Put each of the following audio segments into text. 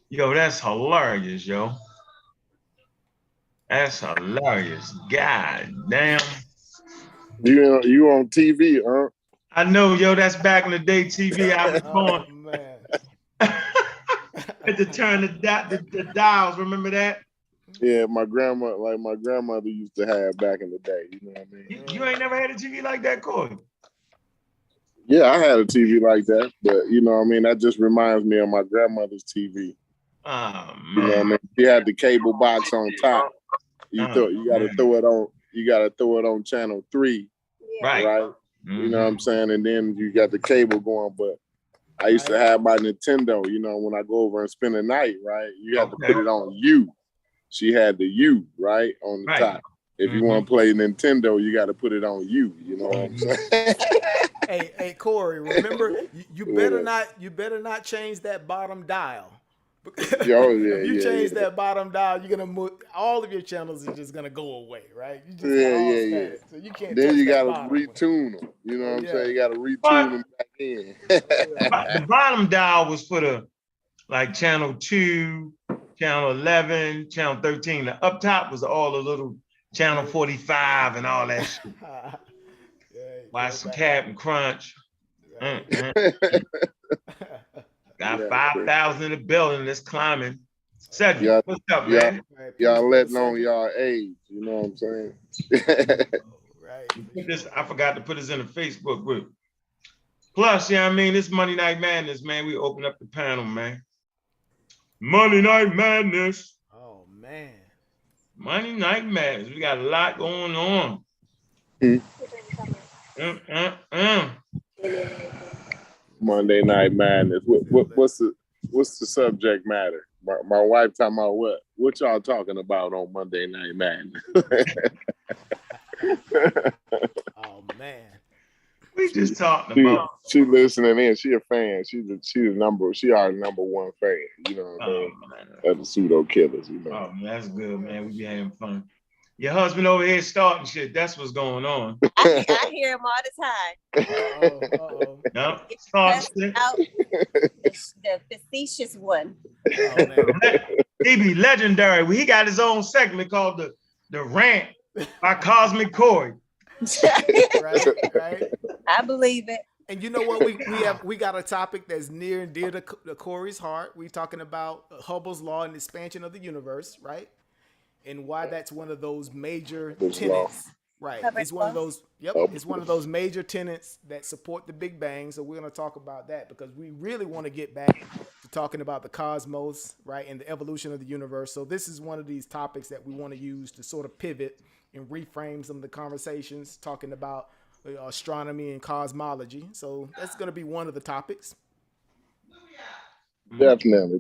Yo, that's hilarious, yo. That's hilarious. God damn. You on TV, huh? I know, yo, that's back in the day TV. I was Oh going man. had to turn the dials. Remember that? Yeah, my grandmother used to have back in the day. You know what I mean? You ain't never had a TV like that, Corey. Yeah, I had a TV like that, but you know what I mean. That just reminds me of my grandmother's TV. Oh You know what I man. mean? She had the cable box on top. Oh, You got to man. throw it on. You got to throw it on channel 3, Right. right? You know what Mm-hmm. I'm saying? And then you got the cable going. But I used to Right. have my Nintendo. You know, when I go over and spend the night, right? You have to Okay. put it on U. She had the U right on the Right. top. If you Mm-hmm. want to play Nintendo, you got to put it on U. You know what I'm Mm-hmm. saying? Hey, Corey, remember you better Yeah. not change that bottom dial. Oh If you yeah, change yeah, that bottom dial, you're gonna move all of your channels are just gonna go away, right? You just got yeah, all yeah, yeah. static. So you can't Then touch you that got to bottom one. retune them. You know what I'm Yeah. saying? You got to retune But them back in. the bottom dial was for the like channel 2, channel 11, channel 13. The up top was all the little channel 45 and all that shit. Yeah, Watch some throwback. Captain Crunch. Right. Got Yeah, 5,000 in the building that's climbing. Cedric, y'all, what's up, y'all, man? Right. Peace, y'all brother letting on Cedric. y'all age. You know what I'm saying? Right, for Put this, sure. I forgot to put this in the Facebook group. Plus, yeah, I mean, this Monday Night Madness, man. We open up the panel, man. Monday Night Madness. Oh man. Monday Night Madness. We got a lot going on. Mm, mm, mm. Monday Night Madness. What's the subject matter? My wife talking about what? What y'all talking about on Monday Night Madness? Oh man. We just talking she about. she listening in. She a fan. She our number one fan. You know what I Oh mean? man, Of the pseudo killers. You know. oh man, that's good, man. We be having fun. Your husband over here starting shit. That's what's going on. I hear him all the time. Uh-oh. Uh-oh. No, Get starting cussed shit. out, the facetious one. Oh man. He be legendary. He got his own segment called the Rant by Cosmic Corey. Right, right. I believe it. And you know what? We got a topic that's near and dear to Corey's heart. We're talking about Hubble's law and the expansion of the universe, right? And why that's one of those major This law. tenets. Right. Hubble's It's one of law? those, yep, it's one of those major tenets that support the Big Bang. So we're going to talk about that because we really want to get back to talking about the cosmos, right, and the evolution of the universe. So this is one of these topics that we want to use to sort of pivot and reframe some of the conversations, talking about astronomy and cosmology. So that's going to be one of the topics. Definitely.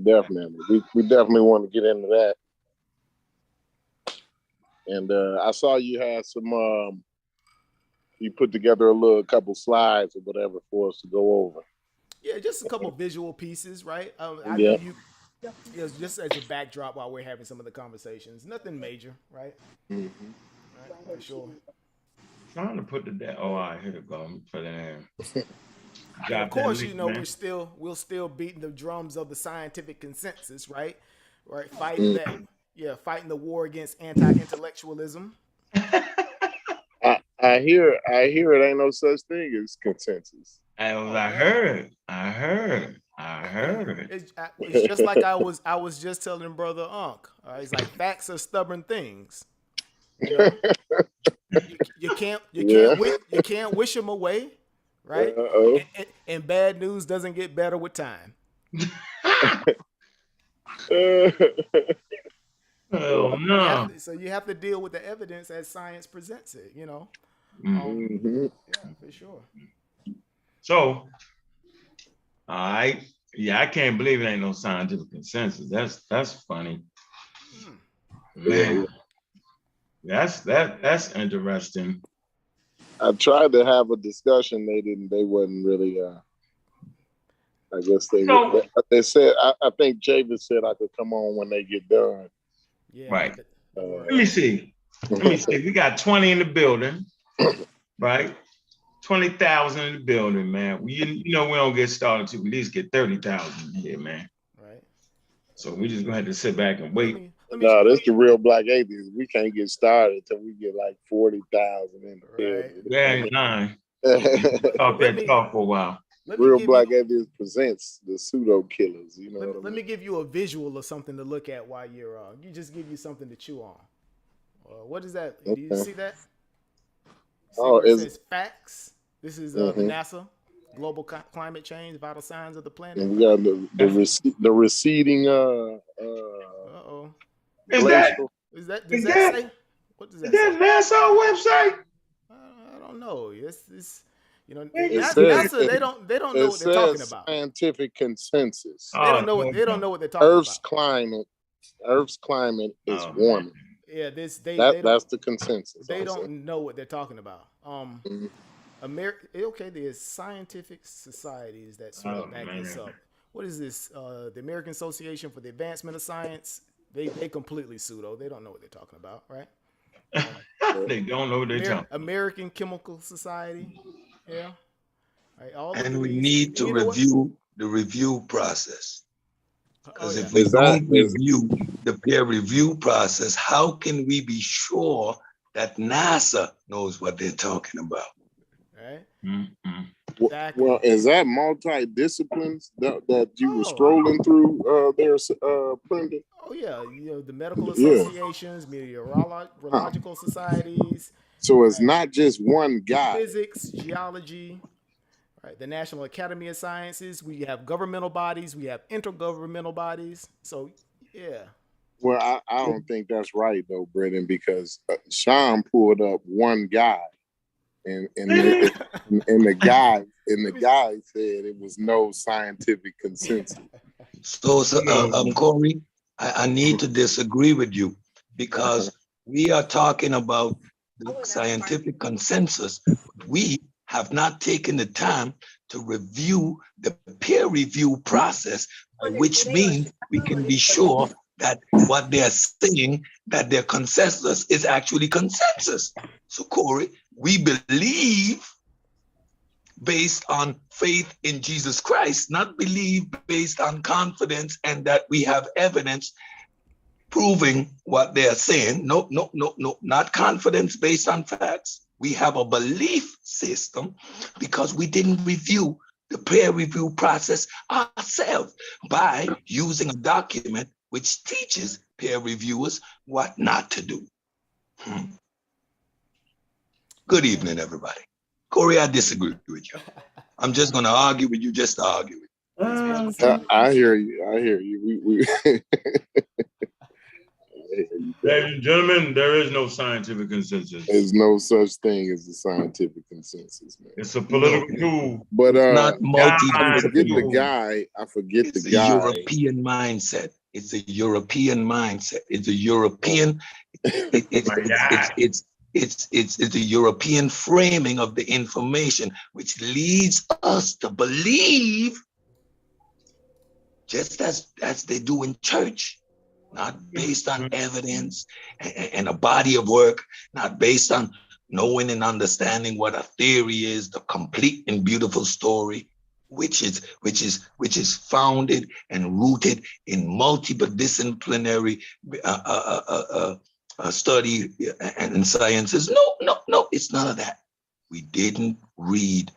We definitely want to get into that. And I saw you had some. You put together a couple slides or whatever for us to go over. Yeah, just a couple visual pieces, right? I know Yeah. you. Just as a backdrop while we're having some of the conversations. Nothing major, right? Mm-hmm. Right, for sure. Trying to put the oh, all right, here it go. Let me put it in. And of Drop that course, link, you know man. we're still beating the drums of the scientific consensus, right? Right, fighting that, yeah, fighting the war against anti-intellectualism. I hear it ain't no such thing as consensus. Oh I man, heard. it's just like I was just telling brother Unc. It's like facts are stubborn things. You know, Yeah. you can't wish them away, right? Uh-oh. And bad news doesn't get better with time. Oh no. So you have to deal with the evidence as science presents it. You know, Mm-hmm. yeah, for sure. So, all right. Yeah, I can't believe it ain't no scientific consensus. That's funny. Man, that's interesting. I tried to have a discussion. They wasn't really. I guess So, they said. I think Javis said I could come on when they get done. Yeah. right. The Let me see. We got 20 in the building, right? 20,000 in the building, man. You know we don't get started till we at least get 30,000 here, man. Right. So we just gonna have to sit back and wait. No, that's the real black atheists. We can't get started until we get like 40,000 in the Right. Yeah, ain't lying. Talk Let that me- talk for a while. Real black atheists presents the pseudo killers. You know, let me give you a visual of something to look at while you're you just give you something to chew on. What is that? Do you see that? See where it says facts. This is the NASA global climate change vital signs of the planet. And we got the receding Uh-oh. Is that does that say? What does that say? NASA website? I don't know. It's you know, NASA, they don't know what they're talking about. Scientific consensus. They don't know what they're talking about. Earth's climate is warming. Yeah, that's the consensus. They don't know what they're talking about. Okay, there's scientific societies that sort of back this up. What is this? The American Association for the Advancement of Science. They completely pseudo. They don't know what they're talking about, right? They don't know what they're talking. American Chemical Society. Yeah. Right, and we need to review the review process. Because if we don't review the peer review process, how can we be sure that NASA knows what they're talking about? Right. Mm-hmm. Exactly. Well, is that multi-disciplines that you were scrolling through there, Brendan? Oh yeah, the medical associations, meteorological societies. So it's not just one guy. Physics, geology, right? The National Academy of Sciences. We have governmental bodies. We have intergovernmental bodies. So yeah. Well, I don't think that's right though, Brendan, because Sean pulled up one guy. And the guy said it was no scientific consensus. So Corey, I need to disagree with you because we are talking about the scientific consensus. We have not taken the time to review the peer review process, which means we can be sure that what they're saying, that their consensus is actually consensus. So Corey, we believe based on faith in Jesus Christ, not believe based on confidence and that we have evidence proving what they're saying. No, not confidence based on facts. We have a belief system because we didn't review the peer review process ourselves by using a document which teaches peer reviewers what not to do. Good evening, everybody. Corey, I disagree with you. I'm just going to argue with you just to argue with you. I hear you. We Ladies and gentlemen, there is no scientific consensus. There's no such thing as a scientific consensus, man. It's a political tool. But not I forget the guy. It's a European mindset. It's a European mindset. It's a European. It's a European framing of the information, which leads us to believe, just as they do in church, not based on evidence and a body of work, not based on knowing and understanding what a theory is, the complete and beautiful story, which is founded and rooted in multidisciplinary study and sciences. No, it's none of that. We didn't read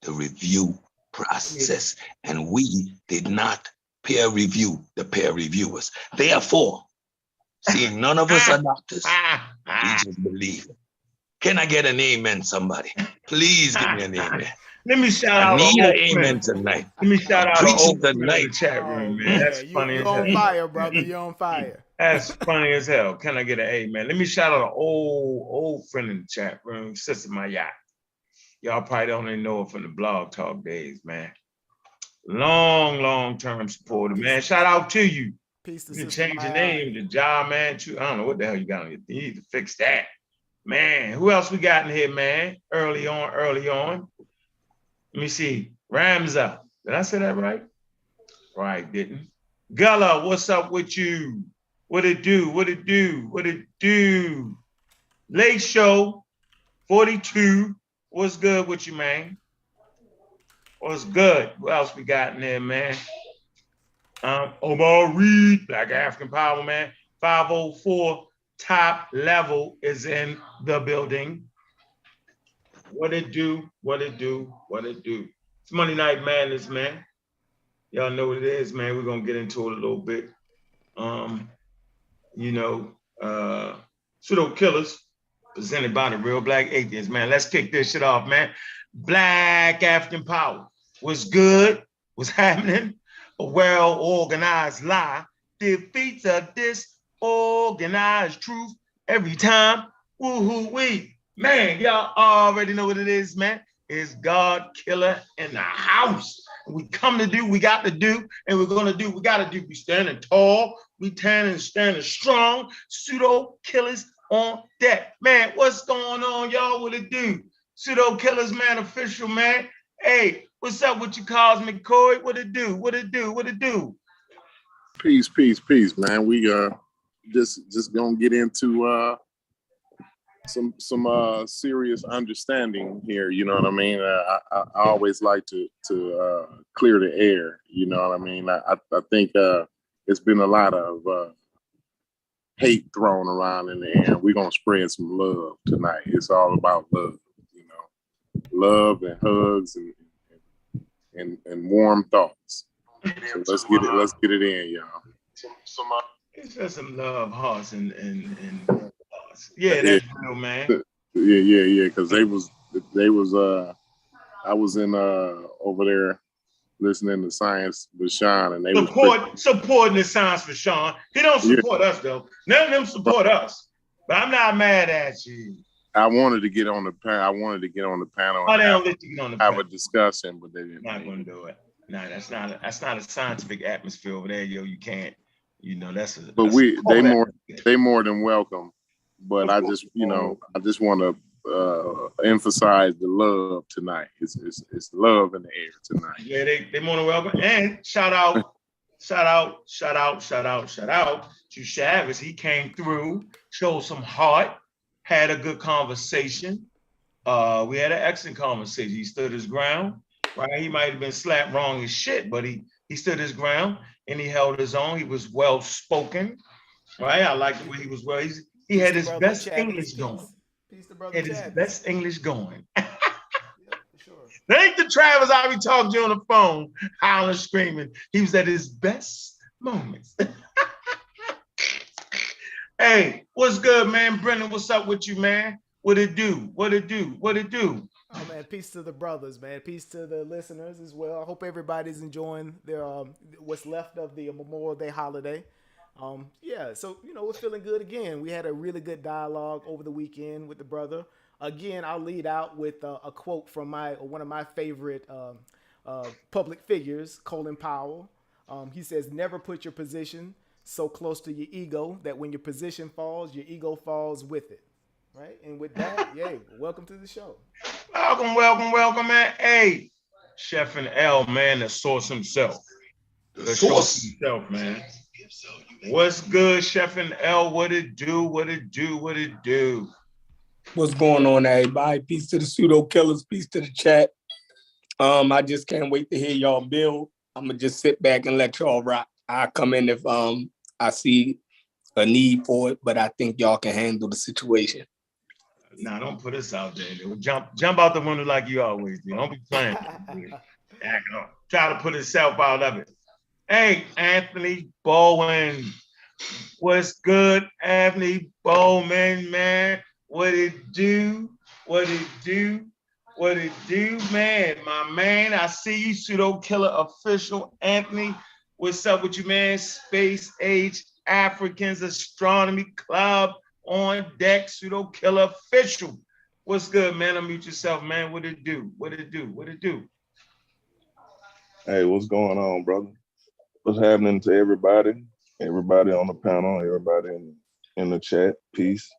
the review process, and we did not peer review the peer reviewers. Therefore, seeing none of us are doctors, we just believe it. Can I get an amen, somebody? Please give me an amen. Let me shout out. I need an amen tonight. Let me shout out preaching tonight. in the chat room, man. That's funny as hell. You're on fire, brother. You're on fire. That's funny as hell. Can I get an amen? Let me shout out an old friend in the chat room, Sister Mayat. Y'all probably don't even know her from the blog talk days, man. Long-term supporter, man. Shout out to you. Peace to you Sister change your Mayat. name to Ja, man. I don't know what the hell you got on your. You need to fix that. Man, who else we got in here, man? Early on. Let me see. Ramza. Did I say that right? Right, didn't. Gullah, what's up with you? What it do? Late Show 42. What's good with you, man? What's good? What else we got in there, man? Omar Reed, Black African Power, man. 504 top level is in the building. What it do? What it do? What it do? It's Monday Night Madness, man. Y'all know what it is, man. We're gonna get into it a little bit. Um, you know, Pseudo Killers, presented by the Real Black Atheists, man. Let's kick this shit off, man. Black African Power. What's good? What's happening? A well-organized lie defeats a disorganized truth every time. Woo-hoo-wee. Man, y'all already know what it is, man. It's God Killer in the house. We come to do, we got to do, and we're gonna do, we gotta do. We standing tall, we standing strong. Pseudo Killers on deck. Man, what's going on, y'all? What it do? Pseudo Killers, man, official, man. Hey, what's up with you, Cosmic Corey? What it do? What it do? What it do? Peace, peace, peace, man. We just gonna get into some serious understanding here. You know what I mean? I always like to clear the air. You know what I mean? I think it's been a lot of hate thrown around in the air. We're gonna spread some love tonight. It's all about love. You know, love and hugs and warm thoughts. So let's get it in, y'all. It's just some love, hearts, and hearts. Yeah, that's real, man. Yeah. Because they was I was in over there listening to Science with Sean, and they supporting the Science for Sean. He don't support us though. None of them support us. But I'm not mad at you. I wanted to get on the panel. Oh, they don't let you get on the panel. Have a discussion, but they didn't. Not gonna do it. No, that's not a scientific atmosphere over there, yo. You can't. You know that's a. But they more than welcome. But I just want to emphasize the love tonight. It's love in the air tonight. Yeah, they more than welcome. And shout out to Chavez. He came through, showed some heart, had a good conversation. We had an excellent conversation. He stood his ground. Right, he might have been slapped wrong as shit, but he stood his ground and he held his own. He was well spoken. Right, I like the way he was well. He had his best English going. Had his best English going. Thank the Travis I be talking to on the phone, howling, screaming. He was at his best moments. Hey, what's good, man? Brendan, what's up with you, man? What it do? What it do? What it do? Oh man, peace to the brothers, man. Peace to the listeners as well. I hope everybody's enjoying their what's left of the Memorial Day holiday. Yeah, so we're feeling good again. We had a really good dialogue over the weekend with the brother. Again, I'll lead out with a quote from one of my favorite public figures, Colin Powell. He says, "Never put your position so close to your ego that when your position falls, your ego falls with it." Right? And with that, yay, welcome to the show. Welcome, man. Hey, Chef and L, man, the source himself. The source himself, man. What's good, Chef and L? What it do? What it do? What it do? What's going on, everybody? Peace to the Pseudo Killers. Peace to the chat. I just can't wait to hear y'all build. I'm gonna just sit back and let y'all rock. I come in if I see a need for it, but I think y'all can handle the situation. Nah, don't put us out there. Jump out the window like you always do. Don't be playing. Try to put itself out of it. Hey, Anthony Bowen. What's good, Anthony Bowman, man? What it do? What it do? What it do, man? My man, I see you, Pseudo Killer official. Anthony, what's up with you, man? Space Age Africans Astronomy Club on deck, Pseudo Killer official. What's good, man? Unmute yourself, man. What it do? What it do? What it do? Hey, what's going on, brother? What's happening to everybody? Everybody on the panel, everybody in the chat. Peace.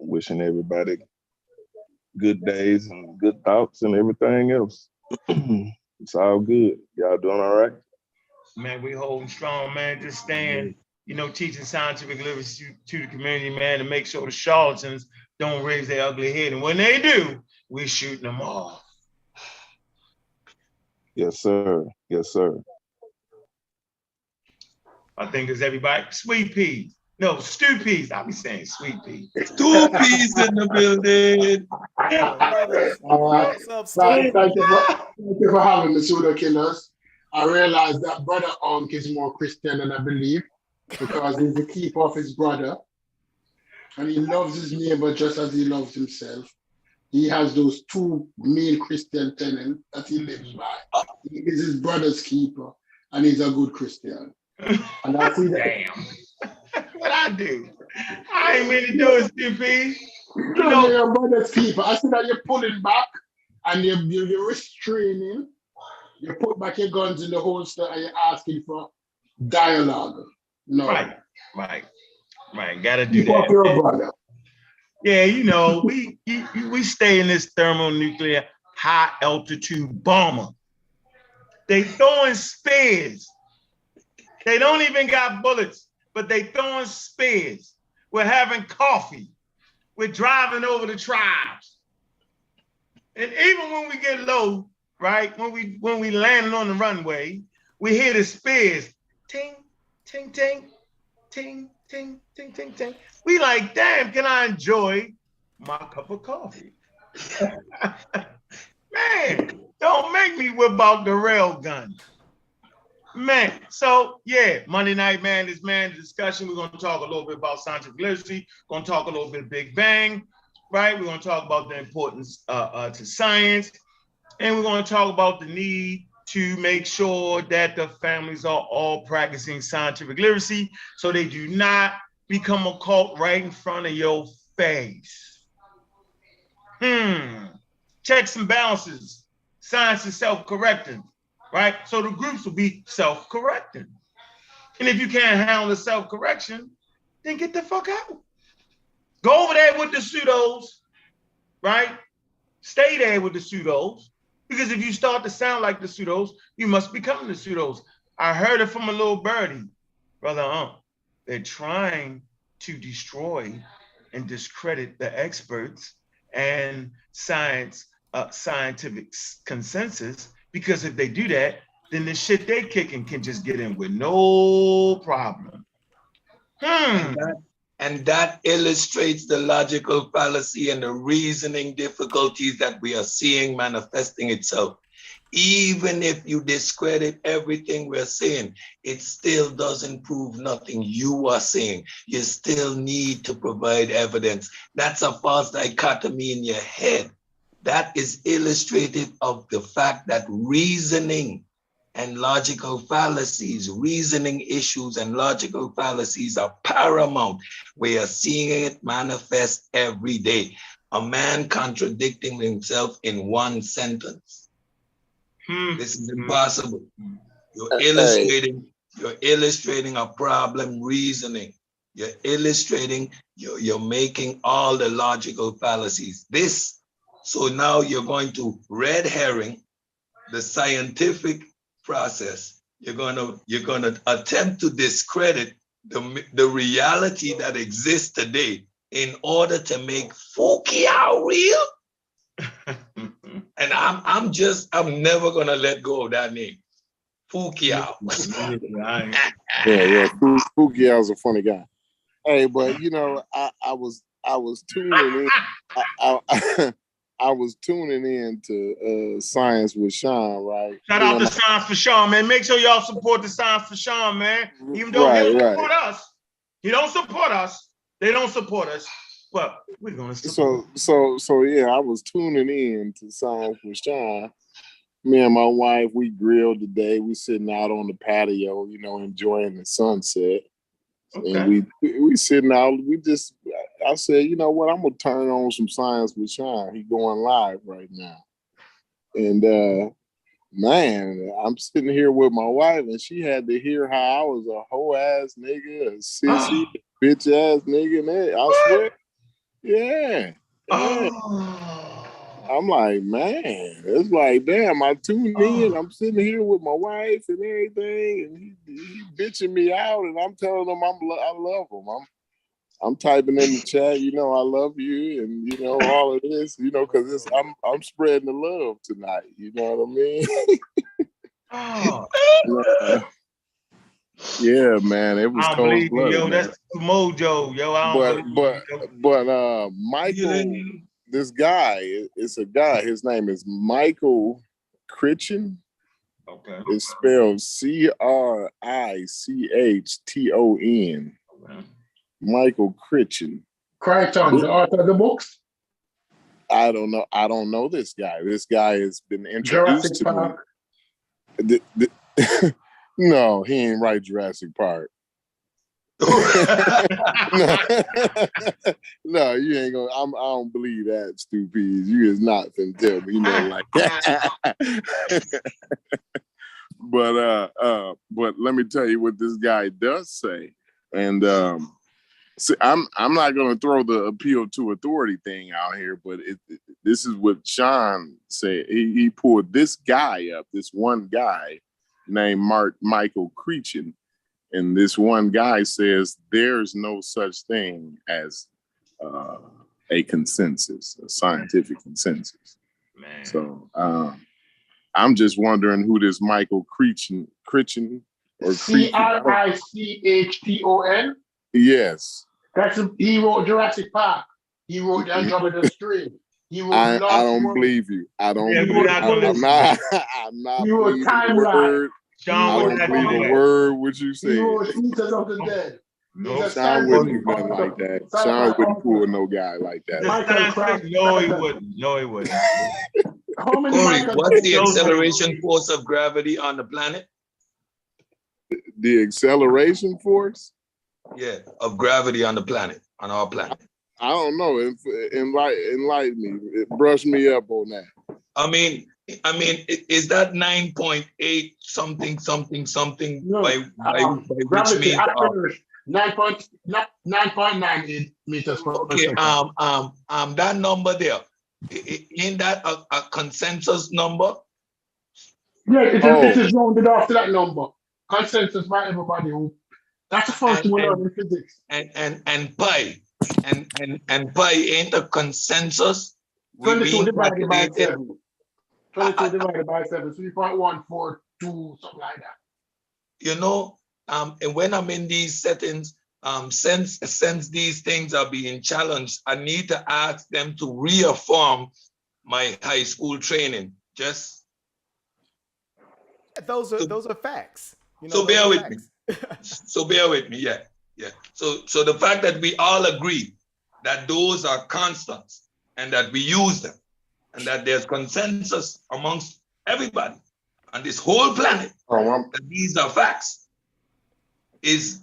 Wishing everybody good days and good thoughts and everything else. It's all good. Y'all doing all right? Man, we holding strong, man. Just staying, teaching scientific literacy to the community, man, to make sure the charlatans don't raise their ugly head. And when they do, we're shooting them off. Yes, sir. Yes, sir. I think it's everybody. Sweet peas. No, stew peas. I'll be saying sweet peas. Two peas in the building. Brothers, All right. what's up, Thank, Stu? thank you for having the pseudo killers. I realize that brother Onk is more Christian than I believe because he's the keeper of his brother and he loves his neighbor just as he loves himself. He has those two main Christian tenets that he lives by. He is his brother's keeper and he's a good Christian. And I see that. Damn. What I do? I ain't mean to do it, stew peas. You You're know, your brother's keeper. I see that you're pulling back and you're restraining. You put back your guns in the holster and you're asking for dialogue. No. right. Gotta do Keep up your that. brother. Yeah, you know, we stay in this thermonuclear high altitude bomber. They throwing spears. They don't even got bullets, but they throwing spears. We're having coffee. We're driving over the tribes. And even when we get low, right, when we landing on the runway, we hear the spears. Ting, ting, ting, ting, ting, ting, ting, ting. We like, damn, can I enjoy my cup of coffee? Man, don't make me whip out the rail gun. Man, so yeah, Monday night, man, this man discussion. We're going to talk a little bit about scientific literacy. Going to talk a little bit Big Bang, right? We're going to talk about the importance to science, and we're going to talk about the need to make sure that the families are all practicing scientific literacy, so they do not become a cult right in front of your face. Checks and balances. Science is self-correcting. Right? So the groups will be self-correcting. And if you can't handle the self-correction, then get the fuck out. Go over there with the pseudos, right? Stay there with the pseudos, because if you start to sound like the pseudos, you must become the pseudos. I heard it from a little birdie, Brother They're trying to destroy and discredit the experts and scientific consensus. Because if they do that, then the shit they kicking can just get in with no problem. And that illustrates the logical fallacy and the reasoning difficulties that we are seeing manifesting itself. Even if you discredit everything we're saying, it still doesn't prove nothing you are saying. You still need to provide evidence. That's a false dichotomy in your head. That is illustrative of the fact that reasoning and logical fallacies, reasoning issues and logical fallacies are paramount. We are seeing it manifest every day. A man contradicting himself in one sentence. This is impossible. You're illustrating a problem reasoning. You're illustrating, you're making all the logical fallacies. So now you're going to red herring the scientific process. You're going to attempt to discredit the reality that exists today in order to make Fukuyama real. And I'm never gonna let go of that name, Fukuyama. Yeah. Fukuyama's a funny guy. Hey, but you know, I was tuning in. I was tuning in to Science with Sean, right? Shout out to Science for Sean, man. Make sure y'all support the Science for Sean, man. Even though he don't support us, he don't support us. They don't support us, but we're gonna support. So yeah, I was tuning in to Science with Sean. Me and my wife, we grilled today. We sitting out on the patio, you know, enjoying the sunset. Okay. And we sitting out. I said, you know what? I'm gonna turn on some Science with Sean. He going live right now, and man, I'm sitting here with my wife, and she had to hear how I was a hoe ass nigga, a sissy, bitch ass nigga. And that, I swear, yeah. I'm like, man, it's like, damn, I tuned in. I'm sitting here with my wife and everything, and he bitching me out, and I'm telling him I love him. I'm typing in the chat, you know, I love you, and you know all of this, you know, because I'm spreading the love tonight. You know what I mean? Yeah, man, it was I don't cold believe you, blooded, yo. man. That's mojo, yo. I don't But believe but you, yo. but Michael, this guy, it's a guy. His name is Michael Critchen. Okay. It's spelled Crichton. Okay. Michael Critchen. Crichton, the author of the books, I don't know. I don't know this guy. This guy has been introduced Jurassic to me. Park. No, he ain't write Jurassic Park. No, no, you ain't gonna. I don't believe that, stupid. You is not finna tell me nothing like that. But let me tell you what this guy does say. And see, I'm not gonna throw the appeal to authority thing out here, but this is what Sean said. He pulled this guy up, this one guy named Michael Critchen. And this one guy says there's no such thing as a consensus, a scientific consensus. Man. So I'm just wondering who this Michael Critchen or Crichton. Yes. He wrote Jurassic Park. He wrote the Andromeda Strain. He wrote I Lost don't World. believe you. I don't. Yeah, believe, I'm not he wrote believing a Timeline. word. Sean, I what don't did believe do a that? word what you He said. wrote Eaters of the Dead. No, He's a Sean wouldn't do scientific nothing like author. that. Sean wouldn't pull no guy like The that. Michael scientific, no, he wouldn't. No, he wouldn't. How many Corey, Michael what's the Crichton? acceleration force of gravity on the planet? The acceleration force? Yeah, of gravity on the planet, on our planet. I don't know. Enlighten me. Brush me up on that. I mean, is that 9.8 something No, by which gravity means acceleration 9.98 meters per okay, second. that number there, ain't that a consensus number? Yeah, it is rounded off to that number. Consensus by everybody who. That's the first one in physics. And pi and pi ain't a consensus. 22 divided by calculated. 7. 22 divided by 7, 3.142, something like that. You know, and when I'm in these settings, since these things are being challenged, I need to ask them to reaffirm my high school training. Just those are facts. You know, so bear with facts. me. So bear with me, yeah. So the fact that we all agree that those are constants and that we use them, and that there's consensus amongst everybody on this whole planet that these are facts, is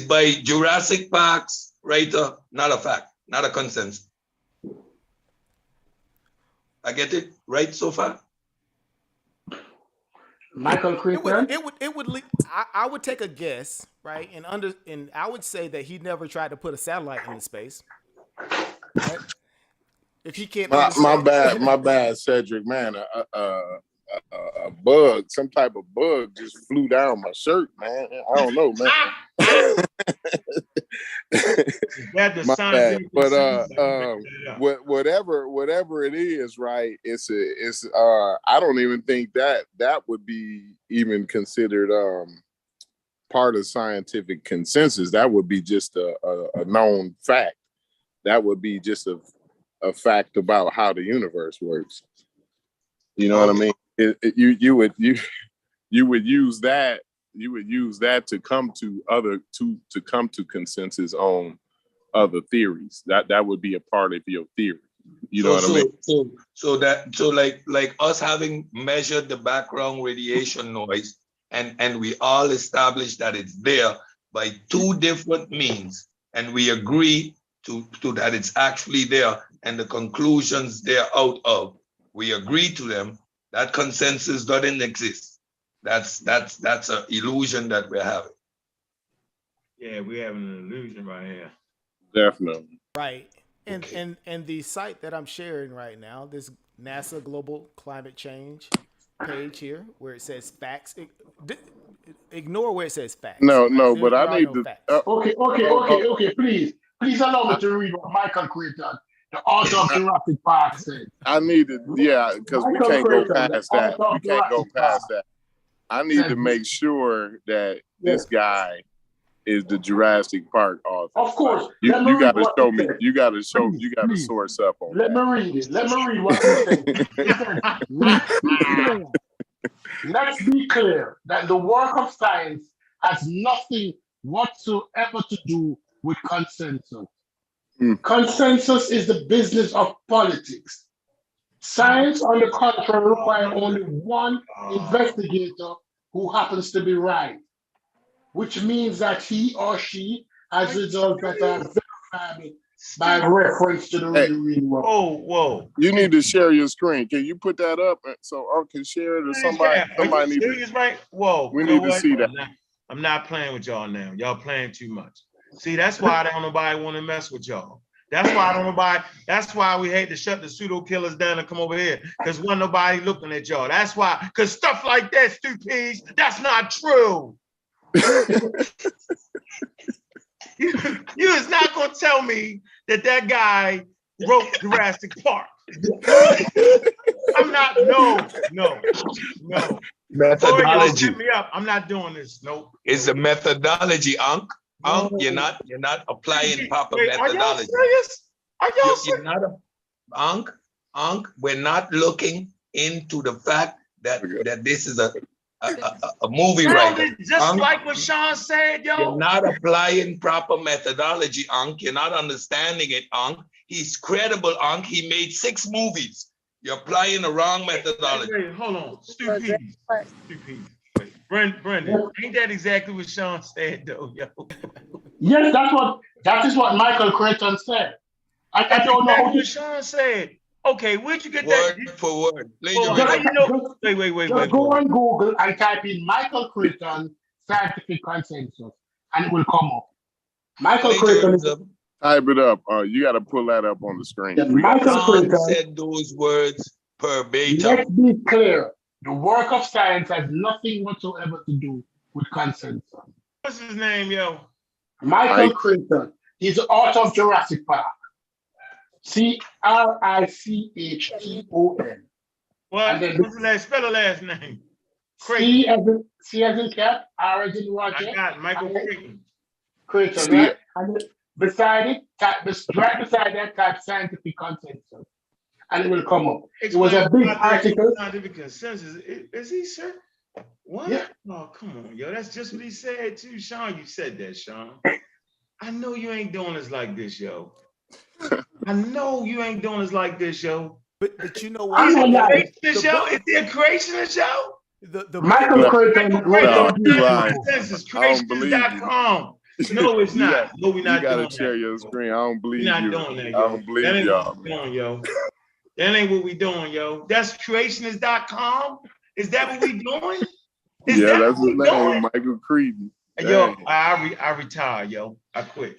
by Jurassic Park's writer not a fact, not a consensus. I get it right so far? Michael Crichton. I would take a guess, right? And I would say that he never tried to put a satellite into space. Right? If he can't my bad, Cedric, man. A bug, some type of bug just flew down my shirt, man. I don't know, man. My bad. But whatever it is, right? It's I don't even think that would be even considered part of scientific consensus. That would be just a known fact. That would be just a fact about how the universe works. You know what I mean? You would use that to come to consensus on other theories. That would be a part of your theory. You know what I mean? So like us having measured the background radiation noise, and we all established that it's there by two different means, and we agree to that it's actually there, and the conclusions they're out of, we agree to them. That consensus doesn't exist. That's an illusion that we're having. Yeah, we're having an illusion right here. Definitely. Right. And the site that I'm sharing right now, this NASA Global Climate Change page here, where it says facts. Ignore where it says facts. No, right? but I need to. Okay. Please allow me to read what Michael Crichton, the author of Jurassic Park, said. I need to, because we can't go past that. We can't go past that. I need to make sure that this guy is the Jurassic Park author. Of course. You got to show me. Said. You got to show. Please, you got to source up on Let that. me read it. Let me read what he said. He said, let's be clear that the work of science has nothing whatsoever to do with consensus. Consensus is the business of politics. Science, on the contrary, requires only one investigator who happens to be right, which means that he or she has results that are verifiable by reference to the real world. Whoa. You need to share your screen. Can you put that up so I can share it or somebody? Are you serious, right? Whoa. We need to see that. I'm not playing with y'all now. Y'all playing too much. See, that's why I don't nobody want to mess with y'all. That's why we hate to shut the pseudo killers down and come over here. Because wasn't nobody looking at y'all. That's why, because stuff like that, stupids, that's not true. You is not gonna tell me that guy wrote Jurassic Park. I'm not, no. Methodology. Hit me up. I'm not doing this. Nope. It's a methodology, Unc. Unc, you're not applying proper methodology. Are y'all serious? Are y'all You're not Unc, we're not looking into the fact that this is a movie writer. Just like what Sean said, yo. You're not applying proper methodology, Unc. You're not understanding it, Unc. He's credible, Unc. He made 6 movies. You're applying the wrong methodology. Wait, hold on. Stupid. Wait, Brendan, ain't that exactly what Sean said, though, yo? Yes, that is what Michael Crichton said. I don't know what Sean said. Okay, where'd you get word that? For word. Wait. Just go on Google and type in Michael Crichton scientific consensus, and it will come up. Michael Crichton. Type it up. You got to pull that up on the screen. Michael Crichton said those words verbatim. Let's be clear. The work of science has nothing whatsoever to do with consensus. What's his name, yo? Michael Crichton. He's the author of Jurassic Park. Crichton. What? Spell the last name. C as in cat, R as in Roger. I got Michael Crichton. Crichton, right? And beside it, right beside that, type scientific consensus. And it will come up. It was a big article. Scientific consensus. Is he, sir? What? Yeah. Oh, come on, yo. That's just what he said, too. Sean, you said that, Sean. I know you ain't doing this like this, yo. I know you ain't doing this like this, yo. But you know what? Is it a creationist show? The Michael Crichton creationist.com. No, it's not. No, we're not doing that. You gotta share your screen. I don't believe you. We're not doing that, yo. I don't believe y'all. That ain't what we doing, yo. That's creationist.com. Is that what we doing? That's his name, Michael Crichton. Yo, I retired, yo. I quit.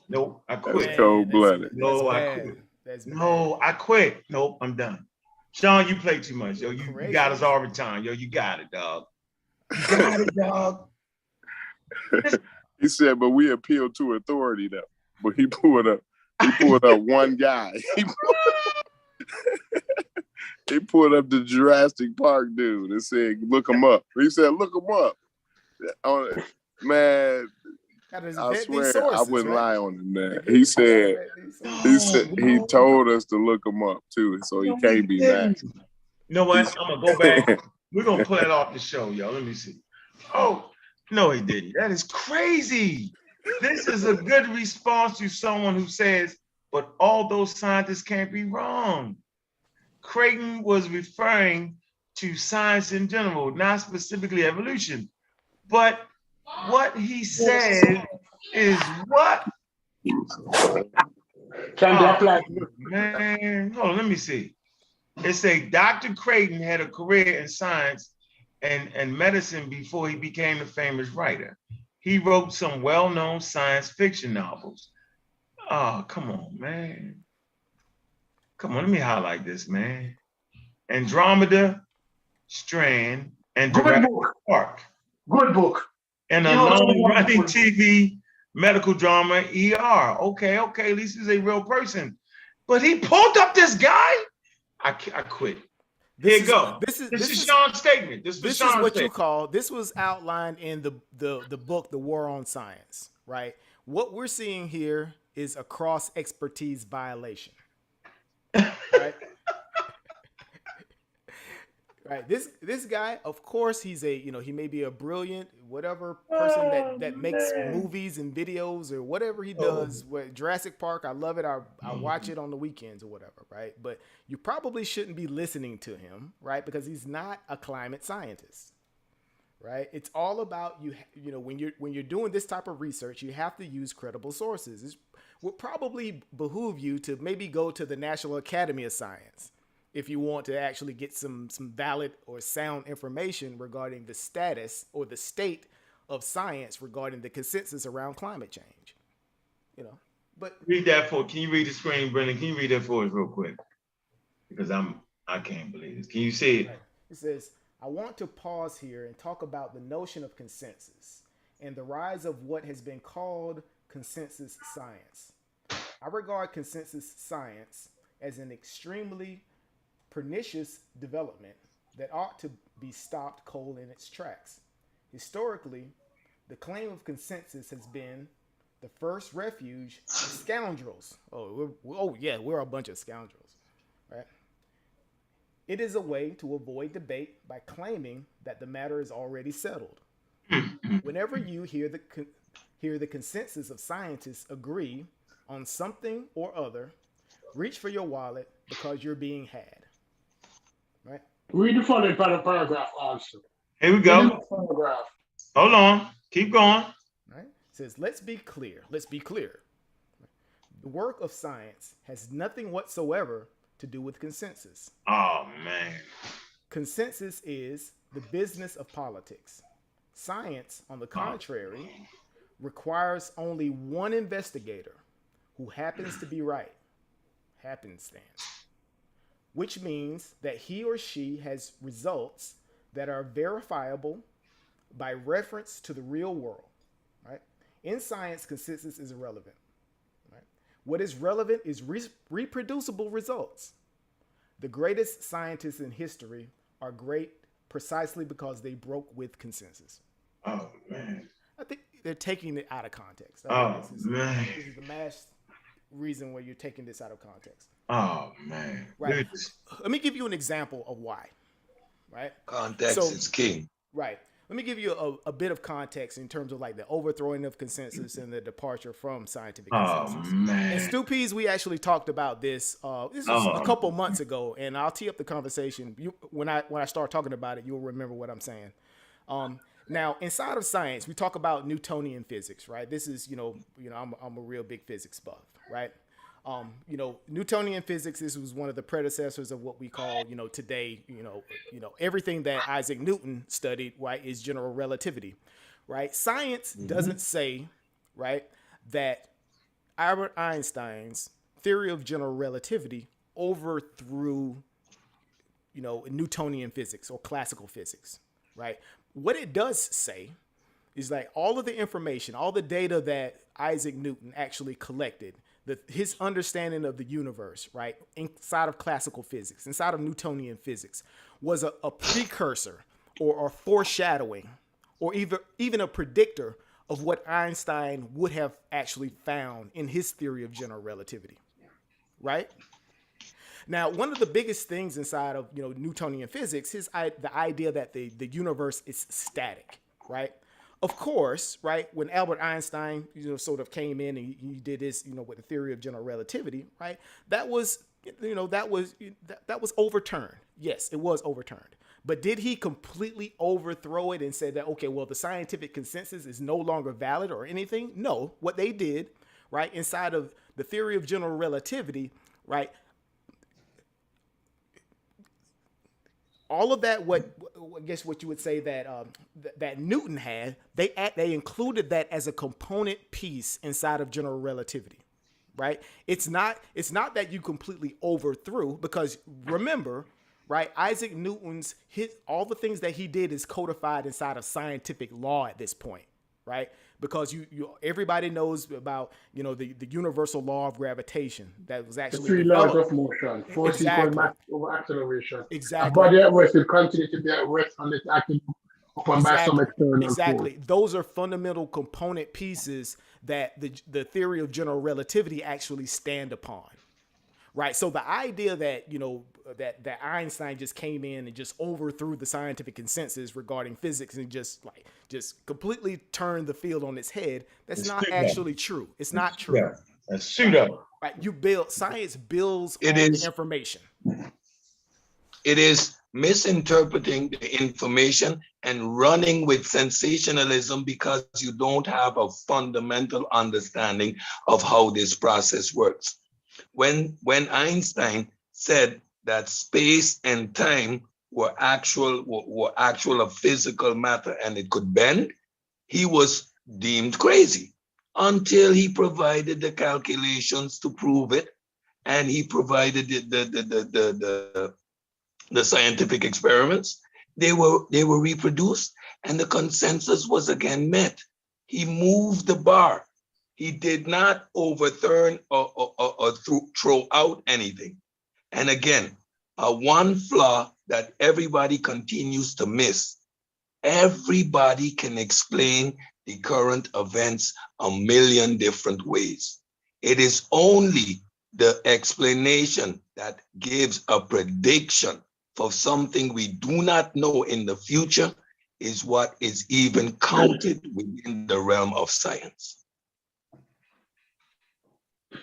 Nope, I quit. That's cold-blooded. No, I quit. No, I quit. Nope, I'm done. Sean, you play too much, yo. You got us all the time, yo. You got it, dog. You got it, dog. He said, but we appeal to authority, though. But he pulled up one guy. He pulled up the Jurassic Park dude and said, look him up. He said, look him up. Man, I swear I wouldn't lie on him, man. He he told us to look him up too, so he can't be mad. You know what? I'm gonna go back. We're gonna pull it off the show, yo. Let me see. Oh, no, he didn't. That is crazy. This is a good response to someone who says, but all those scientists can't be wrong. Creighton was referring to science in general, not specifically evolution. But what he said is what? Man, hold on, let me see. It say Dr. Creighton had a career in science and medicine before he became a famous writer. He wrote some well-known science fiction novels. Oh, come on, man. Come on, let me highlight this, man. Andromeda, Strand, and Jurassic Park. Good book. And a long-running TV medical drama, ER. Okay, at least he's a real person. But he pulled up this guy. I quit. Here you go. This is Sean's statement. This is Sean's what statement. you call. This was outlined in the book, The War on Science. Right. What we're seeing here is a cross expertise violation. Right. Right. This guy, of course, he's he may be a brilliant whatever person that makes movies and videos or whatever he does. Jurassic Park, I love it. I watch it on the weekends or whatever. Right. But you probably shouldn't be listening to him, right? Because he's not a climate scientist. Right. It's all about when you're doing this type of research, you have to use credible sources. It would probably behoove you to maybe go to the National Academy of Science if you want to actually get some valid or sound information regarding the status or the state of science regarding the consensus around climate change. But read that can you read the screen, Brendan? Can you read that for us real quick? Because I can't believe this. Can you see it? Right. It says, I want to pause here and talk about the notion of consensus and the rise of what has been called consensus science. I regard consensus science as an extremely pernicious development that ought to be stopped cold in its tracks. Historically, the claim of consensus has been the first refuge of scoundrels. We're a bunch of scoundrels, right? It is a way to avoid debate by claiming that the matter is already settled. Whenever you hear the consensus of scientists agree on something or other, reach for your wallet because you're being had. Right? Read the following paragraph also. Here we go. Hold on. Keep going. Right? It says, let's be clear. The work of science has nothing whatsoever to do with consensus. Oh, man. Consensus is the business of politics. Science, on the contrary, requires only one investigator who happens to be right. Happenstance. Which means that he or she has results that are verifiable by reference to the real world. Right? In science, consensus is irrelevant. Right? What is relevant is reproducible results. The greatest scientists in history are great precisely because they broke with consensus. Oh, man. I think they're taking it out of context. Man. This is the mass reason where you're taking this out of context. Oh, man. Right. Let me give you an example of why. Right. Context is king. Right. Let me give you a bit of context in terms of like the overthrowing of consensus and the departure from scientific consensus. Oh, man. And Stu Pease, we actually talked about this. This was a couple months ago, and I'll tee up the conversation. When I start talking about it, you'll remember what I'm saying. Now, inside of science, we talk about Newtonian physics, right? This is, I'm a real big physics buff, right? Newtonian physics, this was one of the predecessors of what we call, today, everything that Isaac Newton studied, right, is general relativity, right? Science doesn't say, right, that Albert Einstein's theory of general relativity overthrew, Newtonian physics or classical physics, right? What it does say is like all of the information, all the data that Isaac Newton actually collected, his understanding of the universe, right, inside of classical physics, inside of Newtonian physics, was a precursor or foreshadowing or even a predictor of what Einstein would have actually found in his theory of general relativity, right? Now, one of the biggest things inside of Newtonian physics is the idea that the universe is static, right? Of course, right, when Albert Einstein, sort of came in and he did this, with the theory of general relativity, right, that was overturned. Yes, it was overturned. But did he completely overthrow it and say that, okay, well, the scientific consensus is no longer valid or anything? No, what they did, right, inside of the theory of general relativity, right, all of that, I guess what you would say that that Newton had, they included that as a component piece inside of general relativity, right? It's not that you completely overthrew, because remember, right? Isaac Newton's all the things that he did is codified inside of scientific law at this point, right? because you everybody knows about, you know, the universal law of gravitation that was The actually three laws developed. of motion, force equal Exactly. mass over acceleration. A Exactly. body at rest will continue to be at rest unless acted upon by some Exactly. external force. Exactly. Those are fundamental component pieces that the theory of general relativity actually stand upon. Right. So the idea that, you know, that Einstein just came in and just overthrew the scientific consensus regarding physics and just completely turned the field on its head, that's It's not pseudo. actually true. It's not true. Yeah, that's pseudo. Right. Science builds It on the is information. it is misinterpreting the information and running with sensationalism because you don't have a fundamental understanding of how this process works. When Einstein said that space and time were actual of physical matter and it could bend, he was deemed crazy until he provided the calculations to prove it, and he provided the scientific experiments. They were reproduced, and the consensus was again met. He moved the bar. He did not overturn or throw out anything. And again, one flaw that everybody continues to miss: everybody can explain the current events a million different ways. It is only the explanation that gives a prediction for something we do not know in the future is what is even counted within the realm of science.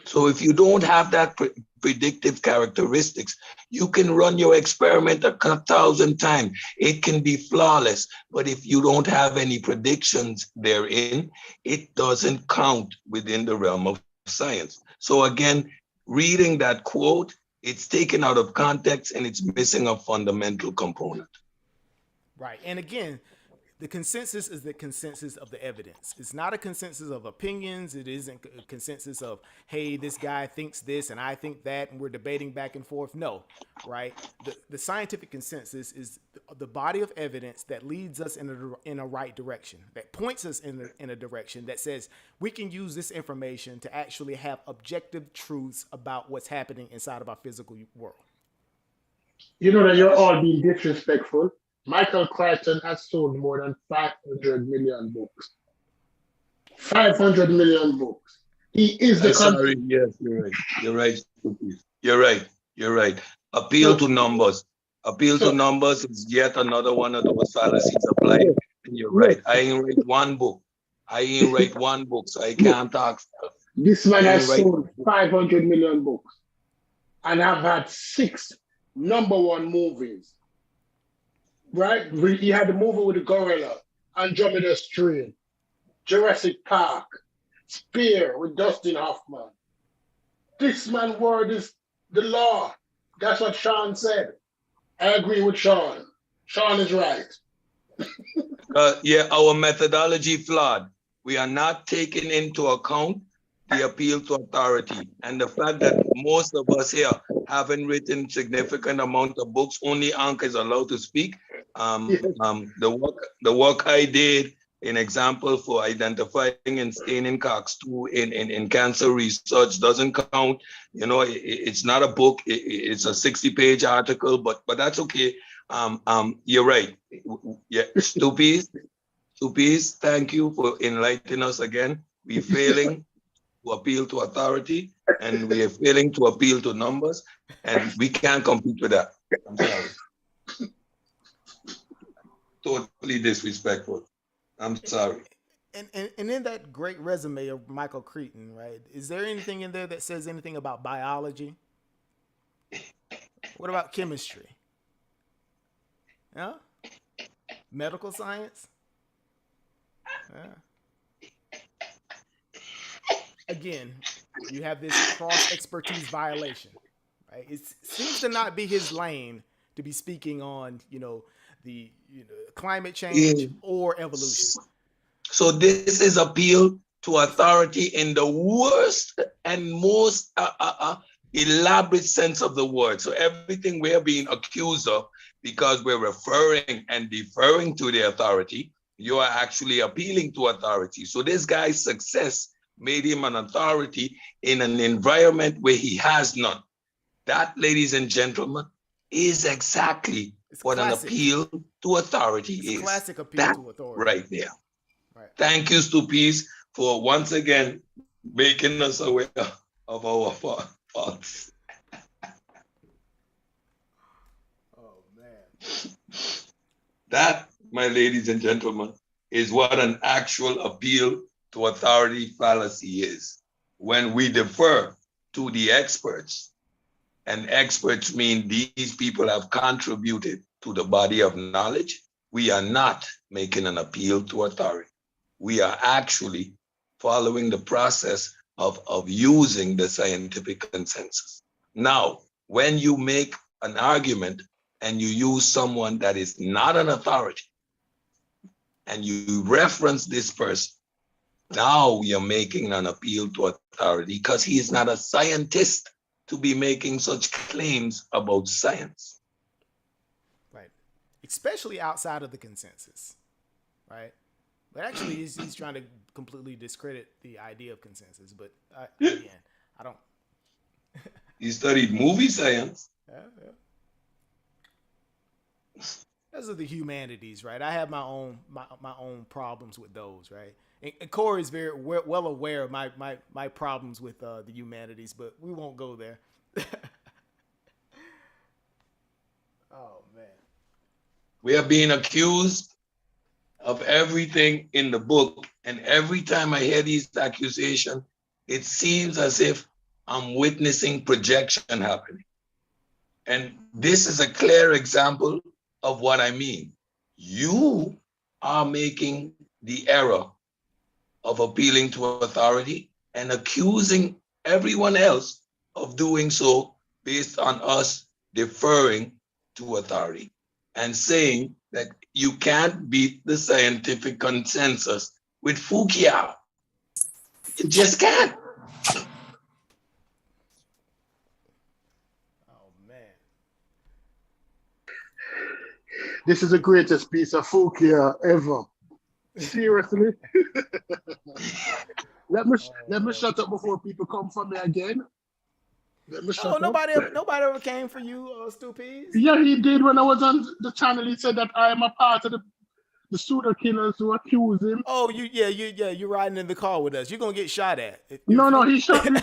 So if you don't have that predictive characteristics, you can run your experiment 1,000 times. It can be flawless, but if you don't have any predictions therein, it doesn't count within the realm of science. So again, reading that quote, it's taken out of context and it's missing a fundamental component. Right. And again, the consensus is the consensus of the evidence. It's not a consensus of opinions. It isn't a consensus of, hey, this guy thinks this and I think that, and we're debating back and forth. No, right? The scientific consensus is the body of evidence that leads us in a right direction, that points us in a direction that says we can use this information to actually have objective truths about what's happening inside of our physical world. You know that you're all being disrespectful. Michael Crichton has sold more than 500 million books. 500 million books. He is the Sorry, yes, you're right. You're right. You're right. You're right. Appeal to numbers. Appeal to numbers is yet another one of those fallacies applied. And you're right. I ain't write one book. So I can't talk. This man has sold 500 million books and have had 6 #1 movies. Right? He had the movie with the gorilla, Andromeda Strain, Jurassic Park, Spear with Dustin Hoffman. This man's word is the law. That's what Sean said. I agree with Sean. Sean is right. Yeah, our methodology flawed. We are not taking into account the appeal to authority and the fact that most of us here haven't written significant amount of books. Only Anka is allowed to speak. The work I did, an example for identifying and staining COX-2 in cancer research doesn't count. You know, it's not a book. It's a 60-page article, but that's okay. You're right. Yeah, Stupis, thank you for enlightening us again. We're failing to appeal to authority, and we are failing to appeal to numbers, and we can't compete with that. I'm sorry. Totally disrespectful. I'm sorry. And in that great resume of Michael Crichton, right, is there anything in there that says anything about biology? What about chemistry? Yeah? Medical science? Yeah. Again, you have this cross expertise violation, right? It seems to not be his lane to be speaking on, the climate change or evolution. So this is appeal to authority in the worst and most elaborate sense of the word. So everything we're being accused of, because we're referring and deferring to the authority, you are actually appealing to authority. So this guy's success made him an authority in an environment where he has none. That, ladies and gentlemen, is exactly what an appeal to authority is. Classic appeal that to authority. Right there. Right. Thank you, Stu Peace, for once again making us aware of our faults. Oh, man. That, my ladies and gentlemen, is what an actual appeal to authority fallacy is. When we defer to the experts, and experts mean these people have contributed to the body of knowledge, we are not making an appeal to authority. We are actually following the process of using the scientific consensus. Now, when you make an argument and you use someone that is not an authority, and you reference this person, now you're making an appeal to authority because he is not a scientist to be making such claims about science. Right. Especially outside of the consensus, right? But actually, he's trying to completely discredit the idea of consensus. But again, I don't. He studied movie science. Yeah. Those are the humanities, right? I have my own problems with those, right? And Corey's very well aware of my problems with the humanities, but we won't go there. Oh, man. We are being accused of everything in the book, and every time I hear these accusations, it seems as if I'm witnessing projection happening. And this is a clear example of what I mean. You are making the error of appealing to authority and accusing everyone else of doing so based on us deferring to authority and saying that you can't beat the scientific consensus with Foucault. You just can't. Oh, man. This is the greatest piece of Foucault ever. Seriously. Let me shut up before people come for me again. Let me shut up. Nobody ever came for you, Stu Pease? Yeah, he did when I was on the channel. He said that I am a part of the pseudo killers who accuse him. Oh, you're riding in the car with us. You're gonna get shot at. No, he shot me.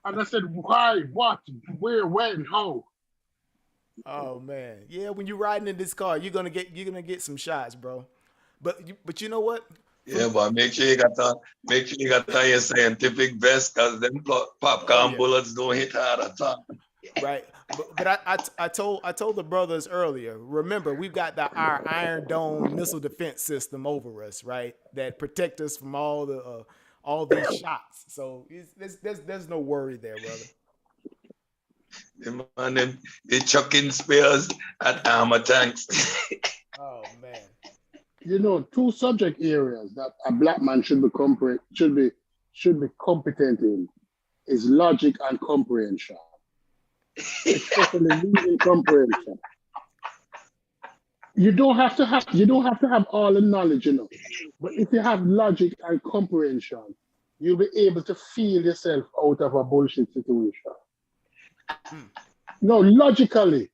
And I said, why, what, where, when, how? Oh, man. Yeah, when you're riding in this car, you're gonna get some shots, bro. But you know what? Yeah, but make sure you got on your scientific vest, because them popcorn bullets don't hit hard at all. Right. But I told the brothers earlier, remember, we've got our Iron Dome missile defense system over us, right? That protect us from all these shots. So there's no worry there, brother. They chucking spears at armor tanks. Oh, man. You know, two subject areas that a black man should be competent in is logic and comprehension. Especially reading comprehension. You don't have to have all the knowledge, you know. But if you have logic and comprehension, you'll be able to feel yourself out of a bullshit situation. No, logically,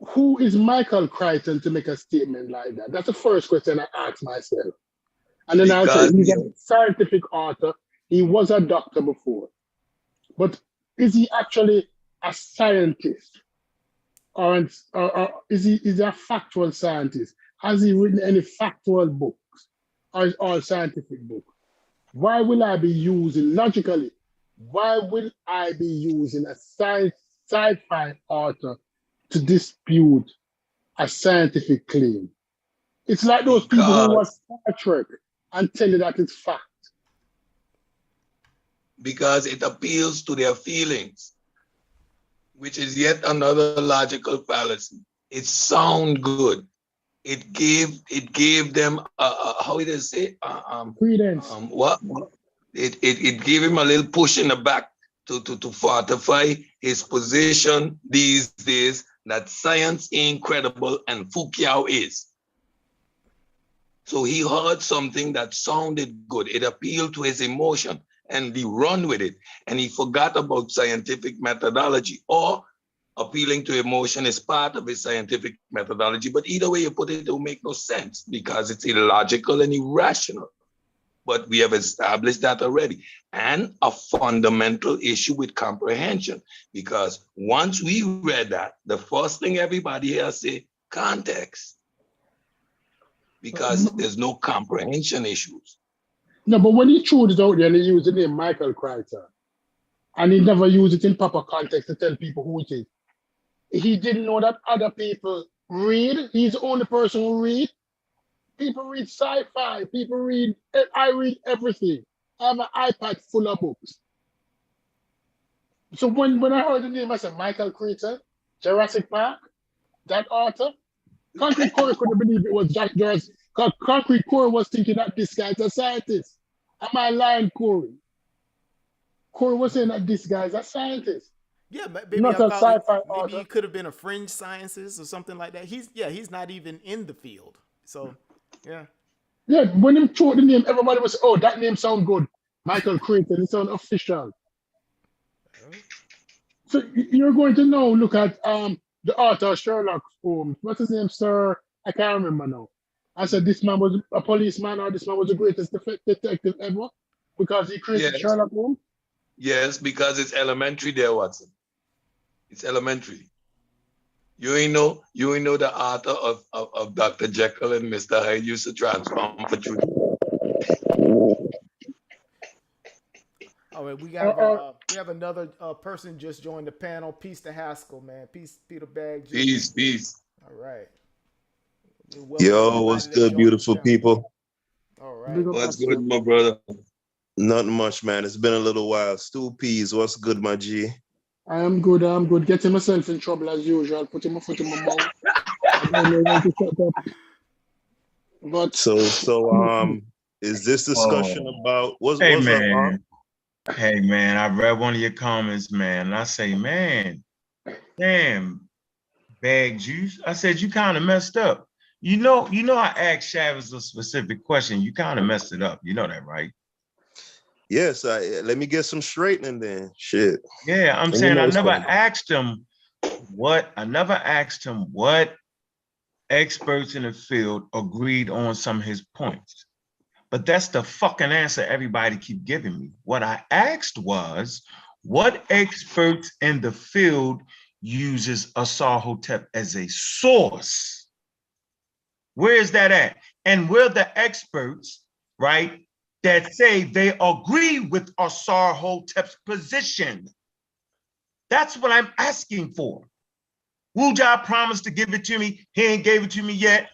who is Michael Crichton to make a statement like that? That's the first question I ask myself. And then I say, he's a scientific author. He was a doctor before. But is he actually a scientist? Or is he a factual scientist? Has he written any factual books? Or is all scientific books? Why will I be using, logically, why will I be using a sci-fi author to dispute a scientific claim? It's like those people who watch Star Trek and tell you that it's fact. Because it appeals to their feelings, which is yet another logical fallacy. It sound good. It gave them how did it say? Credence. It gave him a little push in the back to fortify his position these days that science is incredible and Foucault is. So he heard something that sounded good. It appealed to his emotion and he run with it. And he forgot about scientific methodology, or appealing to emotion is part of his scientific methodology. But either way you put it, it will make no sense because it's illogical and irrational. But we have established that already. And a fundamental issue with comprehension, because once we read that, the first thing everybody here say, context, because there's no comprehension issues. No, but when he threw it out there and he used the name Michael Crichton, and he never used it in proper context to tell people who it is, he didn't know that other people read. He's the only person who read. People read sci-fi. People read. I read everything. I have an iPad full of books. So when I heard the name, I said Michael Crichton, Jurassic Park, that author. Concrete Corey couldn't believe it was Jack Dorsey. Concrete Corey was thinking that this guy's a scientist. Am I lying, Corey? Corey was saying that this guy's a scientist. Yeah, maybe Not a sci-fi author. maybe he could have been a fringe sciences or something like that. He's not even in the field. So yeah. Yeah, when he threw the name, everybody was, oh, that name sounds good. Michael Crichton, it sounds official. So you're going to now look at the author Sherlock Holmes. What's his name, sir? I can't remember now. I said this man was a policeman, or this man was the greatest detective ever because he created Yes. Sherlock Holmes. Yes, because it's elementary there, Watson. It's elementary. You ain't know the author of Dr. Jekyll and Mr. Hyde used to transform for truth. All right, we have another person just joined the panel. Peace to Haskell, man. Peace, Peter Bag. Peace. All right. Yo, what's good, beautiful people? All right. What's good, my brother? Nothing much, man. It's been a little while. Stu Peas, what's good, my G? I am good. Getting myself in trouble as usual. Putting my foot in my mouth. I don't know when to shut up. But so is this discussion about what's Hey up, man. Hey man, I read one of your comments, man, and I say, man, damn, Bag Juice. I said you kind of messed up. You know, I asked Chavez a specific question. You kind of messed it up. You know that, right? Yes, let me get some straightening then. Shit. Yeah, I'm saying I never asked him what experts in the field agreed on some of his points. But that's the fucking answer everybody keep giving me. What I asked was, what experts in the field uses Asar-Hotep as a source? Where is that at? And where the experts, right, that say they agree with Asar-Hotep's position? That's what I'm asking for. Wujah promised to give it to me. He ain't gave it to me yet.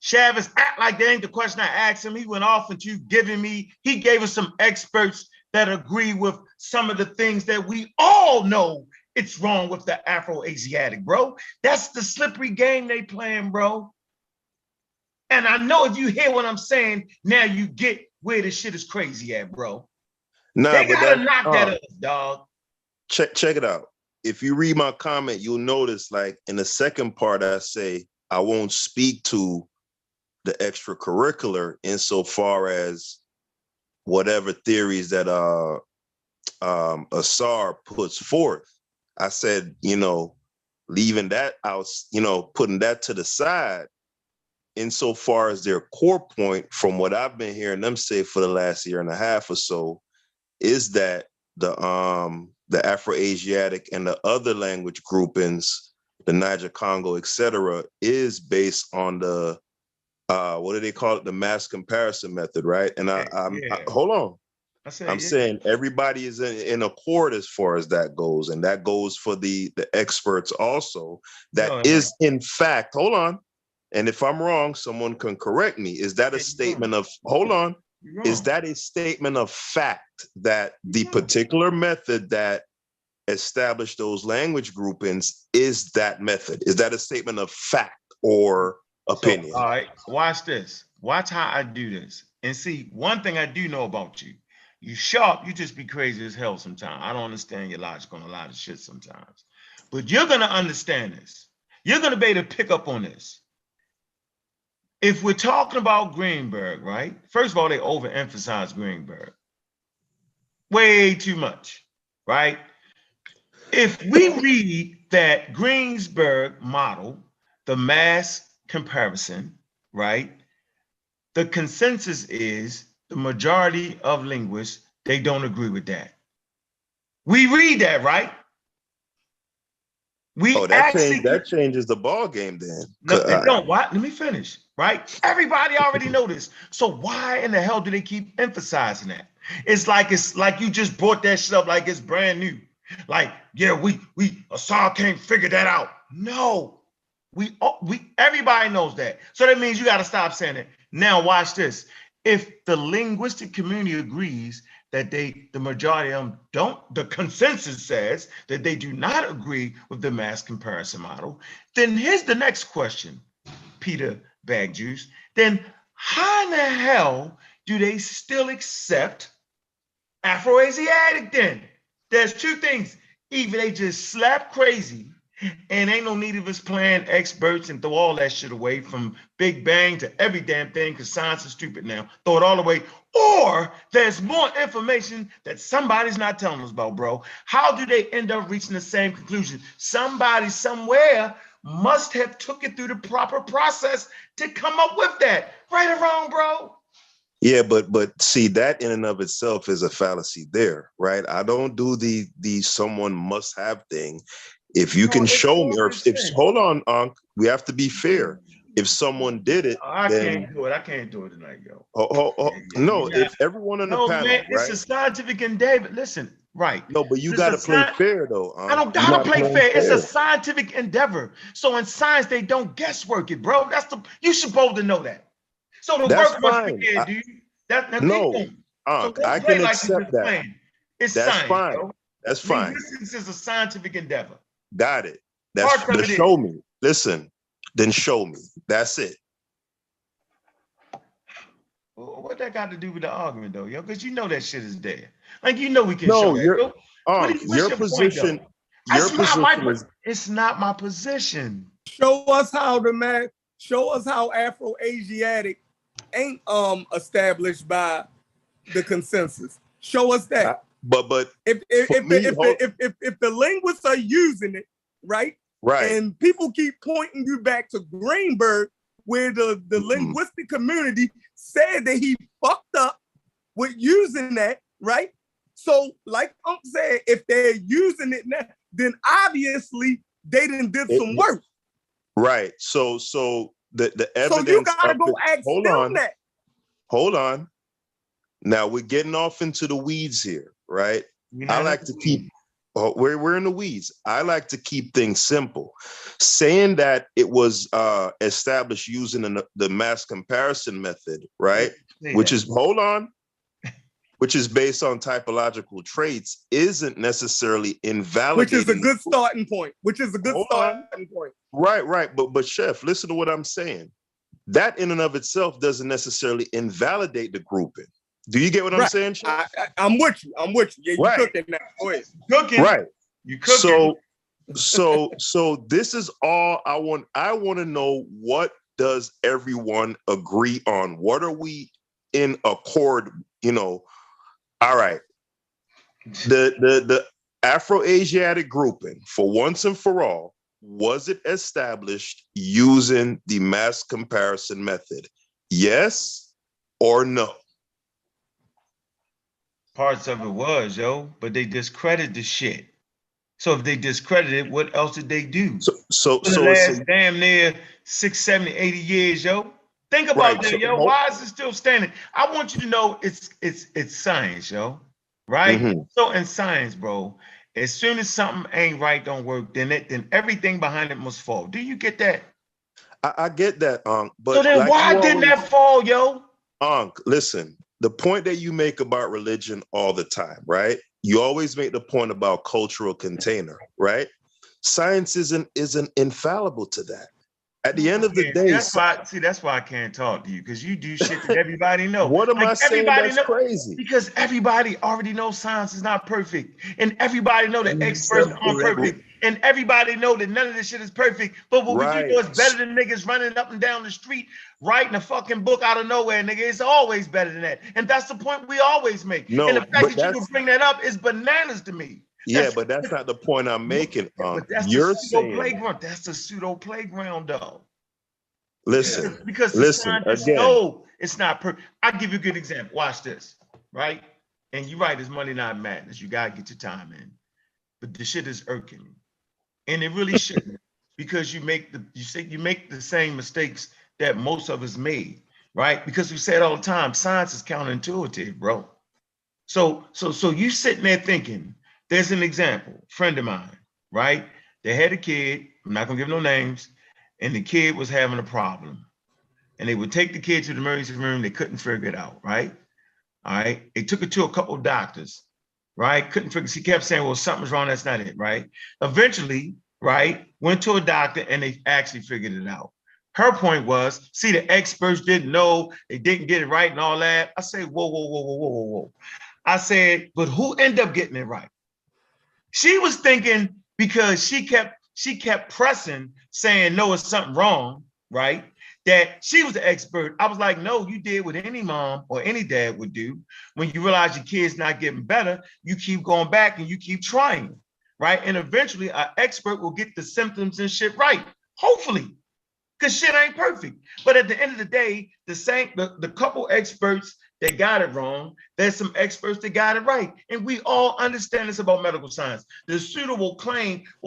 Chavez act like that ain't the question I asked him. He went off and you giving me, he gave us some experts that agree with some of the things that we all know it's wrong with the Afro-Asiatic, bro. That's the slippery game they playing, bro. And I know if you hear what I'm saying, now you get where this shit is crazy at, bro. Nah, they but gotta knock that up, dog. Check it out. If you read my comment, you'll notice, like in the second part, I say I won't speak to the extracurricular insofar as whatever theories that Asar puts forth. I said, leaving that out, putting that to the side, insofar as their core point, from what I've been hearing them say for the last year and a half or so, is that the Afro-Asiatic and the other language groupings, the Niger Congo, etc., is based on the what do they call it? The mass comparison method, right? And hold on. I'm saying everybody is in accord as far as that goes, and that goes for the experts also. That is in fact, hold on. And if I'm wrong, someone can correct me. Is that a statement of, hold on, is that a statement of fact that the particular method that established those language groupings is that method? Is that a statement of fact or opinion? So, all right, watch this. Watch how I do this. And see, one thing I do know about you, you sharp, you just be crazy as hell sometimes. I don't understand your logic on a lot of shit sometimes. But you're gonna understand this. You're gonna be able to pick up on this. if we're talking about Greenberg, right? First of all, they overemphasize Greenberg way too much, right? If we read that Greensburg model, the mass comparison, right? The consensus is the majority of linguists, they don't agree with that. We read that, right? We that changes the ball game then. No, it don't. Why? Let me finish, right? Everybody already know this. So why in the hell do they keep emphasizing that? It's like you just brought that shit up like it's brand new. Like, yeah, we Assad can't figure that out. No, we everybody knows that. So that means you got to stop saying it. Now watch this. If the linguistic community agrees that the majority of them don't, the consensus says that they do not agree with the mass comparison model, then here's the next question, Peter Bagjuice. Then how in the hell do they still accept Afroasiatic then? There's two things. Either they just slap crazy and ain't no need of us playing experts and throw all that shit away from Big Bang to every damn thing because science is stupid now. Throw it all away. Or there's more information that somebody's not telling us about, bro. How do they end up reaching the same conclusion? Somebody somewhere must have took it through the proper process to come up with that. Right or wrong, bro? Yeah, but see, that in and of itself is a fallacy there, right? I don't do the someone must have thing. If you can show me, or if hold on, Unc, we have to be fair. If someone did it, I then, can't do it. I can't do it tonight, yo. No, if everyone on the panel, man, right? it's a scientific endeavor. Listen, right. No, but you got to play fair, though. I don't gotta play fair. It's a scientific endeavor. So in science, they don't guesswork it, bro. You supposed to know that. So the work must be there, dude. No, Unc, I can accept that. It's That's science, fine. bro. That's fine. Linguistics is a scientific endeavor. Got it. Then show me. Listen, then show me. That's it. Well, what that got to do with the argument, though, yo? Because you know that shit is there. Like, you know we can No, show that. your position. It's not my position. Show us how Afro-Asiatic ain't established by the consensus. Show us that. But if the linguists are using it, right? Right. And people keep pointing you back to Greenberg, where the linguistic community said that he fucked up with using that, right? So, like Unc said, if they're using it now, then obviously they did some work. Right. So the evidence. So you gotta go ask them that. Hold on. Now we're getting off into the weeds here, right? I like to keep. We're in the weeds. I like to keep things simple. Saying that it was established using the mass comparison method, right? Which is based on typological traits, isn't necessarily invalidating. Which is a good starting point. Right. But Chef, listen to what I'm saying. That in and of itself doesn't necessarily invalidate the grouping. Do you get what I'm saying, Chef? I'm with you. Yeah, you cooking now. Go ahead. Cooking. Right. You cooking. So this is all I want. I want to know, what does everyone agree on? What are we in accord? All right. The Afro-Asiatic grouping, for once and for all, was it established using the mass comparison method? Yes or no? Parts of it was, yo, but they discredited the shit. So if they discredited, what else did they do? So the last damn near 6, 7, 80 years, yo. Think about that, yo. Why is it still standing? I want you to know it's science, yo. Right? Mm-hmm. So in science, bro, as soon as something ain't right, don't work, then everything behind it must fall. Do you get that? I get that, Unc. But so then why didn't that fall, yo? Unc, listen. The point that you make about religion all the time, right? You always make the point about cultural container, right? Science isn't infallible to that. At the end of the Yeah, day, that's why I can't talk to you, because you do shit that everybody know. what am I saying everybody that's know, crazy? because everybody already knows science is not perfect, and everybody know that experts aren't perfect, and everybody know that none of this shit is perfect. But what we do know is better than niggas running up and down the street writing a fucking book out of nowhere, nigga. It's always better than that, and that's the point we always make. No, and the fact but that you can bring that up is bananas to me. But that's not the point I'm making. But that's You're the pseudo saying, playground. That's the pseudo playground, though. listen, Because the listen scientists again. know it's not perfect. I'll give you a good example. Watch this, right? And you're right, it's money not madness. You gotta get your time in. But the shit is irking me. And it really shouldn't, because you make the same mistakes that most of us made, right? Because we say it all the time, science is counterintuitive, bro. So you sitting there thinking, there's an example, friend of mine, right? They had a kid, I'm not gonna give no names, and the kid was having a problem. And they would take the kid to the emergency room, they couldn't figure it out, right? All right. They took it to a couple of doctors, right? Couldn't figure, she kept saying, well, something's wrong, that's not it, right? Eventually, right, went to a doctor and they actually figured it out. Her point was, see, the experts didn't know, they didn't get it right and all that. I say, whoa. I said, but who ended up getting it right? She was thinking, because she kept pressing, saying, no, it's something wrong, right? That she was the expert. I was like, no, you did what any mom or any dad would do. When you realize your kid's not getting better, you keep going back and you keep trying, right? And eventually an expert will get the symptoms and shit right, hopefully, because shit ain't perfect. But at the end of the day, the couple experts that got it wrong, there's some experts that got it right. And we all understand this about medical science. The pseudo will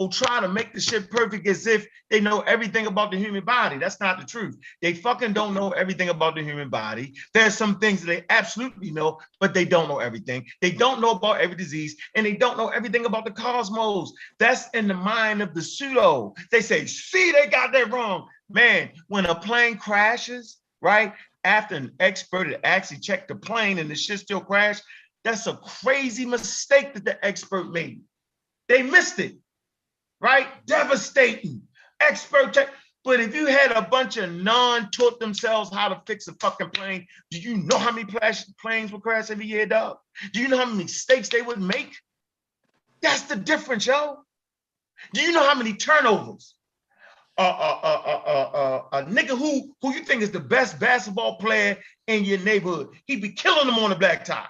try to make the shit perfect as if they know everything about the human body. That's not the truth. They fucking don't know everything about the human body. There's some things that they absolutely know, but they don't know everything. They don't know about every disease, and they don't know everything about the cosmos. That's in the mind of the pseudo. They say, see, they got that wrong. Man, when a plane crashes, right? After an expert had actually checked the plane and the shit still crashed, that's a crazy mistake that the expert made. They missed it, right? Devastating. Expert check. But if you had a bunch of non-taught themselves how to fix a fucking plane, do you know how many planes would crash every year, dog? Do you know how many mistakes they would make? That's the difference, yo. Do you know how many turnovers? A nigga who you think is the best basketball player in your neighborhood, he'd be killing them on the blacktop.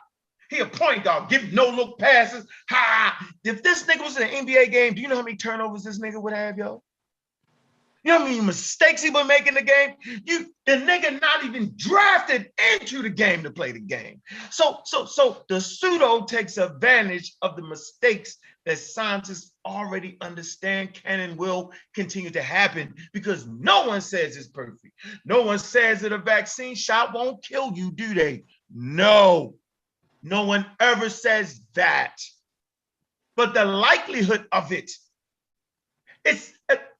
He a point guard, give no look passes. Ha! If this nigga was in an NBA game, do you know how many turnovers this nigga would have, yo? You know how many mistakes he would make in the game? The nigga not even drafted into the game to play the game. So the pseudo takes advantage of the mistakes that scientists already understand can and will continue to happen, because no one says it's perfect. No one says that a vaccine shot won't kill you, do they? No one ever says that. But the likelihood of it, it's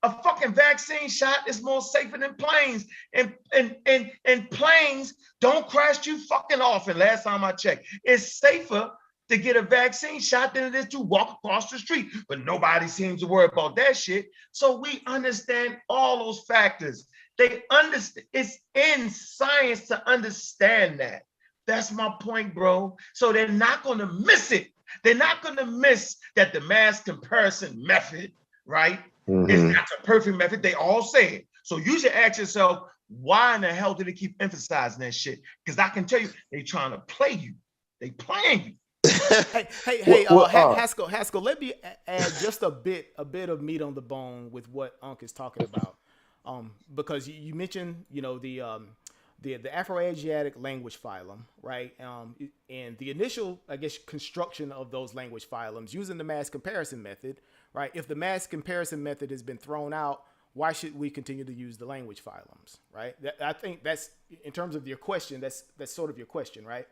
a fucking vaccine shot is more safer than planes. And planes don't crash you fucking often. Last time I checked, it's safer to get a vaccine shot than it is to walk across the street. But nobody seems to worry about that shit. So we understand all those factors. They understand. It's in science to understand that. That's my point, bro. So they're not going to miss it. They're not going to miss that the mass comparison method, right? It's not a perfect method. They all say it. So you should ask yourself, why in the hell do they keep emphasizing that shit? Because I can tell you, they trying to play you. They playing you. Haskell, let me add just a bit of meat on the bone with what Unc is talking about. Because you mentioned, the Afro-Asiatic language phylum, right? And the initial, I guess, construction of those language phylums using the mass comparison method, right? If the mass comparison method has been thrown out, why should we continue to use the language phylums, right? I think that's, in terms of your question, that's sort of your question, right?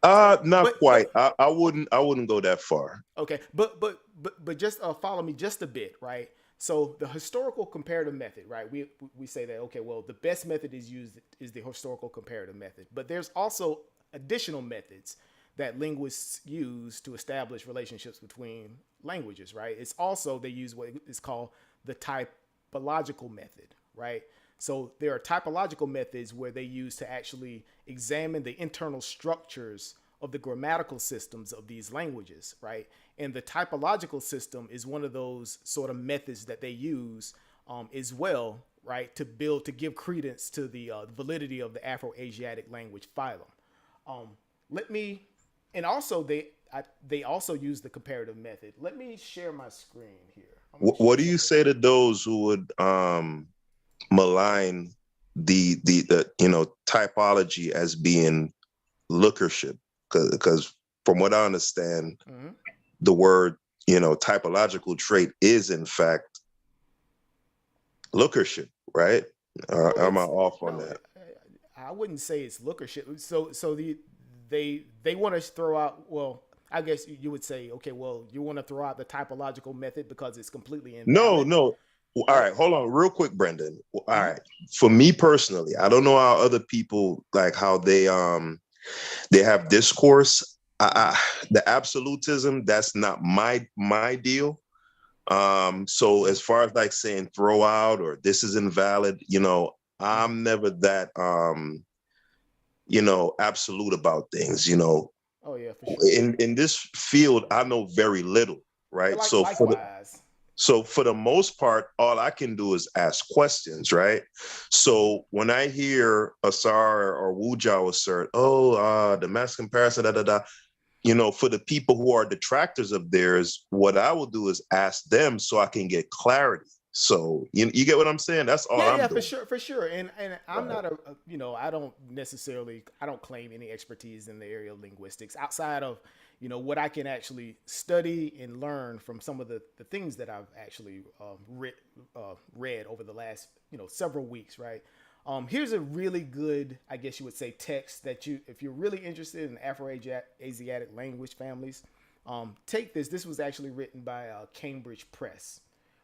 Not quite. I wouldn't go that far. Okay, but just follow me just a bit, right? So the historical comparative method, right? We say that, okay, well, the best method is the historical comparative method, but there's also additional methods that linguists use to establish relationships between languages, right? It's also, they use what is called the typological method, right? So there are typological methods where they use to actually examine the internal structures of the grammatical systems of these languages, right? And the typological system is one of those sort of methods that they use as well, right, to give credence to the validity of the Afro-Asiatic language phylum. And also they also use the comparative method. Let me share my screen here. What do you say to those who would malign the typology as being lookership? Because from what I understand, the word typological trait is in fact lookership, right? Am I off on that? I wouldn't say it's lookership. So they want to throw out, well, I guess you would say, okay, well, you want to throw out the typological method because it's completely invalid. No. All right, hold on real quick, Brendan. All right. For me personally, I don't know how other people, like how they have discourse. The absolutism, that's not my deal. So as far as like saying throw out or this is invalid, I'm never that absolute about things, Oh yeah, for sure. In this field, I know very little, right? Likewise. So for the most part, all I can do is ask questions, right? So when I hear Asar or Wujao assert, the mass comparison, for the people who are detractors of theirs, what I will do is ask them so I can get clarity. So you get what I'm saying? That's all I'm doing. For sure. And I'm not I don't claim any expertise in the area of linguistics outside of, what I can actually study and learn from some of the things that I've actually read over the last, several weeks, right? Here's a really good, I guess you would say, text that if you're really interested in Afro-Asiatic language families, take this. This was actually written by Cambridge Press,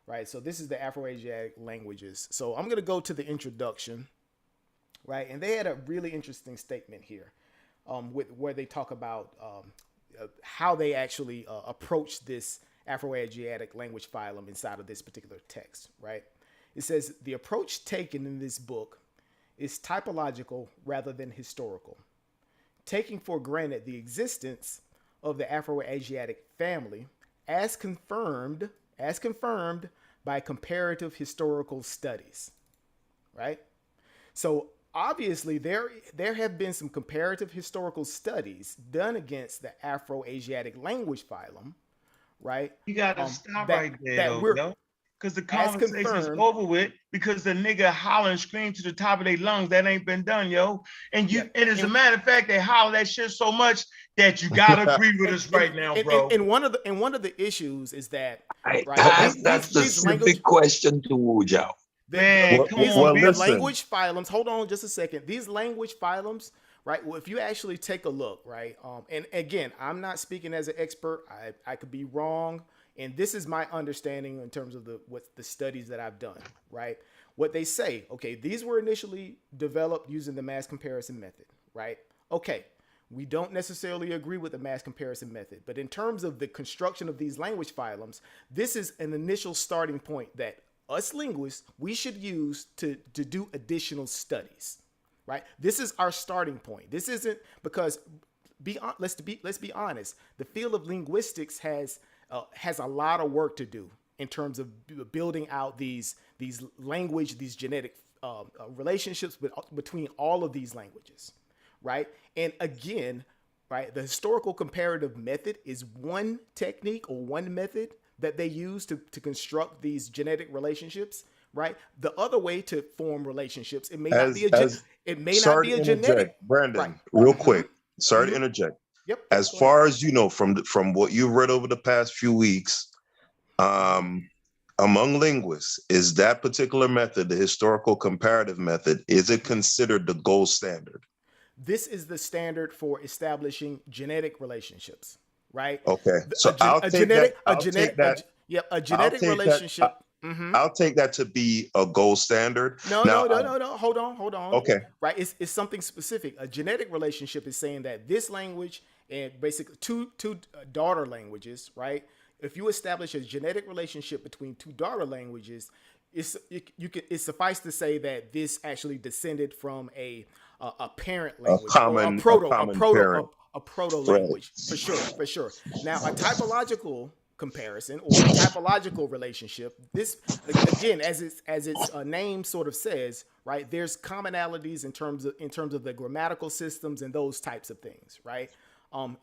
right? So this is the Afro-Asiatic languages. So I'm going to go to the introduction, right? And they had a really interesting statement here where they talk about how they actually approach this Afro-Asiatic language phylum inside of this particular text, right? It says, the approach taken in this book is typological rather than historical, taking for granted the existence of the Afro-Asiatic family as confirmed by comparative historical studies, right? So obviously there have been some comparative historical studies done against the Afro-Asiatic language phylum, right? You gotta stop right there, yo. Because the conversation's over with because the nigga holler and scream to the top of their lungs. That ain't been done, yo. And as a matter of fact, they holler that shit so much that you gotta agree with us right now, bro. And one of the issues is that I asked that specific question to Wujao. These language phylums, hold on just a second. These language phylums, right? Well, if you actually take a look, right? And again, I'm not speaking as an expert. I could be wrong. And this is my understanding in terms of the studies that I've done, right? What they say, okay, these were initially developed using the mass comparison method, right? Okay, we don't necessarily agree with the mass comparison method, but in terms of the construction of these language phylums, this is an initial starting point that us linguists, we should use to do additional studies, right? This is our starting point. This isn't because, let's be honest, the field of linguistics has a lot of work to do in terms of building out these genetic relationships between all of these languages, right? And again, right, the historical comparative method is one technique or one method that they use to construct these genetic relationships, right? The other way to form relationships, it may not be a genetic. Brandon, real quick, sorry to interject. Yep. As far as you know, from what you've read over the past few weeks, among linguists, is that particular method, the historical comparative method, is it considered the gold standard? This is the standard for establishing genetic relationships, right? Okay, so I'll take that. Relationship. I'll take that to be a gold standard. No. Hold on. Okay. Right. It's something specific. A genetic relationship is saying that this language and basically two daughter languages, right? If you establish a genetic relationship between two daughter languages, it's suffice to say that this actually descended from a parent A language or common parent. a proto Right. language for sure. Now, a typological comparison or a typological relationship. This again, as its name sort of says, right? There's commonalities in terms of the grammatical systems and those types of things, right?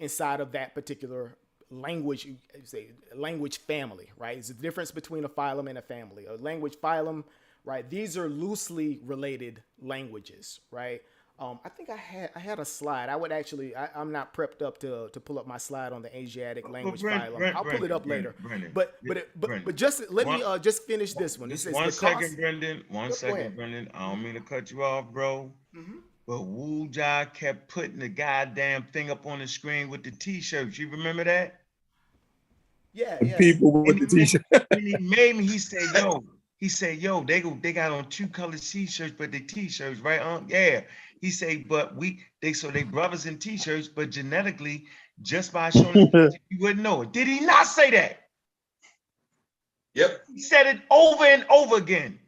Inside of that particular language, language family, right? It's the difference between a phylum and a family. A language phylum, right? These are loosely related languages, right? I think I had a slide. I would actually, I'm not prepped up to pull up my slide on the Asiatic language phylum. I'll pull it up later. But just let me just finish this one. Just one second, Brendan. One second, Brendan. I don't mean to cut you off, bro. Mm-hmm. But Wu Jai kept putting the goddamn thing up on the screen with the t-shirts. You remember that? Yeah. People with the t-shirt. When he made me, he said, yo, they got on 2 colored t-shirts, but the t-shirts, right? Yeah. He said, but they brothers in t-shirts, but genetically, just by showing you wouldn't know it. Did he not say that? Yep. He said it over and over again.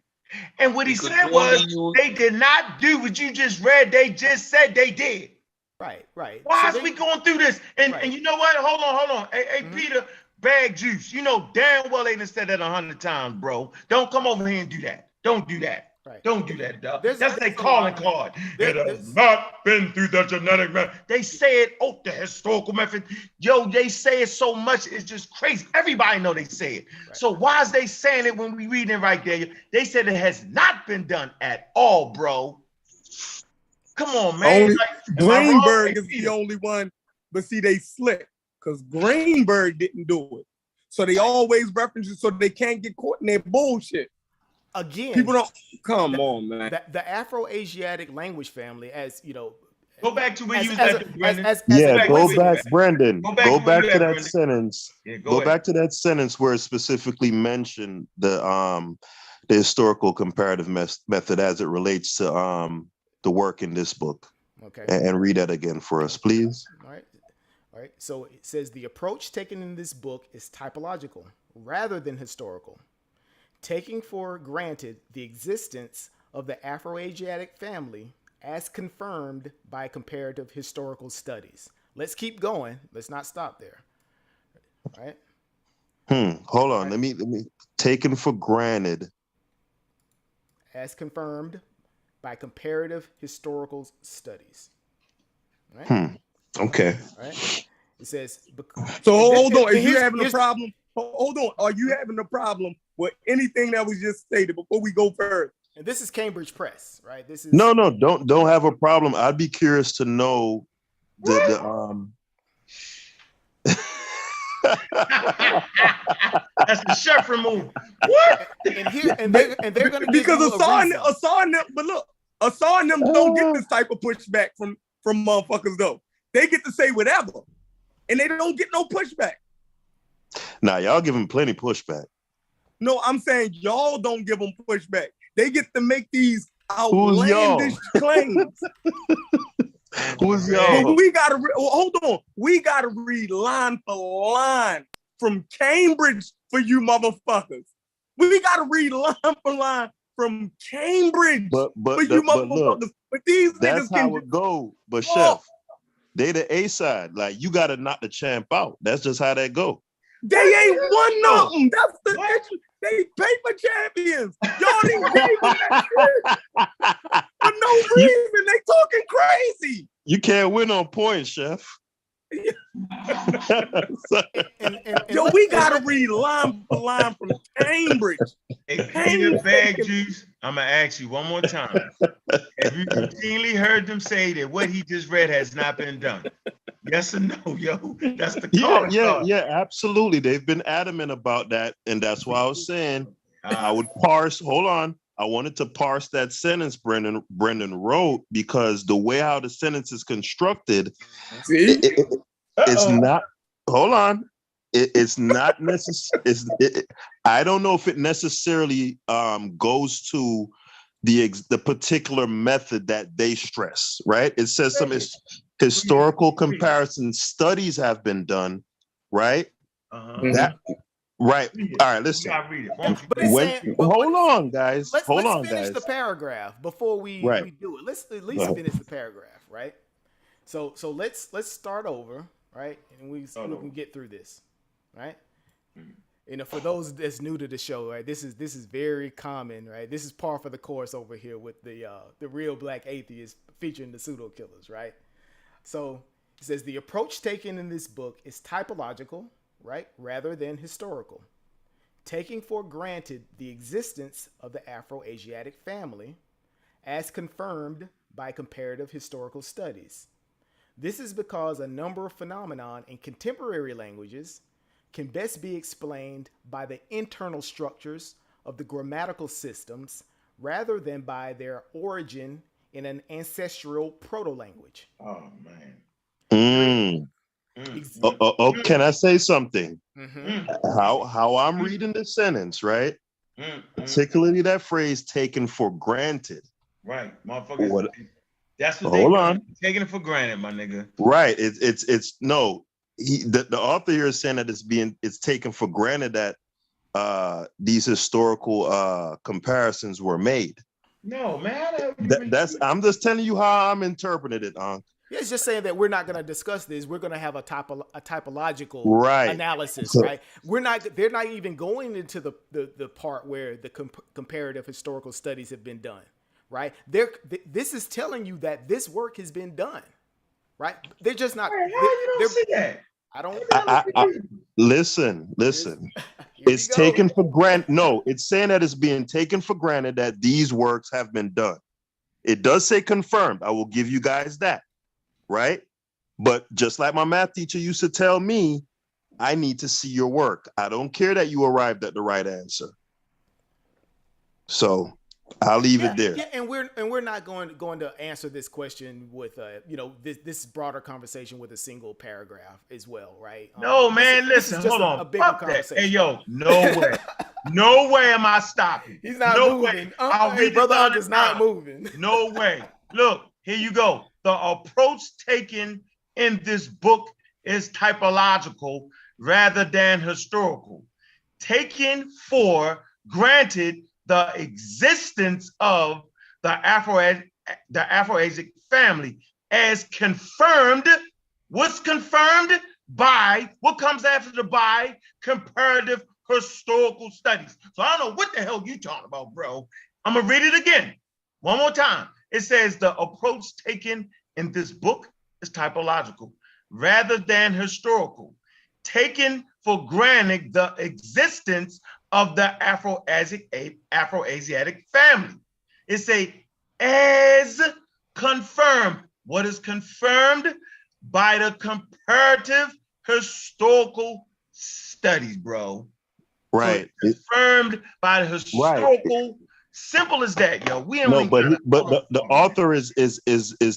And what he said was, they did not do what you just read. They just said they did. Right. Why is we going through this? And you know what? Hold on. Hey, Peter, bag juice. You know damn well they done said that 100 times, bro. Don't come over here and do that. Don't do that. Right. Don't do that, dog. That's their calling card. It has not been through the genetic method. They say it, the historical method. Yo, they say it so much, it's just crazy. Everybody know they say it. Right. So why is they saying it when we reading it right there? They said it has not been done at all, bro. Come on, man. Greenberg is the only one, but see, they slick because Greenberg didn't do it. So they always reference it so they can't get caught in their bullshit. Again, people don't come on, man. The Afro-Asiatic language family, as you know, go back to where you was at, Brendan. Go back, Brendan. Go back to that Brendan. Sentence. Yeah, go back to that sentence where it specifically mentioned the historical comparative method as it relates to the work in this book. Okay. And read that again for us, please. All right. So it says the approach taken in this book is typological rather than historical, taking for granted the existence of the Afro-Asiatic family as confirmed by comparative historical studies. Let's keep going. Let's not stop there. All right. Hold on. Let me taken for granted as confirmed by comparative historical studies. Right? Okay. All right. It says. So hold on. Are you having a problem? Hold on. Are you having a problem with anything that was just stated before we go further? And this is Cambridge Press, right? This is no. Don't have a problem. I'd be curious to know the That's the chef removal. What? And they're going to because Asar and them don't get this type of pushback from motherfuckers though. They get to say whatever, and they don't get no pushback. Nah, y'all give them plenty pushback. No, I'm saying y'all don't give them pushback. They get to make these outlandish claims. Who's y'all? But we gotta hold on. We gotta read line for line from Cambridge for you motherfuckers. We gotta read line for line from Cambridge for you motherfuckers. Look, but these that's niggas how it go. But Chef, they the A side. Like you gotta knock the champ out. That's just how that go. They ain't won nothing. That's the issue. They paper champions. Y'all didn't give them that shit for no reason. They talking crazy. You can't win on points, Chef. Yo, we gotta read line for line from Cambridge. Hey, bag juice. I'm gonna ask you one more time. Have you routinely heard them say that what he just read has not been done? Yes or no, yo? That's the call. Yeah, absolutely. They've been adamant about that, and that's why I was saying I would parse. Hold on, I wanted to parse that sentence Brendan wrote because the way how the sentence is constructed, it's not. Hold on, it's not necessary. I don't know if it necessarily goes to the particular method that they stress. Right? It says some historical comparison studies have been done. Right? Right. Read All right. You listen. gotta read it. Why don't you But read it's it? When saying, but hold on, guys. let's Hold on, finish guys. the paragraph before we Right. do it. Let's at Go least ahead. finish the paragraph, right? So let's start over, right? And we can get through this, right? You know, for those that's new to the show, right? This is very common, right? This is par for the course over here with the real black atheist featuring the pseudo killers, right? So it says the approach taken in this book is typological, right, rather than historical, taking for granted the existence of the Afro-Asiatic family as confirmed by comparative historical studies. This is because a number of phenomena in contemporary languages can best be explained by the internal structures of the grammatical systems rather than by their origin in an ancestral proto-language. Oh man. Can I say something? Mm-hmm. How I'm reading the sentence, right? Particularly that phrase "taken for granted." Right, motherfuckers. That's what Hold on. Taking it for granted, my nigga. Right. It's no. The author here is saying that it's taken for granted that these historical comparisons were made. No, man. I'm just telling you how I'm interpreting it, Yeah, it's just saying that we're not going to discuss this. We're going to have a typological analysis, So, right? They're not even going into the part where the comparative historical studies have been done, right? This is telling you that this work has been done, right? They're just not. How you don't see that? I don't. Listen. It's taken for granted. No, it's saying that it's being taken for granted that these works have been done. It does say confirmed. I will give you guys that. Right? But just like my math teacher used to tell me, I need to see your work. I don't care that you arrived at the right answer. So I'll leave it there. Yeah, and we're not going to answer this question with this broader conversation with a single paragraph as well, right? No, man, listen, hold on. A bigger conversation. Hey, yo, no way. No way am I stopping. He's not moving. I'll read brother Unc is not moving. No way. Look, here you go. The approach taken in this book is typological rather than historical. Taken for granted the existence of the Afro-Asiatic family as confirmed. What's confirmed? By what comes after the by? Comparative historical studies. So I don't know what the hell you talking about, bro. I'm gonna read it again one more time. It says the approach taken in this book is typological rather than historical, taken for granted the existence of the Afro-Asiatic family. It say as confirmed. What is confirmed? By the comparative historical studies, bro. Right. So confirmed by the historical. Right. Simple as that, yo. We don't but the author is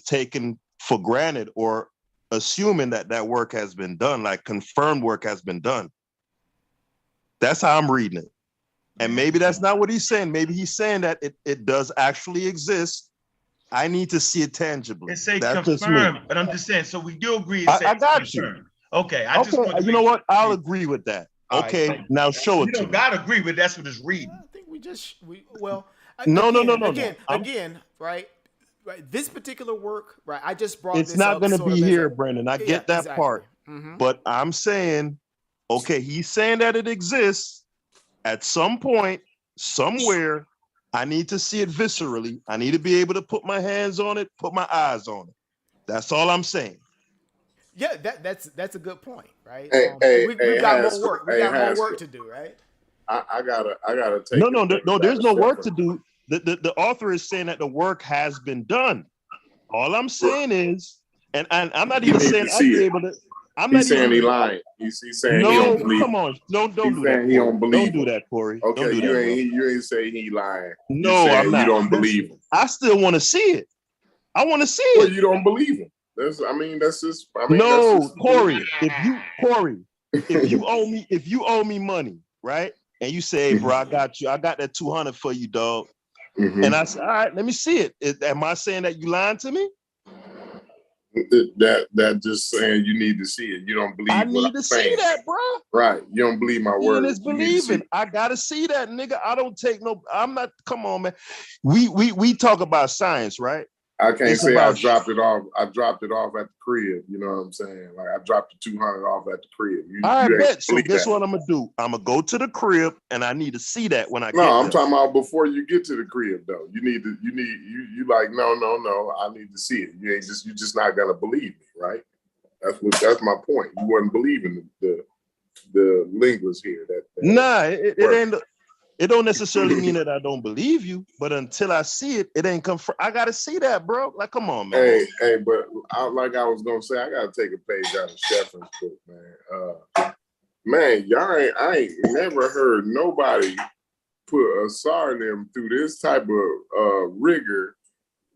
taken for granted or assuming that work has been done, like confirmed work has been done. That's how I'm reading it. And maybe that's not what he's saying. Maybe he's saying that it does actually exist. I need to see it tangibly. It say confirmed, but I'm just saying. So we do agree. I got confirmed. You. Okay, I just want to you know what? I'll agree with that. Okay, right, now show it to me. You don't gotta agree with that's what it's reading. I think Again, right? This particular work, right? I just brought. It's not going to be here, Brendan. I get that part, but I'm saying, okay, he's saying that it exists at some point, somewhere. I need to see it viscerally. I need to be able to put my hands on it, put my eyes on it. That's all I'm saying. Yeah, that's a good point, right? We've got more work. We got more work to do, right? I gotta take. No. There's no work to do. The author is saying that the work has been done. All I'm saying is, and I'm not even saying I'll be able to. He's saying he lying. He's saying he don't believe. Come on, don't do that. He don't believe. Don't do that, Corey. Okay, you ain't say he lying. No, I'm not. You don't believe him. I still want to see it. I want to see it. Well, you don't believe him. That's just. Corey. If you owe me money, right? And you say, bro, I got that 200 for you, dog. Mm-hmm. And I said, all right, let me see it. Am I saying that you lying to me? That just saying you need to see it. You don't believe I what need I'm to saying. see that, bro. Right. You don't believe my Seeing words. is You need to see believing. I gotta see that, nigga. I don't take no. I'm not. Come on, man. We talk about science, right? I can't It's say I about dropped it off. I dropped it off at the crib. You know what I'm saying? Like I dropped the 200 off at the crib. I You ain't bet. So believe guess that. what I'm gonna do? I'm gonna go to the crib and I need to see that when I No, get I'm there. talking about before you get to the crib though. You like, no. I need to see it. You just not gonna believe me, right? That's my point. You wasn't believing the linguist here. Nah, it ain't. It don't necessarily mean that I don't believe you, but until I see it, it ain't confirmed. I gotta see that, bro. Like, come on, man. Hey, but like I was gonna say, I gotta take a page out of Sheffrin's book, man. Man, I ain't never heard nobody put Asar them through this type of rigor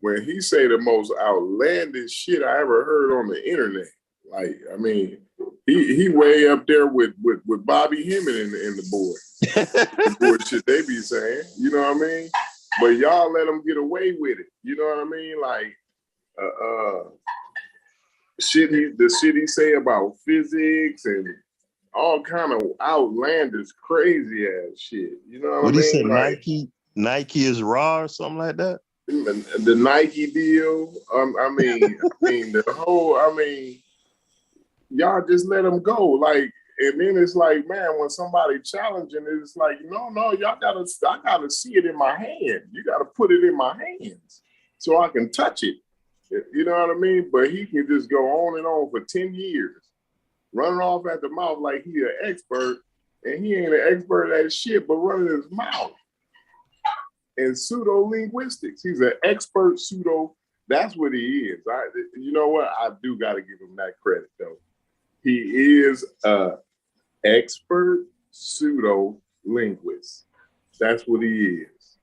when he say the most outlandish shit I ever heard on the internet. Like, I mean, he way up there with Bobby Hemming in the board. The bullshit they be saying, you know what I mean? But y'all let them get away with it. You know what I mean? Like, the shit he say about physics and all kind of outlandish, crazy ass shit. You know what I What he mean? said, Like, Nike is raw or something like that. the Nike deal. I mean, y'all just let them go. Like, and then it's like, man, when somebody challenging it, it's like, no, I gotta see it in my hand. You gotta put it in my hands so I can touch it. You know what I mean? But he can just go on and on for 10 years, running off at the mouth like he an expert, and he ain't an expert at shit, but running his mouth. And pseudo linguistics. He's an expert pseudo. That's what he is. You know what? I do got to give him that credit though. He is a expert pseudo linguist. That's what he is.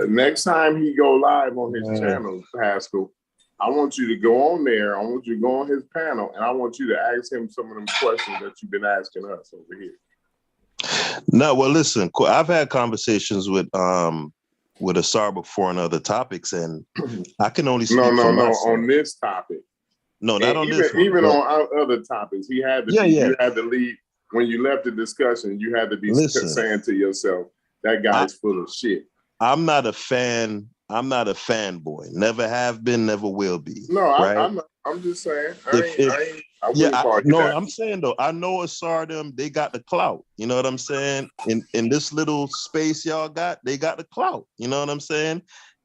Next time he go live on his channel, Pascal, I want you to go on there. I want you to go on his panel, and I want you to ask him some of them questions that you've been asking us over here. No, well, listen, I've had conversations with Asar before on other topics, and I can only speak for myself. On this topic. No, not on this. Even on other topics, he had to. You had to lead when you left the discussion. You had to be saying to yourself, "That guy's full of shit." I'm not a fan. I'm not a fanboy. Never have been. Never will be. No, right? I'm just saying. I'm saying though, I know Asar them, they got the clout. You know what I'm saying? In this little space y'all got, they got the clout. You know what I'm saying?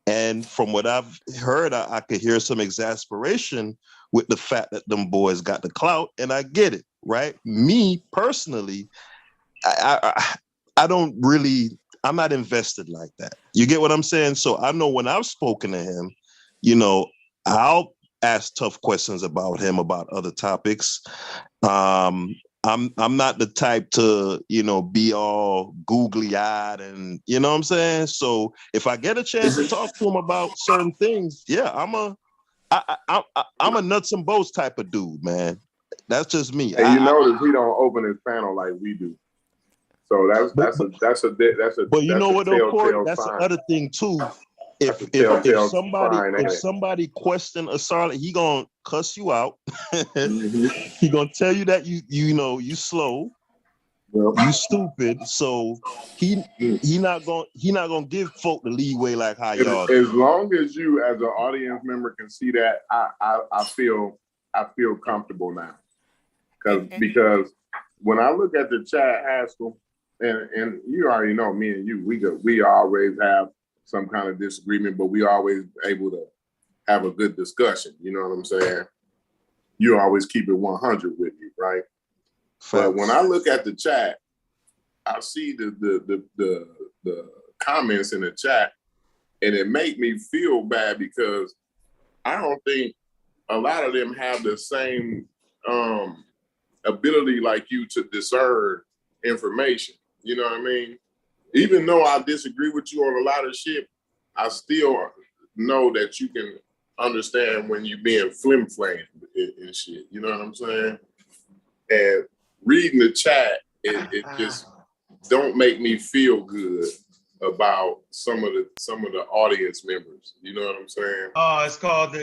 And from what I've heard, I could hear some exasperation with the fact that them boys got the clout, and I get it, right? Me personally, I don't really, I'm not invested like that. You get what I'm saying? So I know when I've spoken to him, you know, I'll ask tough questions about him, about other topics. I'm not the type to, you know, be all googly eyed and, you know what I'm saying? So if I get a chance to talk to him about certain things, yeah, I'm a nuts and bolts type of dude, man. That's just me. And you notice he don't open his panel like we do. So that's a But you know what, though, Corey? That's the sign. other thing too. If somebody question Asar, he gonna cuss you out. He gonna tell you that you know you slow, you stupid. So he not gonna give folk the leeway like how y'all do. As long as you as an audience member can see that, I feel comfortable now. Because when I look at the chat, Haskell, and you already know me and you, we always have some kind of disagreement, but we always able to have a good discussion. You know what I'm saying? You always keep it 100 with me, right? Facts. But when I look at the chat, I see the comments in the chat, and it make me feel bad because I don't think a lot of them have the same ability like you to discern information. You know what I mean? Even though I disagree with you on a lot of shit, I still know that you can understand when you're being flim-flam and shit. You know what I'm saying? And reading the chat, it just don't make me feel good about some of the audience members. You know what I'm saying? Oh, it's called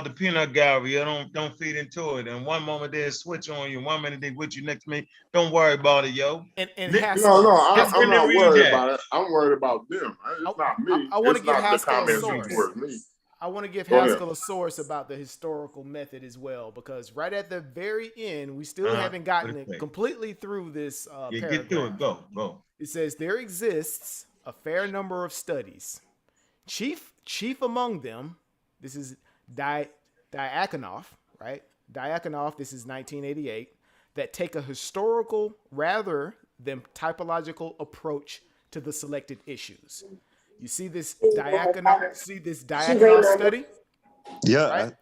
the peanut gallery. You don't feed into it. And one moment they switch on you, one minute they with you, next minute. Don't worry about it, yo. And No, Just I'm let me not read worried that. about it. I'm worried about them. It's not me. I want to It's give not the Haskell a comments source. towards me. I want to give Go ahead. Haskell a source about the historical method as well, because right at the very end, we still haven't gotten it completely through this paragraph. Get through it. Go. It says there exists a fair number of studies. Chief among them, this is Diakonoff, right? Diakonoff, this is 1988, that take a historical rather than typological approach to the selected issues. You see this Diakonoff study? Yeah, right?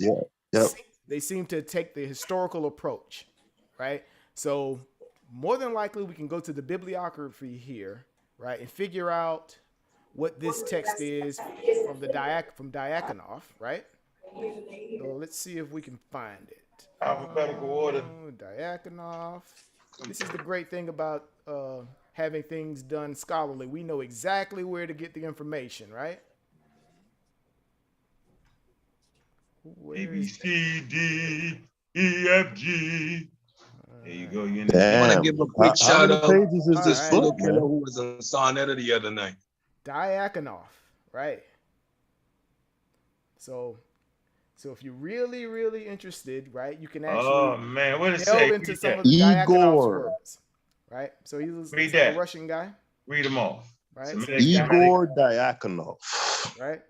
yeah. They seem to take the historical approach, right? So more than likely we can go to the bibliography here, right, and figure out what this text is from Diakonoff, right? So let's see if we can find it. Alphabetical order. Diakonoff. This is the great thing about having things done scholarly. We know exactly where to get the information, right? A, B, C, D, E, F, G. There you go. You I want to give a quick shout out to the Pseudo Killer who was on Sonetta the other night. Diakonoff, right? So if you're really, really interested, right, you can actually delve into some of the Diakonoff's works, right? So he was a Russian guy. Read them off. Right? Igor Diakonoff. Right?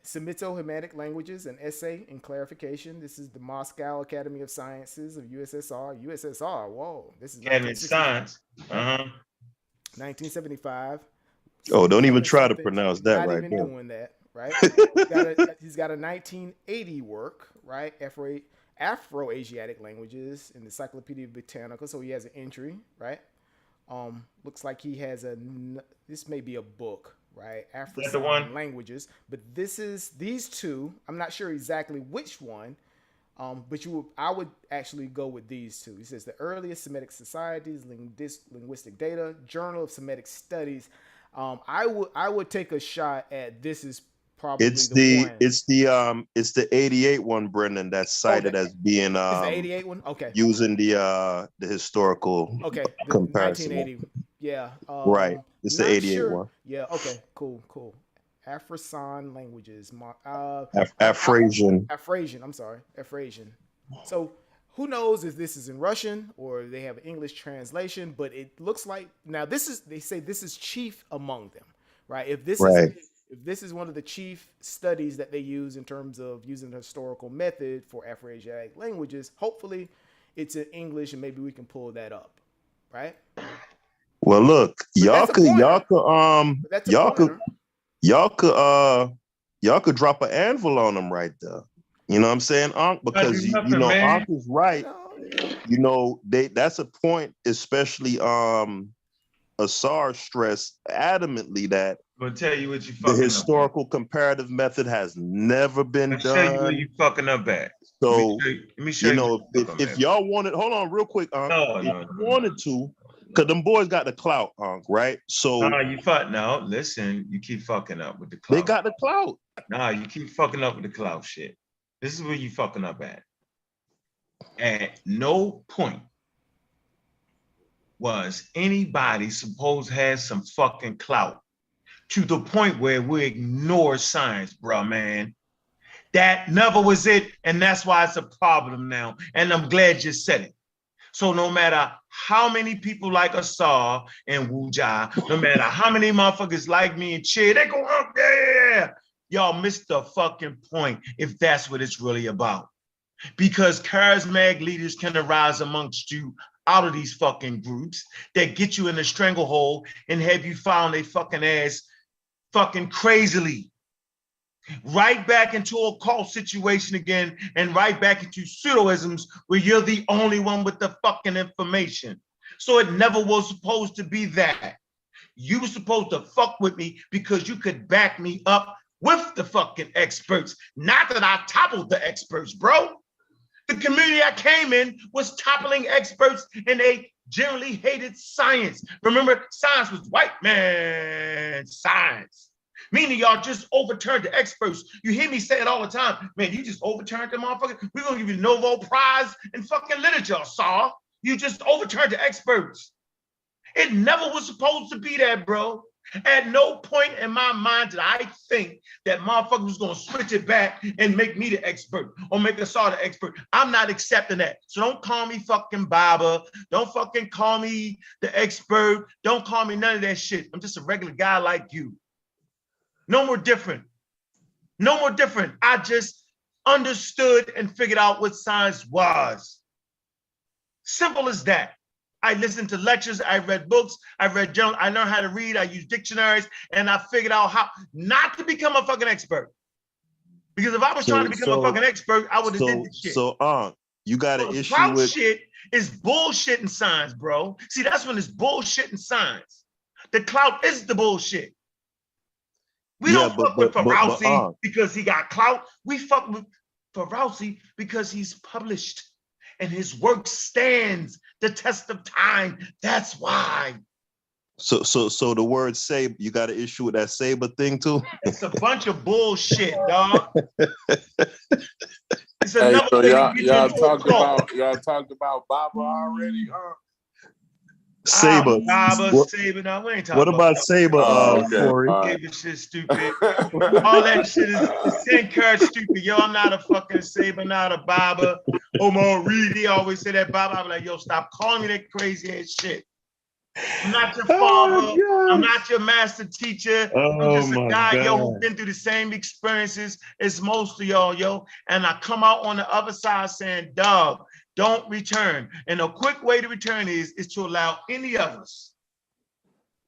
Semito-Hamitic Languages, an essay in clarification. This is the Moscow Academy of Sciences of USSR. USSR, whoa. This is Academy of Science. 1975. Oh, don't even try to pronounce that right there. Not even doing that, right? He's got a 1980 work, right? Afro-Asiatic Languages in the Encyclopedia Britannica. So he has an entry, right? Looks like he has this may be a book, right? Afro languages, but these two. I'm not sure exactly which one, but I would actually go with these two. He says the earliest Semitic societies, linguistic data, Journal of Semitic Studies. I would take a shot at this is probably it's the 88 one, Brendan, that's cited as being is the 88 one? Okay. Using the historical comparison. 1980. Yeah. Right. It's the 88 one. Yeah, okay, cool. Afrosan languages. Afrasian. Afrasian. So who knows if this is in Russian or they have an English translation, but it looks like now they say this is chief among them, right? If this is one of the chief studies that they use in terms of using the historical method for Afro-Asiatic languages, hopefully it's in English and maybe we can pull that up, right? Well, look, y'all could drop an anvil on them right there. You know what I'm saying, Unc? Because Unc is right. You know, that's a point, especially Asar stressed adamantly that I'm gonna tell you what you the historical comparative method has never been done. Show you where you fucking up at. So let me show you. If y'all wanted, hold on real quick, Unc. If you wanted to, because them boys got the clout, Unc, right? So you fuck now. Listen, you keep fucking up with the clout. They got the clout. Nah, you keep fucking up with the clout shit. This is where you fucking up at. At no point was anybody supposed to have some fucking clout to the point where we ignore science, bro, man. That never was it, and that's why it's a problem now. And I'm glad you said it. So no matter how many people like Asar and Wuja, no matter how many motherfuckers like me and Cheer, they go up there. Y'all missed the fucking point if that's what it's really about. Because charismatic leaders can arise amongst you out of these fucking groups that get you in a stranglehold and have you found a fucking ass fucking crazily. Right back into a cult situation again and right back into pseudoisms where you're the only one with the fucking information. So it never was supposed to be that. You were supposed to fuck with me because you could back me up with the fucking experts. Not that I toppled the experts, bro. The community I came in was toppling experts and they generally hated science. Remember, science was white man science. Meaning y'all just overturned the experts. You hear me say it all the time. Man, you just overturned the motherfucker. We're going to give you the Nobel Prize in fucking literature, saw. You just overturned the experts. It never was supposed to be that, bro. At no point in my mind did I think that motherfucker was going to switch it back and make me the expert or make us all the expert. I'm not accepting that. So don't call me fucking Baba. Don't fucking call me the expert. Don't call me none of that shit. I'm just a regular guy like you. No more different. No more different. I just understood and figured out what science was. Simple as that. I listened to lectures, I read books, I read journals, I learned how to read, I used dictionaries, and I figured out how not to become a fucking expert. Because if I was trying to become a fucking expert, I would have did this shit. You got an issue clout with shit is bullshit in science, bro. See, that's when it's bullshit in science. The clout is the bullshit. We don't fuck with Rousey because he got clout. We fuck with Rousey because he's published and his work stands the test of time. That's why. So the word saber, you got an issue with that saber thing too? It's a bunch of bullshit, dog. It's another y'all talked about Baba already, huh? Saber. Saber. No, we ain't talking what about Saber, Corey? Saber shit stupid. All that shit is 10 carats stupid. Yo, I'm not a fucking Saber, not a Baba. Omar Reed, he always say that Baba. I'm like, yo, stop calling me that crazy ass shit. I'm not your father. I'm not your master teacher. I'm just a guy, yo, who's been through the same experiences as most of y'all, yo. And I come out on the other side saying, dog, don't return. And a quick way to return is to allow any of us,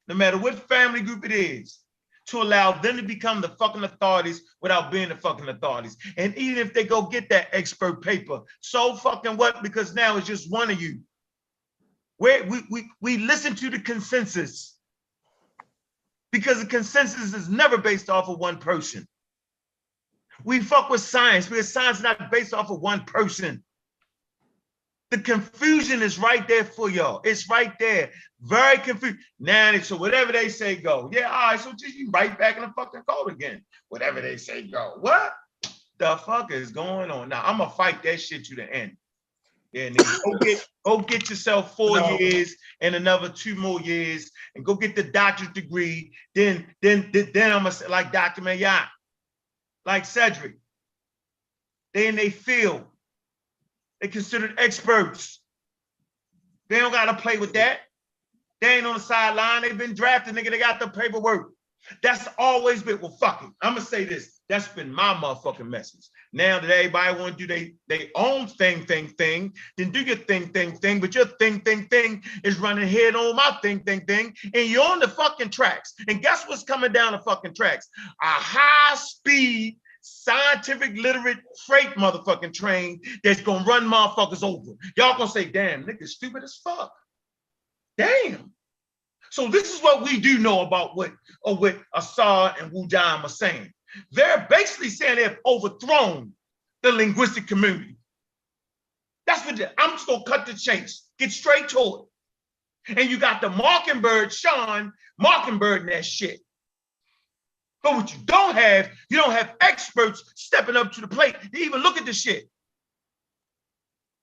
no matter what family group it is, to allow them to become the fucking authorities without being the fucking authorities. And even if they go get that expert paper, so fucking what? Because now it's just one of you. We listen to the consensus because the consensus is never based off of one person. We fuck with science because science is not based off of one person. The confusion is right there for y'all. It's right there. Very confused. Now, so whatever they say, go. Yeah, all right, so just you right back in the fucking code again. Whatever they say, go. What the fuck is going on? Now, I'm going to fight that shit to the end. Yeah, nigga, go get yourself 4 years and another 2 more years and go get the doctorate degree. Then I'm gonna say like Dr. Mayotte, like Cedric. They in they field. They considered experts. They don't gotta play with that. They ain't on the sideline. They've been drafted, nigga. They got the paperwork. That's always been, well, fuck it. I'm gonna say this. That's been my motherfucking message. Now that everybody want to do their own thing, then do your thing, but your thing is running head on my thing, and you're on the fucking tracks. And guess what's coming down the fucking tracks? A high-speed, scientific, literate freight motherfucking train that's gonna run motherfuckers over. Y'all gonna say, damn, nigga, stupid as fuck. Damn. So this is what we do know about what Assad and Wu Jam are saying. They're basically saying they've overthrown the linguistic community. That's what I'm just gonna cut the chase, get straight to it. And you got the Mockingbird, Sean Mockingbird, and that shit. But what you don't have experts stepping up to the plate to even look at the shit.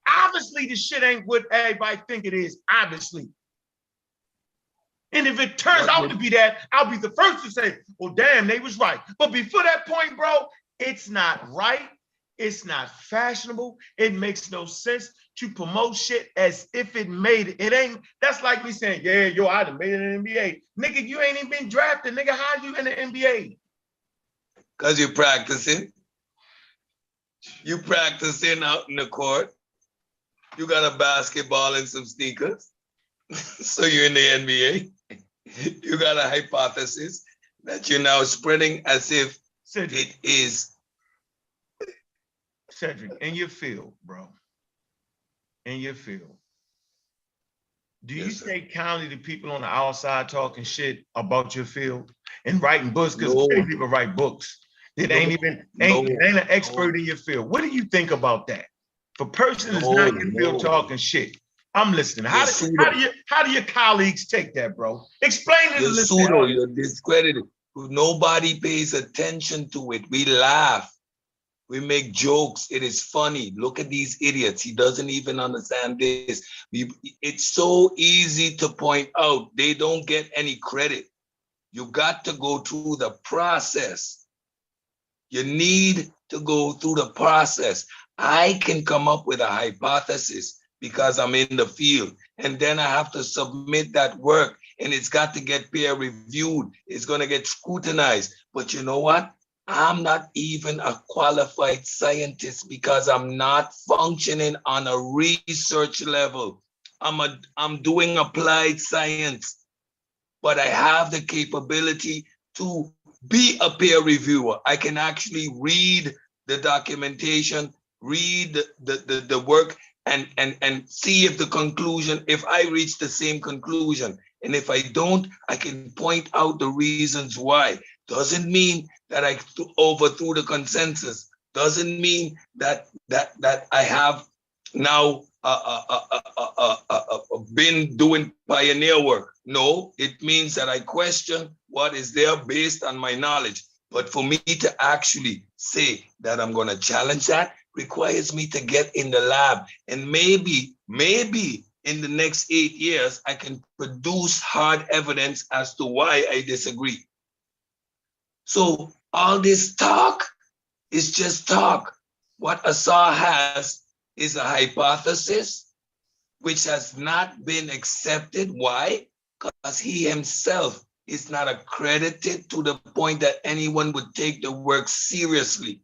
Obviously, this shit ain't what everybody think it is, obviously. And if it turns out to be that, I'll be the first to say, well, damn, they was right. But before that point, bro, it's not right. It's not fashionable. It makes no sense to promote shit as if it made it. It ain't, that's like me saying, yeah, yo, I done made it in the NBA. Nigga, you ain't even been drafted. Nigga, how you in the NBA? Because you're practicing. You practicing out in the court. You got a basketball and some sneakers. So you're in the NBA. You got a hypothesis that you're now spreading as if Cedric, it is. Cedric, in your field, bro. In your field. Do you take kindly to people on the outside talking shit about your field and writing books? Because many people write books. It ain't an expert in your field. What do you think about that? If a person is not in your field talking shit, I'm listening. How do your colleagues take that, bro? Explain it to You're the pseudo, listener. you're discredited. Nobody pays attention to it. We laugh. We make jokes. It is funny. Look at these idiots. He doesn't even understand this. It's so easy to point out. They don't get any credit. You got to go through the process. You need to go through the process. I can come up with a hypothesis because I'm in the field, and then I have to submit that work, and it's got to get peer reviewed. It's going to get scrutinized. But you know what? I'm not even a qualified scientist because I'm not functioning on a research level. I'm doing applied science, but I have the capability to be a peer reviewer. I can actually read the documentation, read the work, and see if the conclusion, if I reach the same conclusion. And if I don't, I can point out the reasons why. Doesn't mean that I overthrew the consensus. Doesn't mean that I have now been doing pioneer work. No, it means that I question what is there based on my knowledge. But for me to actually say that I'm going to challenge that requires me to get in the lab. And maybe in the next 8 years, I can produce hard evidence as to why I disagree. So all this talk is just talk. What Asar has is a hypothesis which has not been accepted. Why? Because he himself is not accredited to the point that anyone would take the work seriously.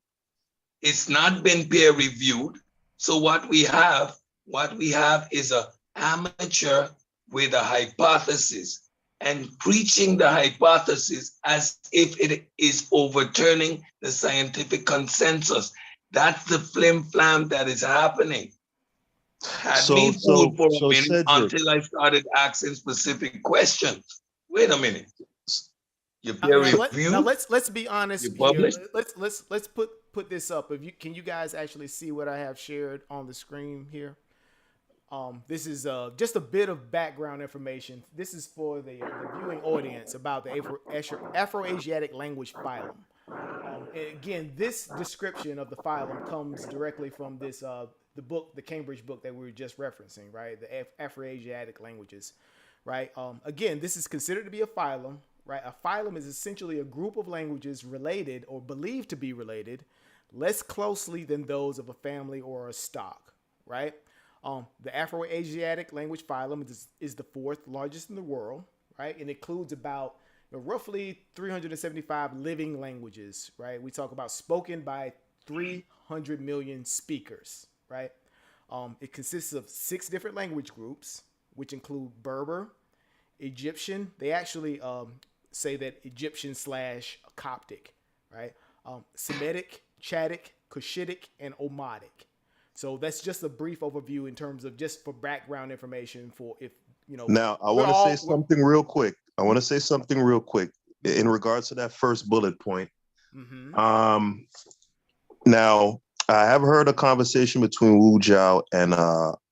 It's not been peer reviewed. So what we have is an amateur with a hypothesis and preaching the hypothesis as if it is overturning the scientific consensus. That's the flim flam that is happening. Had me fooled for a minute Cedric, until I started asking specific questions. Wait a minute. You peer review? Now let's be honest here. Let's put this up. Can you guys actually see what I have shared on the screen here? This is just a bit of background information. This is for the viewing audience about the Afro-Asiatic language phylum. Again, this description of the phylum comes directly from this the book, the Cambridge book that we were just referencing, right? The Afro-Asiatic languages, right? Again, this is considered to be a phylum, right? A phylum is essentially a group of languages related or believed to be related less closely than those of a family or a stock, right? The Afro-Asiatic language phylum is the fourth largest in the world, right? And includes about roughly 375 living languages, right? We talk about spoken by 300 million speakers, right? It consists of 6 different language groups, which include Berber, Egyptian. They actually say that Egyptian / Coptic, right? Semitic, Chadic, Cushitic, and Omotic. So that's just a brief overview in terms of just for background information for if, you know. Now, I want to say something real quick. In regards to that first bullet point. Mm-hmm. Now, I have heard a conversation between Wu Jiao and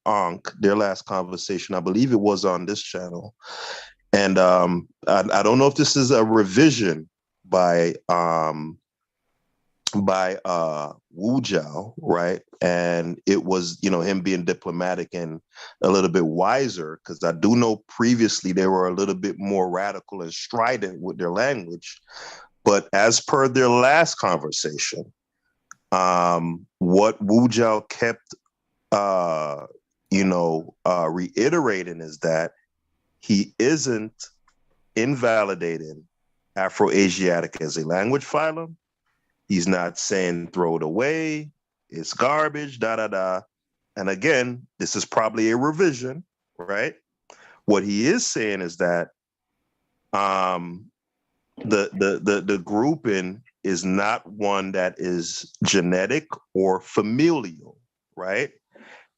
Ankh, their last conversation. I believe it was on this channel. And I don't know if this is a revision by Wu Jiao, right? And it was, him being diplomatic and a little bit wiser, because I do know previously they were a little bit more radical and strident with their language. But as per their last conversation, what Wu Jiao kept, reiterating is that he isn't invalidating Afro-Asiatic as a language phylum. He's not saying throw it away, it's garbage, da. And again, this is probably a revision, right? What he is saying is that the grouping is not one that is genetic or familial, right?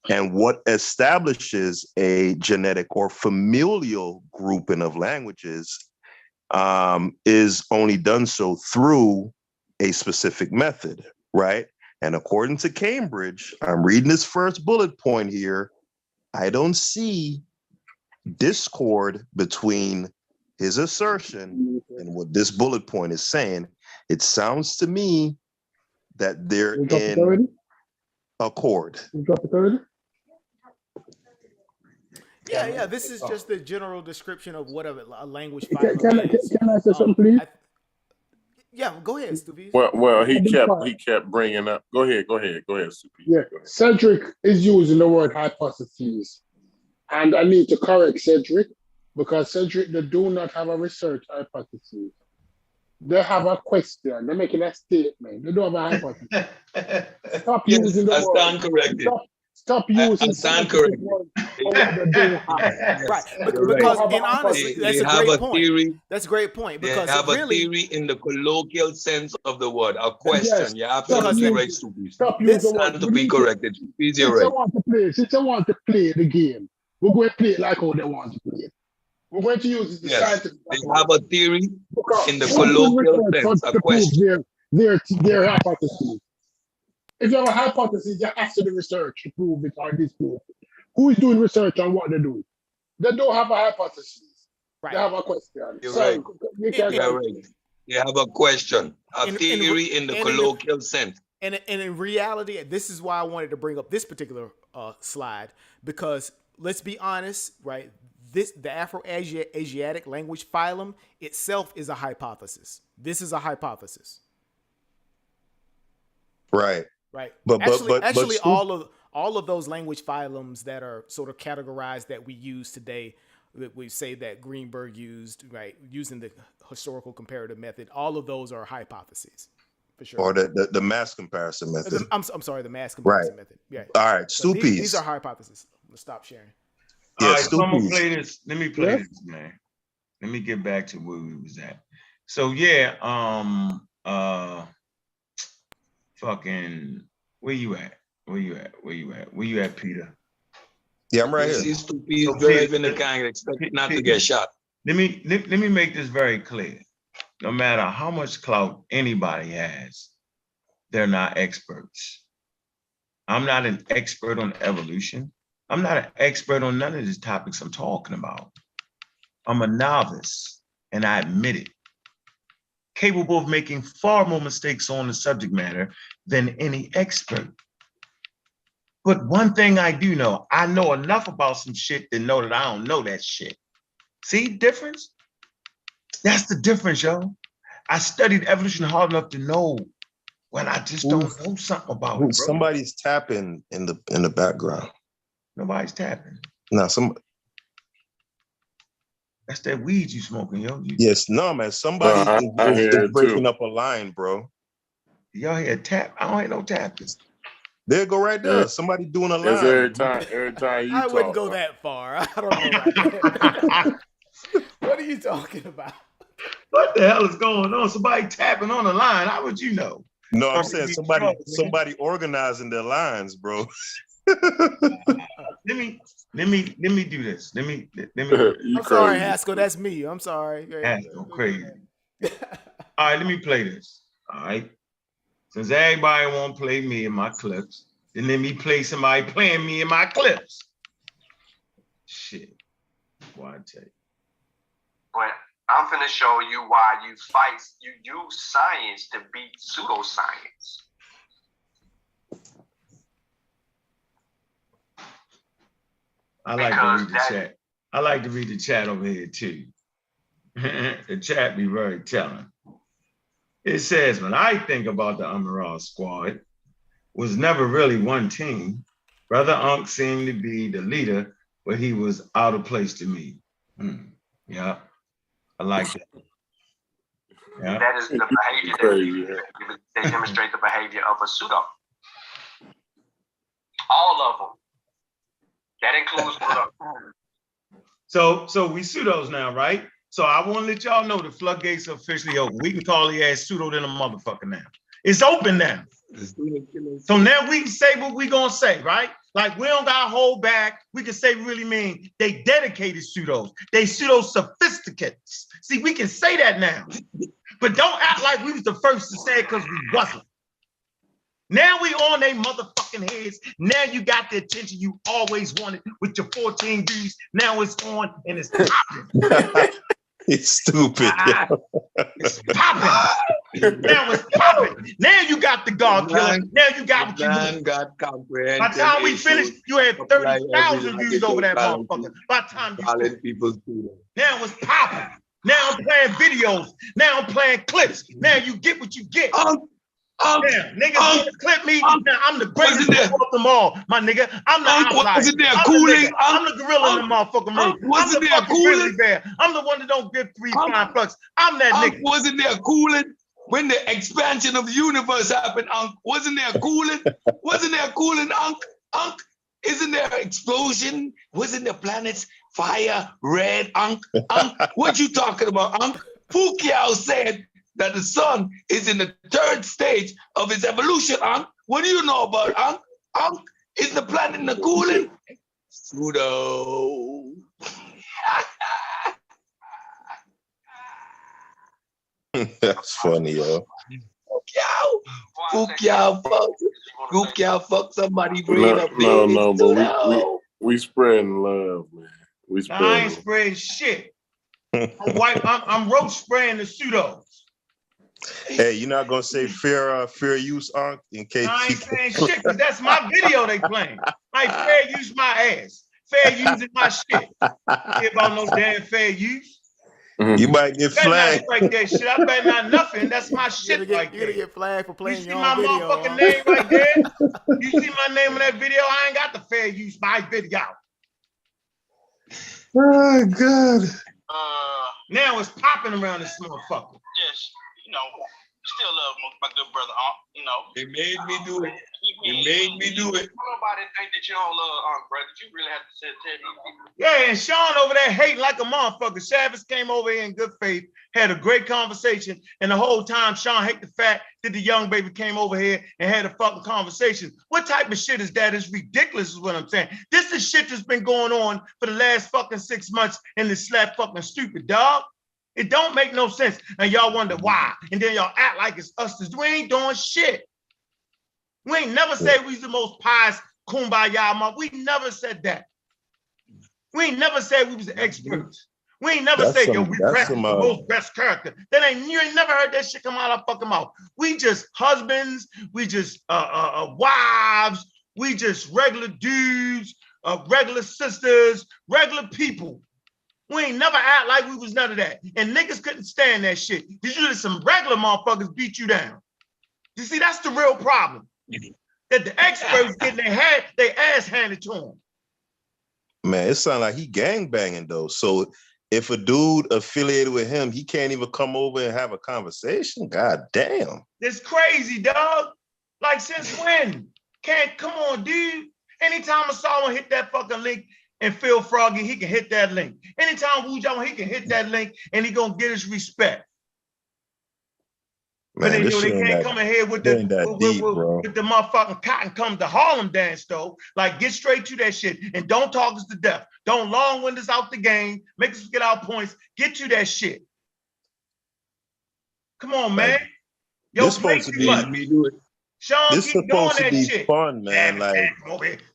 And what establishes a genetic or familial grouping of languages is only done so through a specific method, right? And according to Cambridge, I'm reading this first bullet point here, I don't see discord between his assertion and what this bullet point is saying. It sounds to me that they're in accord. You drop it already? Yeah. This is just the general description of what a language Can, phylum can, I- is. can I say something, please? Yeah, go ahead, Stupies. Well, he kept bringing up. Go ahead, Supi. Yeah, Cedric is using the word hypotheses, and I need to correct Cedric because Cedric, they do not have a research hypothesis. They have a question. They're making a statement. They don't have a hypothesis. Stop using the I word. stand corrected. Stop using I stand scientific corrected. words for what they do have. Right, You're because right. and honestly, that's They a have great a point. theory. That's a great point They because have it a really theory in the colloquial sense of the word. A question. Yes. You're absolutely Stop right, using- Stupies. Stop using the Stand word. to be corrected. Stupies, you're right. Since I want to play the game, we're going to play it like how they want to play it. We're going to use the Yes, scientific they approach. have a theory Because in the who's doing colloquial research sense, to a prove question. their hypothesis. If you have a hypothesis, you have to do research to prove it or disprove it. Who is doing research on what they do? They don't have a hypothesis. right. They have a question. You're So right. you can You're right. You have a question, a theory in the colloquial sense. And in reality, this is why I wanted to bring up this particular slide, because let's be honest, right? The Afro-Asiatic language phylum itself is a hypothesis. This is a hypothesis. Right. Right. But all of those language phylums that are sort of categorized that we use today, that we say that Greenberg used, right, using the historical comparative method, all of those are hypotheses, for sure. Or the mass comparison method. I'm sorry, the mass comparison method. Yeah. All right, So Stupies. these are hypotheses. Let's stop sharing. Yeah, all right, so I'm gonna Stupies. play this. Let me play this, man. Let me get back to where we was at. So yeah, fucking, where you at? Where you at, Peter? Yeah, I'm right here. These Stupies driving the car and expect not to get shot. Let me make this very clear. No matter how much clout anybody has, they're not experts. I'm not an expert on evolution. I'm not an expert on none of these topics I'm talking about. I'm a novice, and I admit it. Capable of making far more mistakes on the subject matter than any expert. But one thing I do know, I know enough about some shit to know that I don't know that shit. See the difference? That's the difference, yo. I studied evolution hard enough to know when I just don't know something about it, bro. Somebody's tapping in the background. Nobody's tapping. No, That's that weed you smoking, yo. Yes, no, man. Somebody is breaking up a line, bro. Y'all hear a tap? I don't hear no tapping. There go right there. Somebody doing a line. Every time you I wouldn't go that far. I don't know about that. What are you talking about? What the hell is going on? Somebody tapping on the line. How would you know? No, I'm saying somebody organizing their lines, bro. Let me do this. Let me. I'm sorry, Haskell. That's me. I'm sorry. Haskell, crazy. All right, let me play this. All right. Since everybody won't play me in my clips, then let me play somebody playing me in my clips. Shit. Why I tell you. But I'm finna show you why you use science to beat pseudoscience. I like to read the chat. I like to read the chat over here too. The chat be very telling. It says, when I think about the Amaral squad, was never really one team. Brother Unc seemed to be the leader, but he was out of place to me. Yeah, I like that. Yeah. That is the behavior they demonstrate the behavior of a pseudo. All of them. That includes So we pseudos now, right? So I want to let y'all know the floodgates are officially open. We can call the ass pseudo than a motherfucker now. It's open now. So now we can say what we gonna say, right? Like we don't gotta hold back. We can say really mean they dedicated pseudos. They pseudo sophisticates. See, we can say that now. But don't act like we was the first to say it because we wasn't. Now we on their motherfucking heads. Now you got the attention you always wanted with your 14 views. Now it's on and it's popping. It's stupid. It's popping. Now it's popping. Now you got the God killer. Now you got what you want. By the time we finish, you had 30,000 views over that motherfucker. By the time you now it's popping. Now I'm playing videos. Now I'm playing clips. Now you get what you get. Now, niggas want to clip me. Now I'm the greatest of them all, my nigga. I'm the outlier. I'm the gorilla in the motherfucking room. I'm the fucking grizzly bear. I'm the one that don't give 3 fine fucks. I'm that nigga. Wasn't there cooling when the expansion of the universe happened, Unc? Wasn't there cooling? Wasn't there cooling, Unc? Isn't there explosion? Wasn't there planets fire red, Unc? What you talking about, Unc? Pacquiao said that the sun is in the 3rd stage of its evolution, Unc. What do you know about Unc? Unc, is the planet in the cooling? Pseudo. That's funny, yo. Pacquiao, fuck somebody brain up. No, but we spreading love, man. I ain't spreading shit. I'm roach spraying the pseudo. Hey, you're not gonna say fair use, Unc, in case I ain't saying shit because that's my video they playing. I ain't fair use my ass. Fair using my shit. Care about no damn fair use. You might get flagged. Like that shit. I better not nothing. That's my shit right there. You're gonna get flagged for playing your own video. You see my motherfucking name right there? You see my name in that video? I ain't got the fair use my video. Oh God. Now it's popping around this motherfucker. Yes, still love my good brother, Unc. It made me do it. Nobody think that you don't love Unc, brother. You really have to tell these people. Yeah, and Sean over there hating like a motherfucker. Chavez came over here in good faith, had a great conversation, and the whole time Sean hate the fact that the young baby came over here and had a fucking conversation. What type of shit is that? It's ridiculous is what I'm saying. This is shit that's been going on for the last fucking 6 months and it's slap fucking stupid, dog. It don't make no sense. And y'all wonder why. And then y'all act like it's us. We ain't doing shit. We ain't never said we was the most pious kumbaya mom. We never said that. We ain't never said we was the experts. We ain't never said, yo, we practice the most best character. You ain't never heard that shit come out of our fucking mouth. We just husbands. We just wives. We just regular dudes, regular sisters, regular people. We ain't never act like we was none of that. And niggas couldn't stand that shit. Because usually some regular motherfuckers beat you down. You see, that's the real problem. That the experts getting their ass handed to them. Man, it sounds like he gangbanging though. So if a dude affiliated with him, he can't even come over and have a conversation? God damn. It's crazy, dog. Like since when? Come on, dude. Anytime I saw him hit that fucking link, and Phil Froggy, he can hit that link. Anytime Wu Jong, he can hit that link and he gonna get his respect. Man, but they can't come in here with the motherfucking cotton come to Harlem dance though. Like get straight to that shit and don't talk us to death. Don't long wind us out the game, make us get our points, get to that shit. Come on, man. Yo, this supposed to be Sean, this keep doing that shit. Fun, man. Like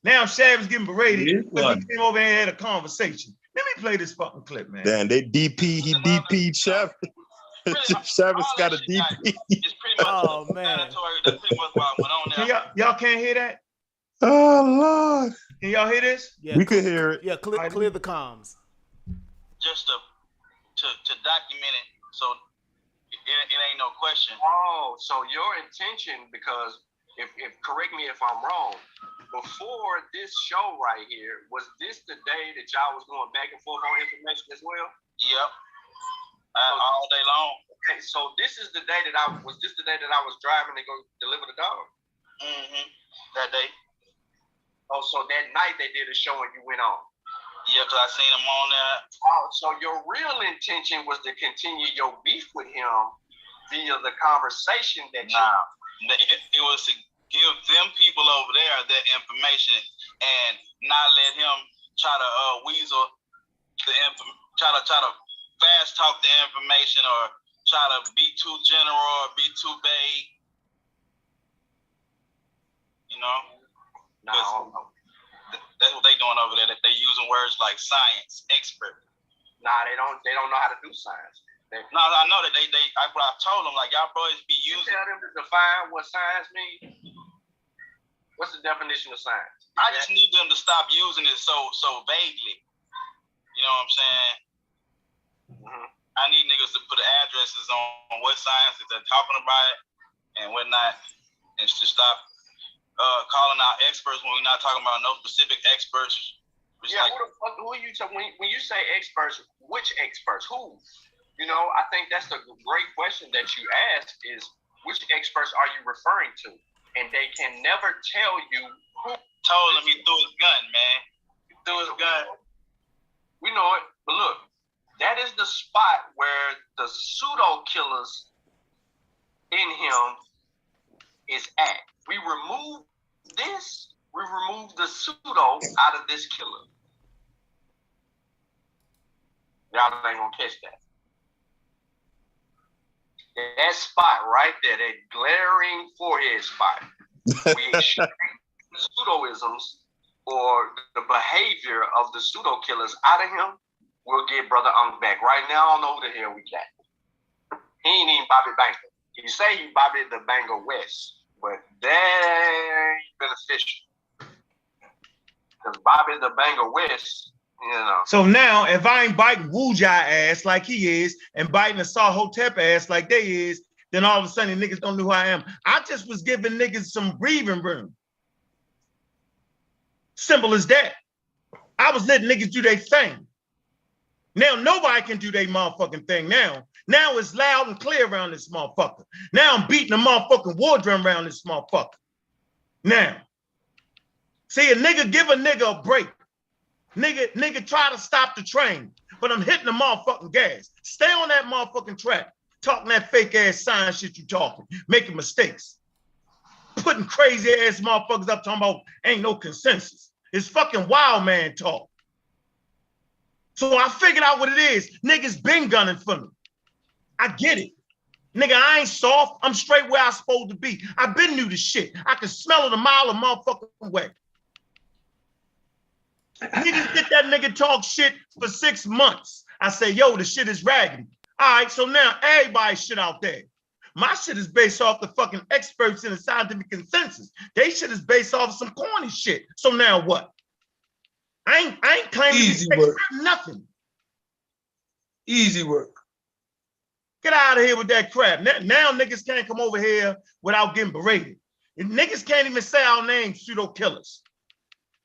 now Shav is getting berated because he came over here and had a conversation. Let me play this fucking clip, man. Damn, he DP'd Chef. Chavis got a DP. Oh man. Y'all can't hear that? Oh Lord. Can y'all hear this? Yeah, we can hear it. Yeah, clear the comms. Just to document it, so it ain't no question. Oh, so your intention, because if correct me if I'm wrong, before this show right here, was this the day that y'all was going back and forth on information as well? Yep. All day long. Okay, so this is the day that I was driving to go deliver the dog? Mm-hmm. That day. Oh, so that night they did a show and you went on? Yeah, because I seen him on there. Oh, so your real intention was to continue your beef with him via the conversation that it was to give them people over there that information and not let him try to weasel the try to fast talk the information or try to be too general or be too vague. You know, that's what they doing over there. That they using words like science, expert. Nah, they don't know how to do science. No, I know that I told them, like, y'all boys be using. You tell them to define what science means. What's the definition of science? I just need them to stop using it so vaguely. You know what I'm saying? Mm-hmm. I need niggas to put addresses on what science they're talking about and whatnot, and to stop calling out experts when we're not talking about no specific experts. Yeah, like, who are you talking? When you say experts, which experts? Who? You know, I think that's the great question that you ask is, which experts are you referring to? And they can never tell you who told him he threw his gun, man. He threw his gun. We know it, but look, that is the spot where the pseudo killers in him is at. We remove this, we remove the pseudo out of this killer. Y'all ain't gonna catch that. That spot right there, that glaring forehead spot, we extract the pseudoisms or the behavior of the pseudo killers out of him. We'll get Brother Unk back. Right now, I don't know who the hell we got. He ain't even Bobby Banker. He say he Bobby the Banger West, but that ain't beneficial. Because Bobby the Banger West, you know. So now, if I ain't biting Wuja ass like he is and biting a Saw Hotep ass like they is, then all of a sudden niggas don't know who I am. I just was giving niggas some breathing room. Simple as that. I was letting niggas do their thing. Now nobody can do their motherfucking thing now. Now it's loud and clear around this motherfucker. Now I'm beating a motherfucking war drum around this motherfucker. Now, see, a nigga give a nigga a break. Nigga try to stop the train, but I'm hitting the motherfucking gas. Stay on that motherfucking track. Talking that fake ass science shit you talking. Making mistakes. Putting crazy ass motherfuckers up talking about ain't no consensus. It's fucking wild man talk. So I figured out what it is. Niggas been gunning for me. I get it. Nigga, I ain't soft. I'm straight where I'm supposed to be. I been knew the shit. I can smell it a mile a motherfucking way. Niggas get that nigga talk shit for 6 months. I say, yo, the shit is raggedy. All right, so now everybody's shit out there. My shit is based off the fucking experts in the scientific consensus. They shit is based off some corny shit. So now what? I ain't claiming Easy to be work. nothing. Easy work. Get out of here with that crap. Now niggas can't come over here without getting berated. And niggas can't even say our name, pseudo killers.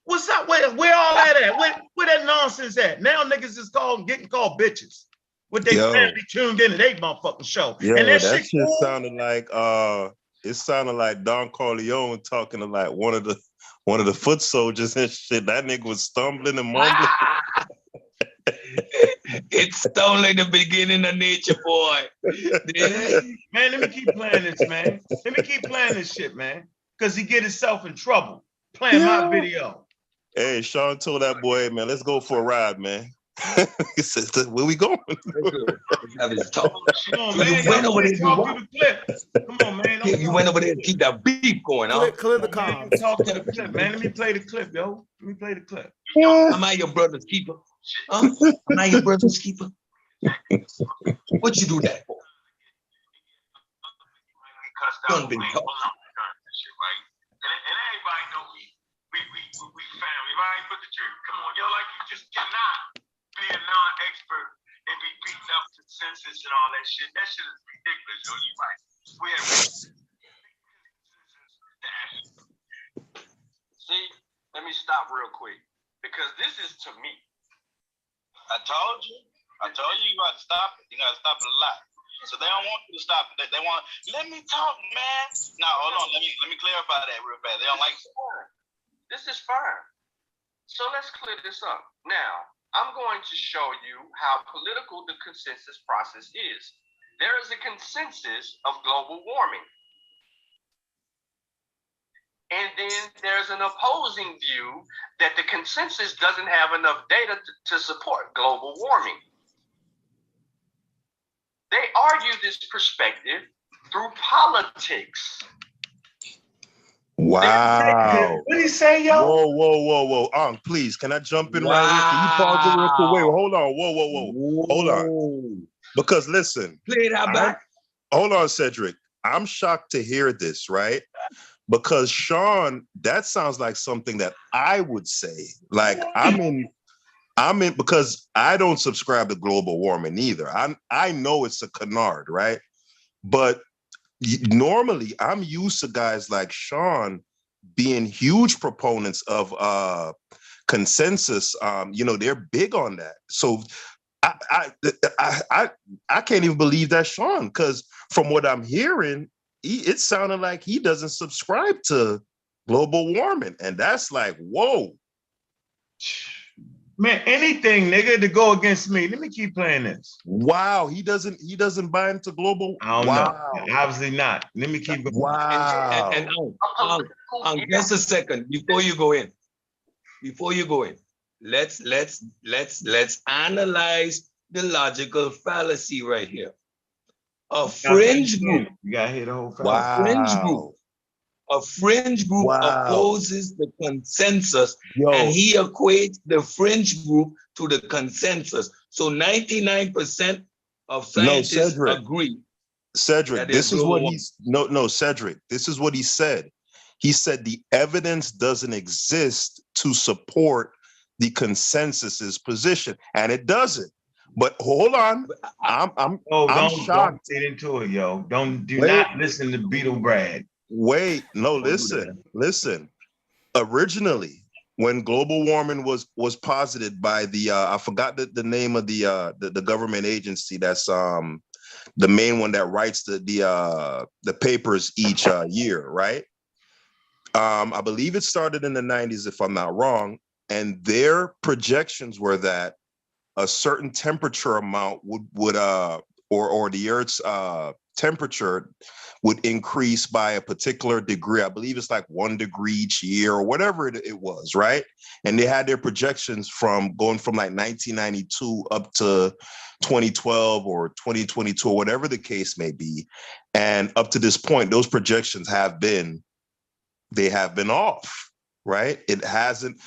What's up? Where all that at? Where that nonsense at? Now niggas is getting called bitches. With they family tuned into they motherfucking show. Yo, and that shit shit cool. sounded like it sounded like Don Corleone talking to like one of the foot soldiers and shit. That nigga was stumbling and mumbling. It sounds like the beginning of Nature Boy. Man, let me keep playing this, man. Let me keep playing this shit, man. Because he get himself in trouble playing my video. Hey, Sean told that boy, hey, man, let's go for a ride, man. He said, where we going? Have his talk. Come on, man. You went over there. Talk to the clip. Come on, man. You went over there to keep that beef going, huh? Clear the comms. Talk to the clip, man. Let me play the clip, yo. Let me play the clip. Am I your brother's keeper? Huh? Am I your brother's keeper? What you do that for? Done been caught. And everybody know we family, right? But the truth, come on, yo, like you just cannot be a non-expert and be beating up consensus and all that shit. That shit is ridiculous, yo. You right. We have See, let me stop real quick because this is to me. I told you you got to stop it. You got to stop it a lot. So they don't want you to stop it. They want, let me talk, man. No, hold on. Let me clarify that real fast. They don't like it. This is fine. So let's clear this up. Now, I'm going to show you how political the consensus process is. There is a consensus of global warming. And then there's an opposing view that the consensus doesn't have enough data to support global warming. They argue this perspective through politics. Wow. What did he say, yo? Whoa. Please, can I jump in right here? Can you pause it real quick? Wait, hold on. Whoa. Hold on. Because listen, Play that back. Hold on, Cedric. I'm shocked to hear this, right? Because Sean, that sounds like something that I would say. Like I'm in because I don't subscribe to global warming either. I know it's a canard, right? But normally I'm used to guys like Sean being huge proponents of consensus. They're big on that. So I can't even believe that's Sean, because from what I'm hearing, it sounded like he doesn't subscribe to global warming, and that's like, whoa. Man, anything, nigga, to go against me. Let me keep playing this. Wow, he doesn't buy into globin. I don't know. Obviously not. Let me keep going. Wow. And just a second before you go in. Let's analyze the logical fallacy right here. A fringe group. You gotta hear the whole fallacy. A fringe group opposes the consensus, and he equates the fringe group to the consensus. So 99% of scientists agree. Cedric, this is what he's Cedric, this is what he said. He said the evidence doesn't exist to support the consensus's position, and it doesn't. But hold on, I'm shocked. Don't get into it, yo. Do not listen to Beetle Brad. Wait, no, listen. Originally, when global warming was posited by the I forgot the name of the government agency that's the main one that writes the papers each year, right? I believe it started in the 90s, if I'm not wrong, and their projections were that a certain temperature amount would or the Earth's temperature would increase by a particular degree. I believe it's like 1 degree each year or whatever it was, right? And they had their projections from going from like 1992 up to 2012 or 2022 or whatever the case may be. And up to this point, those projections have been off, right? It hasn't.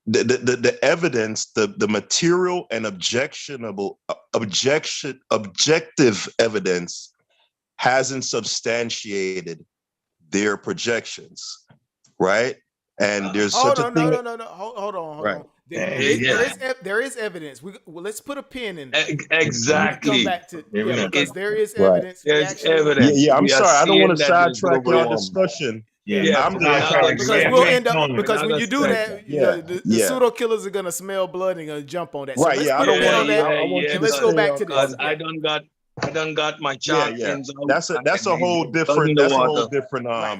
The evidence, the material and objective evidence hasn't substantiated their projections, right? And there's such a thing. No. Hold on. There is evidence. Let's put a pin in there. Exactly. Come back to because there is evidence. There's evidence. Yeah. I'm sorry. I don't want to sidetrack your discussion. Because we'll end up because when you do that, the pseudo killers are gonna smell blood and gonna jump on that. So let's put a pin on that. Let's go back to this. I done got my champions. That's a whole different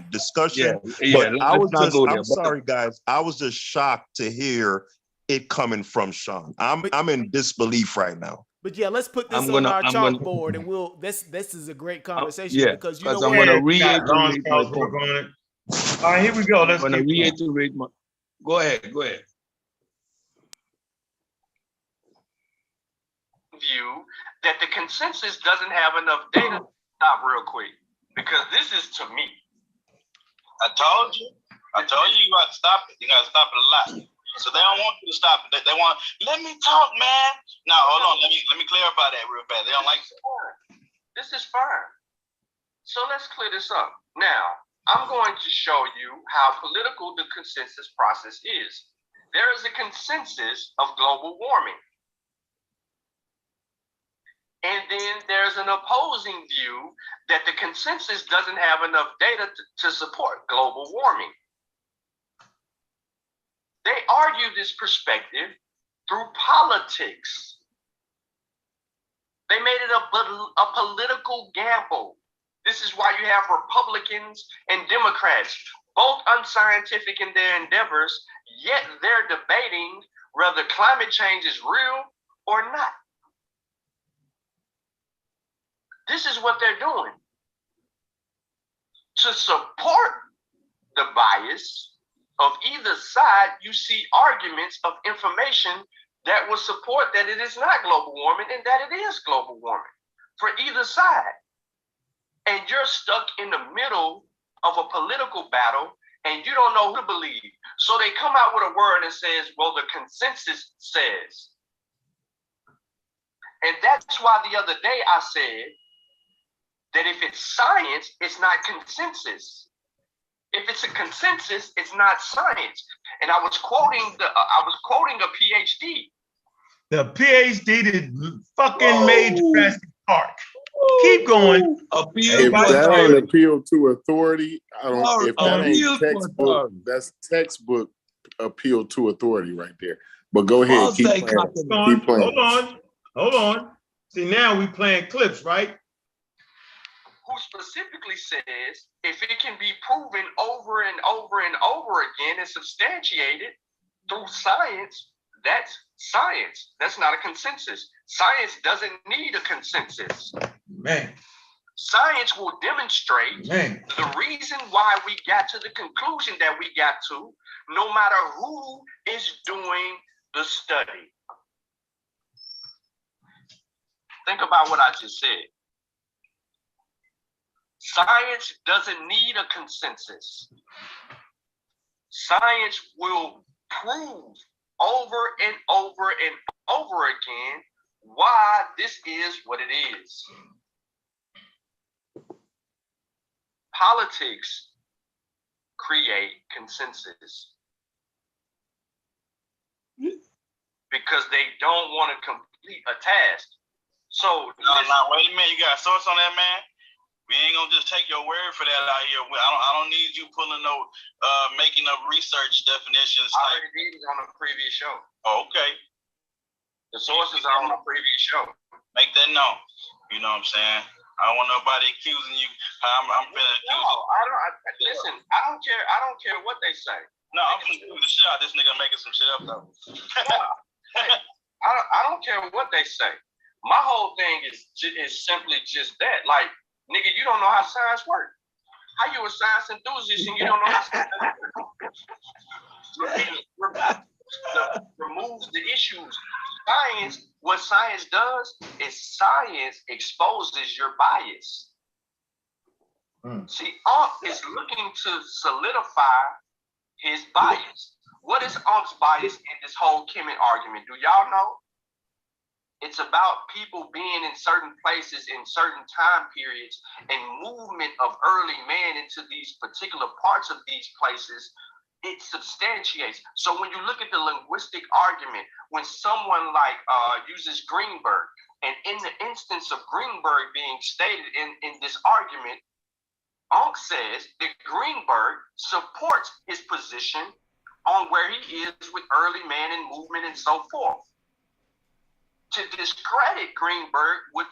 discussion. But I'm sorry, guys. I was just shocked to hear it coming from Sean. I'm in disbelief right now. But yeah, let's put this on our chalkboard, and this is a great conversation because you know I'm gonna reiterate my point. All right, here we go. I'm gonna reiterate my. Go ahead. View that the consensus doesn't have enough data. Stop real quick, because this is to me. I told you you got to stop it. You got to stop it a lot. So they don't want you to stop it. They want, let me talk, man. No, hold on. Let me clarify that real fast. They don't like it. This is fine. So let's clear this up. Now, I'm going to show you how political the consensus process is. There is a consensus of global warming. And then there's an opposing view that the consensus doesn't have enough data to support global warming. They argue this perspective through politics. They made it a political gamble. This is why you have Republicans and Democrats, both unscientific in their endeavors, yet they're debating whether climate change is real or not. This is what they're doing. To support the bias of either side, you see arguments of information that will support that it is not global warming and that it is global warming for either side. And you're stuck in the middle of a political battle and you don't know who to believe. So they come out with a word that says, well, the consensus says. And that's why the other day I said that if it's science, it's not consensus. If it's a consensus, it's not science. And I was quoting a PhD. The PhD that fucking made Jurassic Park. Keep going. If that ain't appeal to authority, I don't. If that ain't textbook, that's textbook appeal to authority right there. But go ahead, keep playing. Keep playing. Hold on. See, now we playing clips, right? Who specifically says if it can be proven over and over and over again and substantiated through science, that's science. That's not a consensus. Science doesn't need a consensus. Man. Science will demonstrate the reason why we got to the conclusion that we got to, no matter who is doing the study. Think about what I just said. Science doesn't need a consensus. Science will prove over and over and over again why this is what it is. Politics create consensus because they don't want to complete a task. So now wait a minute, you got a source on that, man? We ain't gonna just take your word for that out here. I don't need you pulling no making up research definitions. I already did it on a previous show. Oh, okay. The sources are on a previous show. Make that known. You know what I'm saying? I don't want nobody accusing you. I'm feeling accused. No, listen. I don't care. I don't care what they say. No, I'm gonna do the shot. This nigga making some shit up though. I don't care what they say. My whole thing is simply just that. Like, nigga, you don't know how science works. How you a science enthusiast and you don't know how science works? Removes the issues. Science, what science does is science exposes your bias. See, Unc is looking to solidify his bias. What is Unc's bias in this whole Kemet argument? Do y'all know? It's about people being in certain places in certain time periods and movement of early man into these particular parts of these places. It substantiates. So when you look at the linguistic argument, when someone like uses Greenberg, and in the instance of Greenberg being stated in this argument, Unc says that Greenberg supports his position on where he is with early man and movement and so forth. To discredit Greenberg would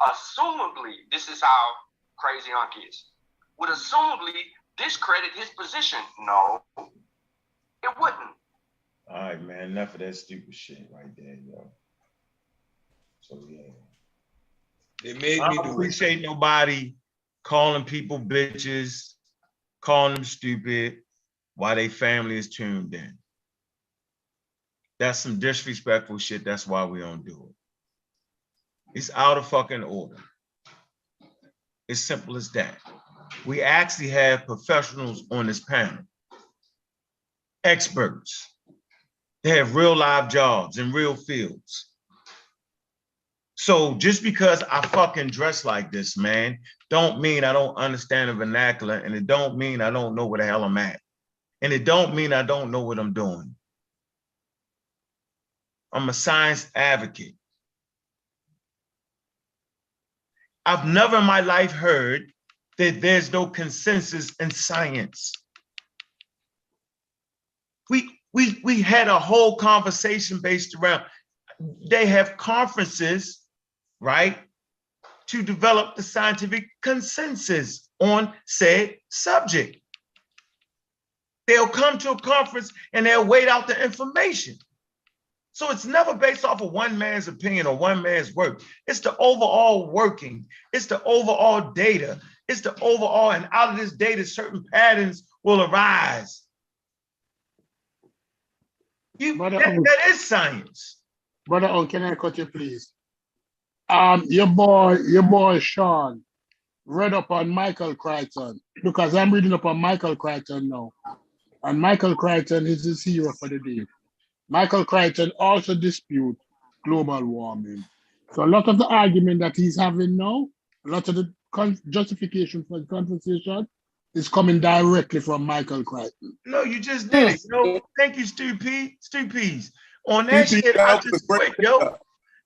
assumably, this is how crazy Unc is, would assumably discredit his position. No, it wouldn't. All right, man, enough of that stupid shit right there, yo. So yeah. I don't appreciate nobody calling people bitches, calling them stupid while they family is tuned in. That's some disrespectful shit. That's why we don't do it. It's out of fucking order. It's simple as that. We actually have professionals on this panel, experts. They have real live jobs in real fields. So just because I fucking dress like this, man, don't mean I don't understand the vernacular, and it don't mean I don't know where the hell I'm at. And it don't mean I don't know what I'm doing. I'm a science advocate. I've never in my life heard that there's no consensus in science. We had a whole conversation based around, they have conferences, right, to develop the scientific consensus on said subject. They'll come to a conference and they'll wait out the information. So it's never based off of one man's opinion or one man's work. It's the overall working. It's the overall data. It's the overall, and out of this data, certain patterns will arise. That is science. Brother, can I cut you, please? Your boy Sean read up on Michael Crichton because I'm reading up on Michael Crichton now. And Michael Crichton is his hero for the day. Michael Crichton also disputes global warming. So a lot of the argument that he's having now, a lot of the justification for the conversation is coming directly from Michael Crichton. No, you just did it. No, thank you, Stu Peas. On that shit, I just quit, yo.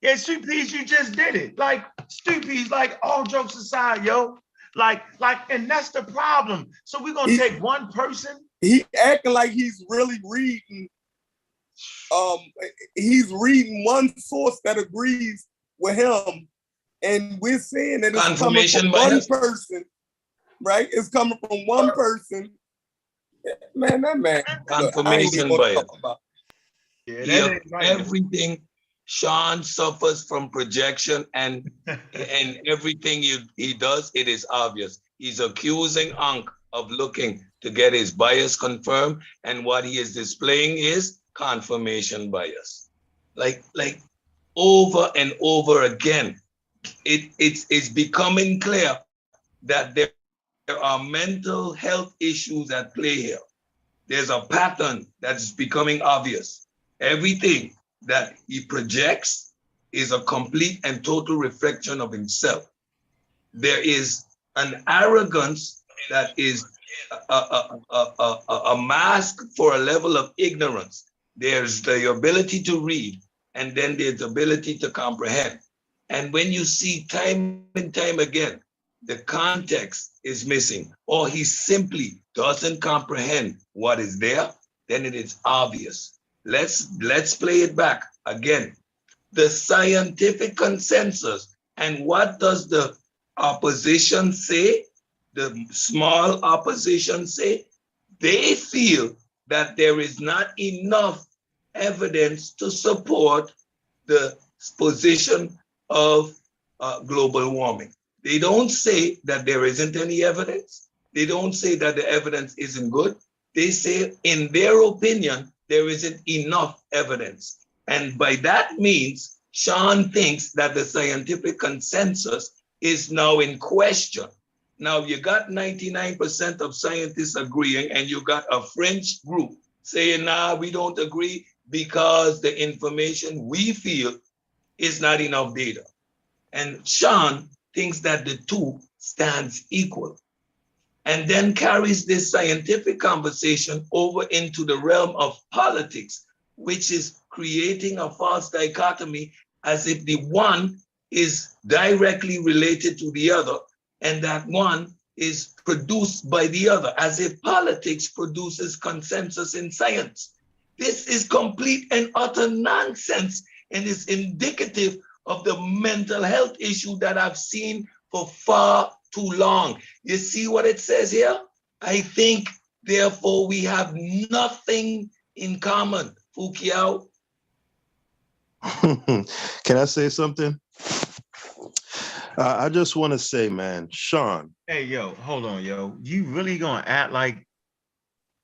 Yeah, Stu Peas, you just did it. Like, Stu Peas, like, all jokes aside, yo. Like, and that's the problem. So we're gonna take one person. He acting like he's really reading. He's reading one source that agrees with him, and we're saying that it's coming from one person, right? It's coming from one person. Man, that man. Confirmation bias. Yeah, everything. Sean suffers from projection, and everything he does, it is obvious. He's accusing Ankh of looking to get his bias confirmed, and what he is displaying is confirmation bias. Like over and over again, it's becoming clear that there are mental health issues at play here. There's a pattern that's becoming obvious. Everything that he projects is a complete and total reflection of himself. There is an arrogance that is a mask for a level of ignorance. There's the ability to read, and then there's the ability to comprehend. And when you see time and time again, the context is missing, or he simply doesn't comprehend what is there, then it is obvious. Let's play it back again. The scientific consensus, and what does the opposition say? The small opposition say? They feel that there is not enough evidence to support the position of global warming. They don't say that there isn't any evidence. They don't say that the evidence isn't good. They say, in their opinion, there isn't enough evidence. And by that means, Sean thinks that the scientific consensus is now in question. Now you got 99% of scientists agreeing, and you got a fringe group saying, nah, we don't agree because the information we feel is not enough data. And Sean thinks that the two stands equal, and then carries this scientific conversation over into the realm of politics, which is creating a false dichotomy as if the one is directly related to the other, and that one is produced by the other, as if politics produces consensus in science. This is complete and utter nonsense, and is indicative of the mental health issue that I've seen for far too long. You see what it says here? I think, therefore, we have nothing in common. Fukiao. Can I say something? I just want to say, man, Sean. Hey, yo, hold on, yo. You really gonna act like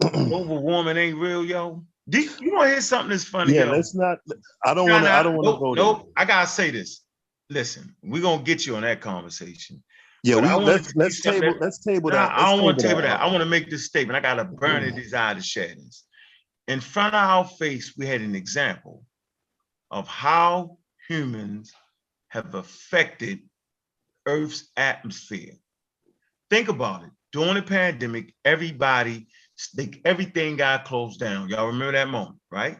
global warming ain't real, yo? You want to hear something that's funny? Yeah, yo? let's not. I don't want to. I don't want to go there. Nope. I gotta say this. Listen, we're gonna get you on that conversation. Yeah, let's table. That. I don't want to table that. I want to make this statement. I gotta burn it desire to share this. In front of our face, we had an example of how humans have affected Earth's atmosphere. Think about it. During the pandemic, everything got closed down. Y'all remember that moment, right?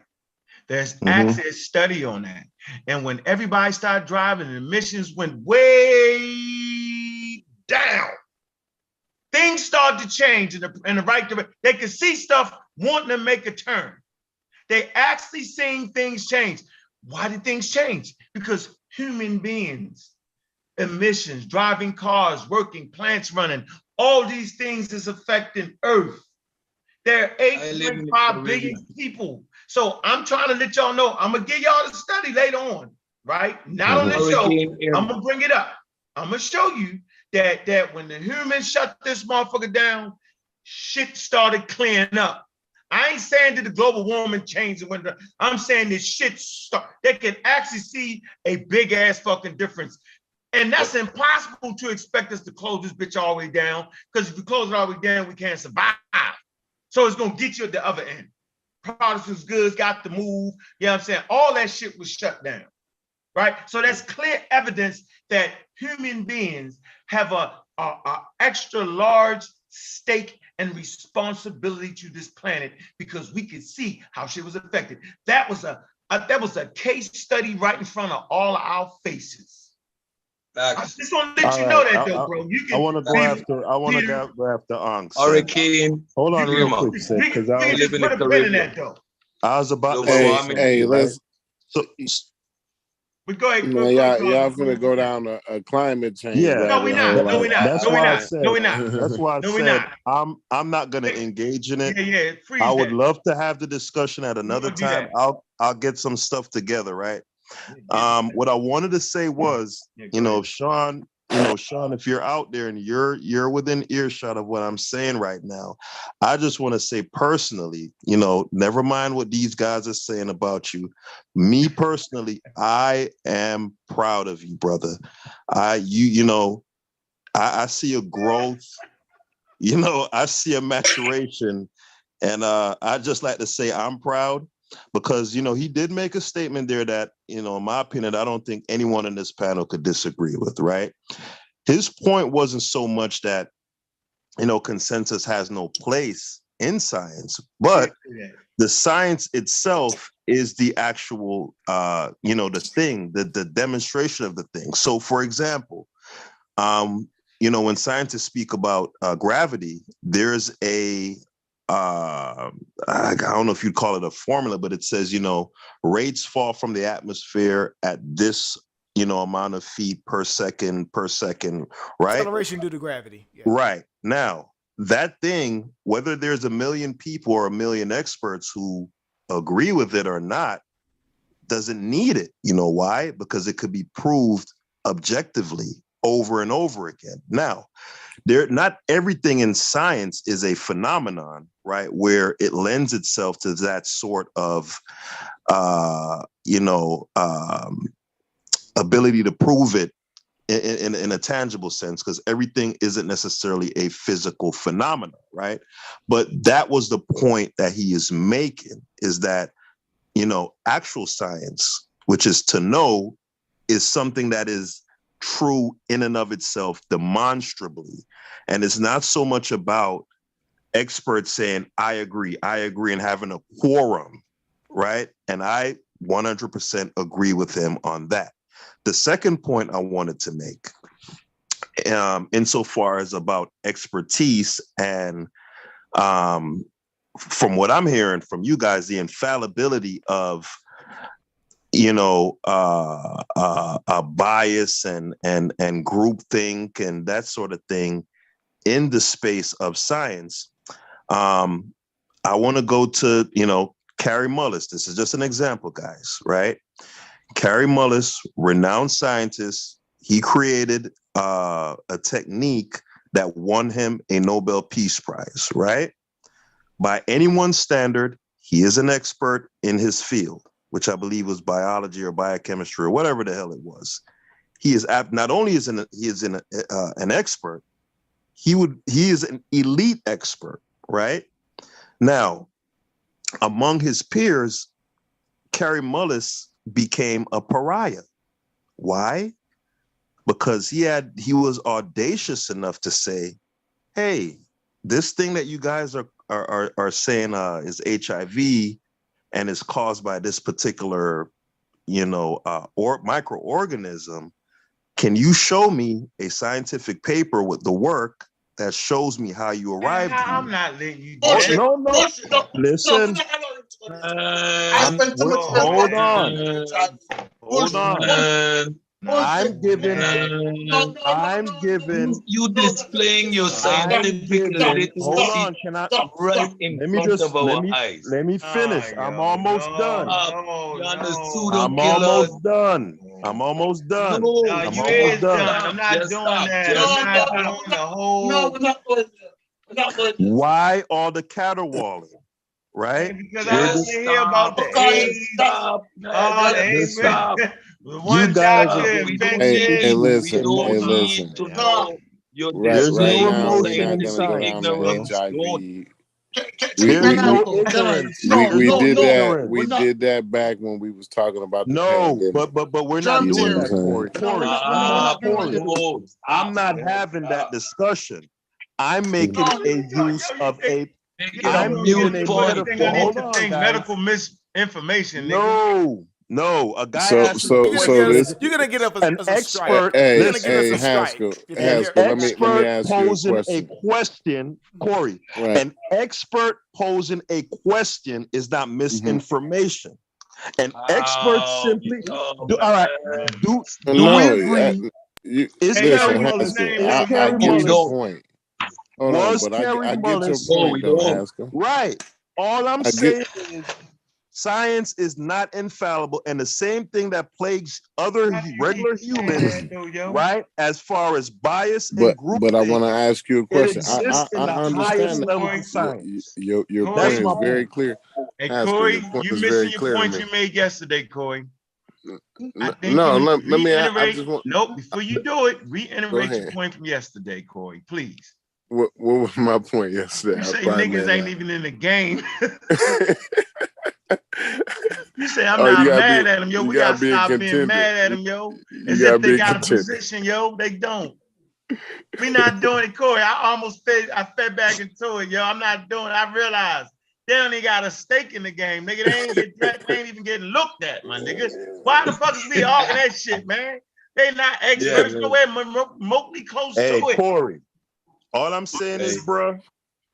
There's access study on that. And when everybody started driving and emissions went way down, things started to change in the right direction. They could see stuff wanting to make a turn. They actually seeing things change. Why did things change? Because human beings, emissions, driving cars, working, plants running, all these things is affecting Earth. There are 8.5 billion people. So I'm trying to let y'all know, I'm gonna give y'all the study later on, right? Not on this show, I'm gonna bring it up. I'm gonna show you that when the humans shut this motherfucker down, shit started clearing up. I ain't saying that the global warming changed. I'm saying this shit they can actually see a big ass fucking difference. And that's impossible to expect us to close this bitch all the way down, because if we close it all the way down, we can't survive. So it's gonna get you at the other end. Protestants' goods got to move. You know what I'm saying? All that shit was shut down, right? So that's clear evidence that human beings have a extra large stake and responsibility to this planet, because we could see how shit was affected. That was a case study right in front of all of our faces. I just want to let you know that, though, bro. I want to go after. I want to go after Ankh. Hurricane. Hold on, real quick, because I just put a pin in that, though. I was about to say, hey, let's. So, but go ahead. Man, y'all gonna go down a climate change. Yeah, no, we're not. No, we're not. That's no, why we're I not. said. No, we're not. That's why I no, said I'm not gonna engage in it. Yeah. Freeze I would that. love to have the discussion at another time. I'll get some stuff together, right? What I wanted to say was, Sean, if you're out there and you're within earshot of what I'm saying right now, I just want to say personally, never mind what these guys are saying about you. Me personally, I am proud of you, brother. I see a growth, I see a maturation, and I just like to say I'm proud. Because, he did make a statement there that, in my opinion, I don't think anyone in this panel could disagree with, right? His point wasn't so much that, consensus has no place in science, but the science itself is the actual, the thing, the demonstration of the thing. So, for example, when scientists speak about gravity, there's a I don't know if you'd call it a formula, but it says, rates fall from the atmosphere at this, amount of feet per second, right? Acceleration due to gravity. Yeah. Right. Now, that thing, whether there's 1 million people or 1 million experts who agree with it or not, doesn't need it. You know why? Because it could be proved objectively over and over again. Now, not everything in science is a phenomenon, right? Where it lends itself to that sort of, ability to prove it in a tangible sense, because everything isn't necessarily a physical phenomenon, right? But that was the point that he is making, is that, actual science, which is to know, is something that is true in and of itself demonstrably. And it's not so much about experts saying, I agree, and having a quorum, right? And I 100% agree with him on that. The second point I wanted to make, insofar as about expertise and from what I'm hearing from you guys, the infallibility of a bias and groupthink and that sort of thing in the space of science. I want to go to, Kary Mullis. This is just an example, guys, right? Kary Mullis, renowned scientist, he created a technique that won him a Nobel Peace Prize, right? By anyone's standard, he is an expert in his field, which I believe was biology or biochemistry or whatever the hell it was. He is not only an expert, he is an elite expert, right? Now, among his peers, Kary Mullis became a pariah. Why? Because he was audacious enough to say, hey, this thing that you guys are saying is HIV and is caused by this particular, microorganism. Can you show me a scientific paper with the work that shows me how you arrived here? I'm not letting you do Oh, that. no. Listen. Hold on. I'm giving. You displaying your scientific literacy. Hold on, can I? Right in front of our eyes. Let me finish. I'm almost done. You're the pseudo I'm almost done. I'm almost done. No, I'm you almost is done. I'm not doing that. I'm not doing the whole. Why all the caterwauling? right? Because I don't want to hear about the AIDS. Stop. Oh, the AIDS. Stop. The You one guys doctor are We don't infected. need, Hey, we listen, don't hey, need listen. to know your Right There's no now, disclaimer we're emotion not in gonna scientific go science, down the bro. ignorance. HIV. Don't. There's We no ignorance. we There's no did that. ignorance. We did that back when we was talking about the No, pandemic. but we're not You know doing what I'm that, saying? Corey. Corey, Stop. Corey. No. I'm not having that discussion. I'm making a use of a. Make it a I'm You using mute a point. think I metaphor. need Hold to on, think guys. medical misinformation, nigga. No. A guy So asked me a so You're gonna so get question. us. this You're gonna get An us a strike. expert. You're hey gonna get us hey a Listen. strike Haskell if you An hear. Haskell. Let me expert ask you a posing a question. question, Corey. Right. An expert posing a question is not misinformation. An expert simply do, all right. Do we No, agree? Is Hey, yo, listen, Carrie what's his Mullis? Haskell. name? Is Yo, I Carrie yo, Oh, get we your Mullis? don't. point. Hold on, Was but Carrie I get your Mullis? No, point we though, don't. Haskell. Right. All I'm I get saying is science is not infallible, and the same thing that plagues other How do you regular keep saying humans, that though, yo? right? As far as bias and but I want to groupthink, ask you a it question. exists in I the understand highest that. levels of Corey, science. Your That's point Corey, my is very point. clear. hey, Haskell, your Corey, point you is missing very your clear to point me. you made yesterday, Corey. I think No, you need to let me. I reiterate. just want. Nope, before you do it, Go reiterate your ahead. point from yesterday, Corey, please. What was my point yesterday? You I say probably niggas made ain't that. even in the game. You say I'm Oh, not mad at them, yo. you We gotta gotta be a stop being contender. mad at them, yo. You As gotta if they be a got a contender. position, yo. They don't. We not doing it, Corey. I fed back into it, yo. I'm not doing it. I realized they only got a stake in the game, nigga. They ain't even getting looked at, my nigga. Why the fuck is we arguing that shit, man? They not experts nowhere remotely close to Hey, it. Corey, all I'm saying is, bro,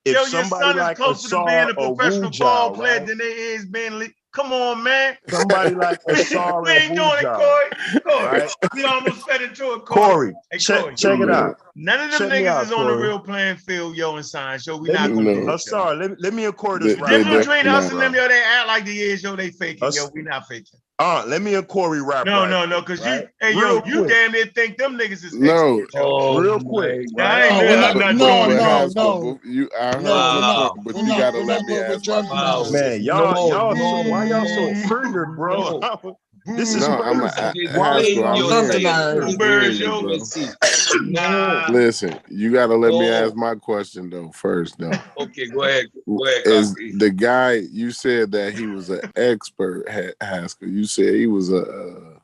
if Yo, your somebody son is like closer to being Asar a or professional ball Wujal, player right? than they is being. Come on, man. Somebody like We Asar or ain't doing it, Wujal, Corey. Corey, right? we almost fed into it, Corey. Corey, Hey, check Corey. it out. None of them Check me niggas out, is on the Corey. real playing field, yo, in science, yo. We Let not me, gonna do it, yo. Asar, let me and Corey this The rap difference right. between us and them, bro. yo, they act like they is, yo, they faking, yo. We not faking. Let me and Corey rap No, right. because Right? you, hey, Real yo, you quick. damn near think them niggas is No. experts, yo. Oh Real quick. my Nah, Right? I ain't God. doing, I'm not doing it. Haskell, I heard your Wow. point, but you gotta let me ask my Wow. question. Man, why y'all so No. triggered, bro? No. This is No, crazy. Haskell, Explain I'm your hearing you. I'm hearing birds, you, yo. bro. No. Listen, you gotta let me ask No. my question though first though. Okay, go ahead. Go ahead, Is Concrete. the guy you said that he was an expert, Haskell? You said he was a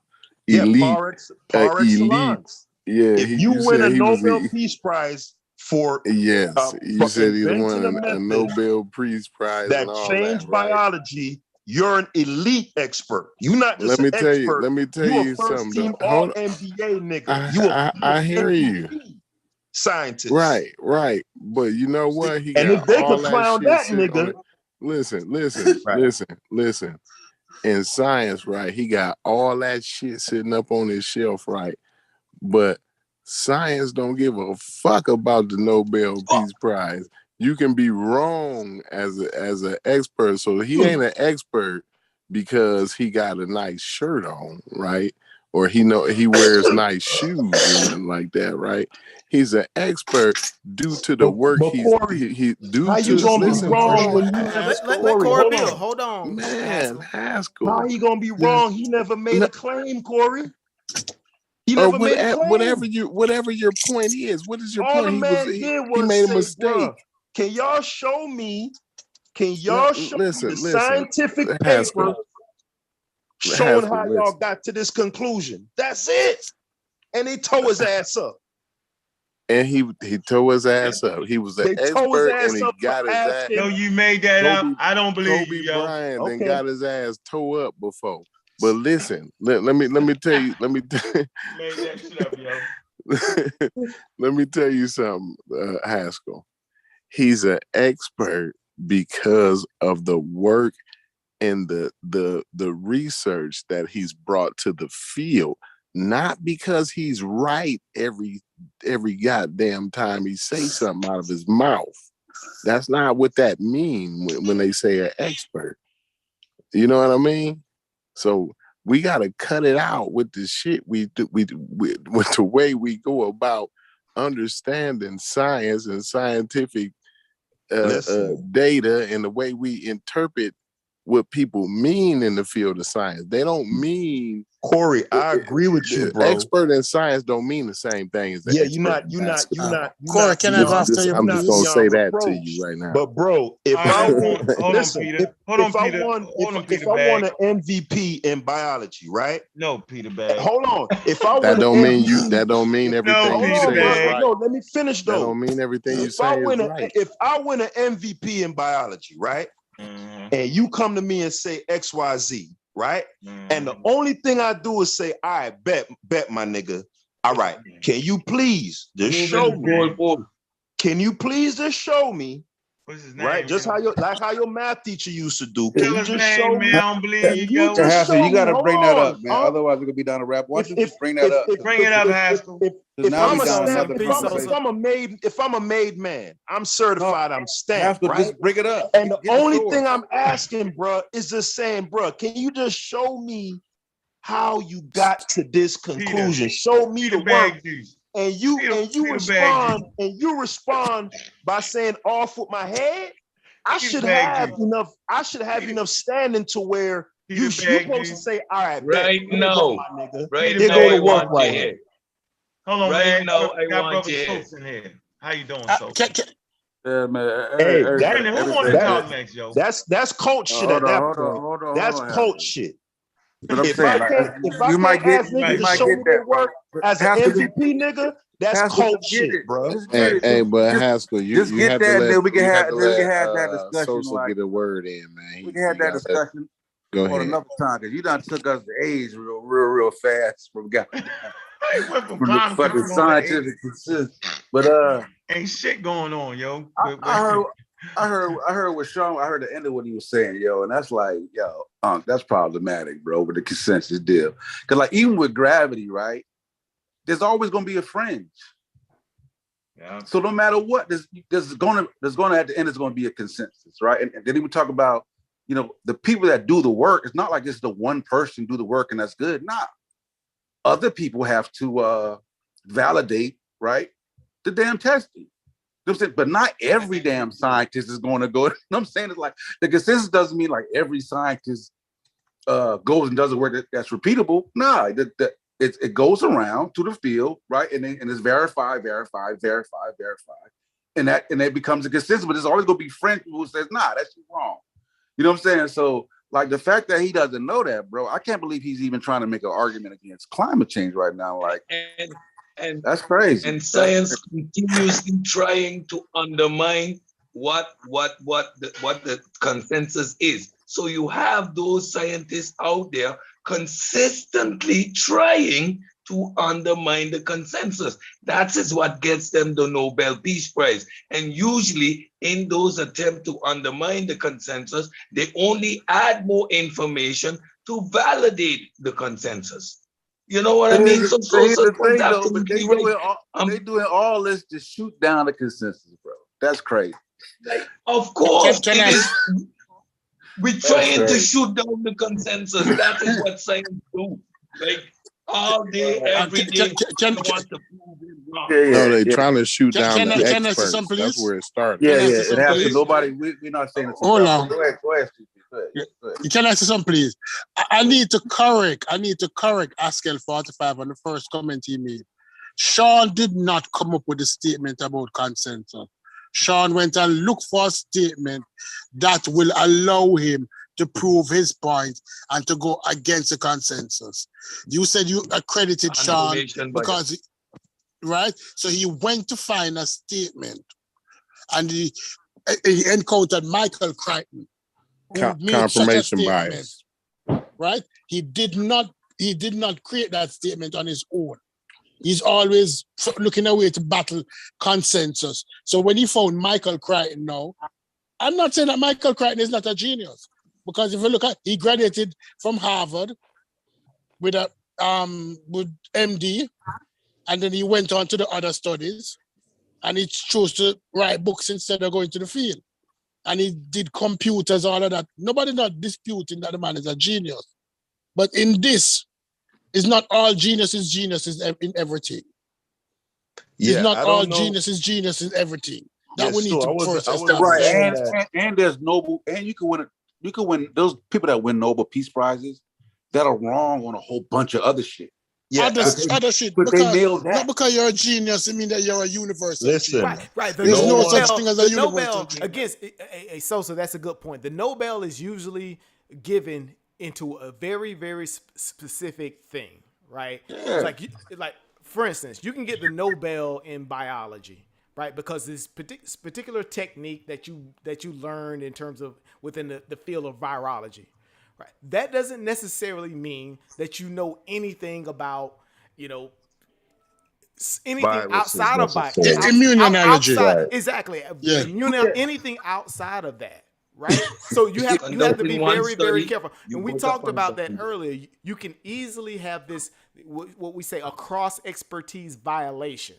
elite, par elite. excellence. Yeah, If you you win a said he was. Nobel Peace Prize for Yes, you said he inventing a won a method Nobel Peace Prize and that all that, changed right? biology, you're an elite expert. You're not just Let an me tell you. expert. Let me tell You a you first something. team Though. All Hold on. NBA nigga. You a I hear you. MVP scientist. Right. But you know what? He And if got they all could that clown shit that sitting on nigga, it. Listen. In science, right? He got all that shit sitting up on his shelf, right? But science don't give a fuck about the Nobel Peace Prize. You can be wrong as an expert. So he ain't an expert because he got a nice shirt on, right? Or he wears nice shoes or nothing like that, right? He's an expert due to the work but Corey, he due how to you gonna be listen. wrong Hold when on, you Haskell. Let Corey? Corey Hold build. on, Hold on, Man, Haskell. how he gonna be wrong? He never made a claim, Corey. He Or never made a claim. whatever your point is. What is your All the point? man did He was made a say, mistake. bruh, can y'all show me No, the listen, scientific Haskell. paper showing Haskell, how listen. y'all got to this conclusion? That's it. And he tore his ass up. And he tore his ass up. He was an They tore his expert and ass he up for got his ass. Yo, asking. you made that up. I don't believe Kobe you, yo. Bryant then Okay. got his ass tore up before. But listen, let me tell you, You made that shit up, yo. let me tell you something, Haskell. He's an expert because of the work and the research that he's brought to the field, not because he's right every goddamn time he says something out of his mouth. That's not what that means when they say an expert. You know what I mean? So we got to cut it out with the shit we do, with the way we go about understanding science and scientific data and the way we interpret what people mean in the field of science. They don't mean, Corey, I agree with you, bro. Expert in science don't mean the same thing as the Yeah, expert. Corey, can I answer you, I'm just gonna say that bro, to you right now. But bro, if I want, listen, if I want an MVP in biology, right? No, Peter Bag. Hold on. If I that want don't mean everything you say is right. No, let me finish though. That don't mean everything you say is right. If I win an MVP in biology, right? And you come to me and say XYZ, right? And the only thing I do is say, all right, bet my nigga. All right, can you please just show me? Can you please just show me? What's his name? Right, just how your math teacher used to do. Can you just show me? I don't believe you. You gotta bring that up, man. Otherwise, it's gonna be down to rap. Why don't you just bring that up? Bring it up, Haskell. If I'm a made man, I'm certified. I'm stamped. Right? Just bring it up. And the only thing I'm asking, bro, is just saying, bro, can you just show me how you got to this conclusion? Show me the work. And you respond by saying off with my head. I should have enough standing to where you're supposed to say, all right, right now, my nigga. Right now, go to work right here. Hold on, right man. now, I want you in here. How you doing, Sosa? Yeah, man. Hey, who want to talk next, yo? That's coach shit at that point. That's coach shit. But I'm if saying, I can't ask niggas to show me their work as an MVP nigga, that's coach shit, bro. Hey, but Haskell, you have to let, then we can have that discussion. Sosa get a word in, man. We can have that discussion on another time, because you done took us to age real fast from the fucking scientific consensus. But ain't shit going on, yo. I heard what Sean. I heard the end of what he was saying, yo, and that's like, yo, that's problematic, bro, with the consensus deal. Because like even with gravity, right? There's always gonna be a fringe. Yeah. So no matter what, there's gonna at the end is gonna be a consensus, right? And then we talk about, you know, the people that do the work. It's not like it's the one person do the work and that's good. Nah, other people have to validate, right, the damn testing. You know what I'm saying? But not every damn scientist is going to go. You know what I'm saying? It's like the consensus doesn't mean like every scientist goes and does a work that's repeatable. Nah, it goes around to the field, right? And it's verify, and that becomes a consensus. But there's always going to be friends who says, nah, that's wrong. You know what I'm saying? So like the fact that he doesn't know that, bro, I can't believe he's even trying to make an argument against climate change right now. Like. And that's crazy. And science continuously trying to undermine what the consensus is. So you have those scientists out there consistently trying to undermine the consensus. That is what gets them the Nobel Peace Prize. And usually in those attempts to undermine the consensus, they only add more information to validate the consensus. You know what I mean? So they doing all this to shoot down the consensus, bro. That's crazy. Like, of course, we're trying to shoot down the consensus. That is what science do. Like all day, every day, want to prove it wrong. No, they're trying to shoot down the experts. That's where it started. Yeah, it has to. Nobody. We're not saying it's. Hold on. Go ahead. You can answer some, please. I need to correct Haskell 45 on the first comment he made. Sean did not come up with a statement about consensus. Sean went and looked for a statement that will allow him to prove his point and to go against the consensus. You said you accredited Sean because, right? So he went to find a statement and he encountered Michael Crichton. Confirmation bias, right? He did not create that statement on his own. He's always looking a way to battle consensus. So when he found Michael Crichton now, I'm not saying that Michael Crichton is not a genius, because if you look at, he graduated from Harvard with MD, and then he went on to the other studies, and he chose to write books instead of going to the field. And he did computers, all of that. Nobody not disputing that the man is a genius. But in this, it's not all geniuses in everything. Yeah, it's not all geniuses in everything. That we Yes, need so to first I wasn't establish. Right, saying that. and there's Nobel, and you can win those people that win Nobel Peace Prizes that are wrong on a whole bunch of other shit. Yeah, Other shit, But they because nailed not that. because you're a genius, it means that you're a universal listen. genius. Right. There's No no one- such thing as a the universal Nobel genius. against Sosa. That's a good point. The Nobel is usually given into a very, very specific thing, right? Yeah. Like for instance, you can get the Nobel in biology, right? Because this particular technique that you learned in terms of within the field of virology, right? That doesn't necessarily mean that you know anything about, anything Viruses outside of necessarily. Immune analogy. outside Right. exactly Yeah. anything outside of that, right? So you have to be Conducting one very, very study, careful. you And we put talked upon about that something. earlier. You can easily have this what we say a cross expertise violation,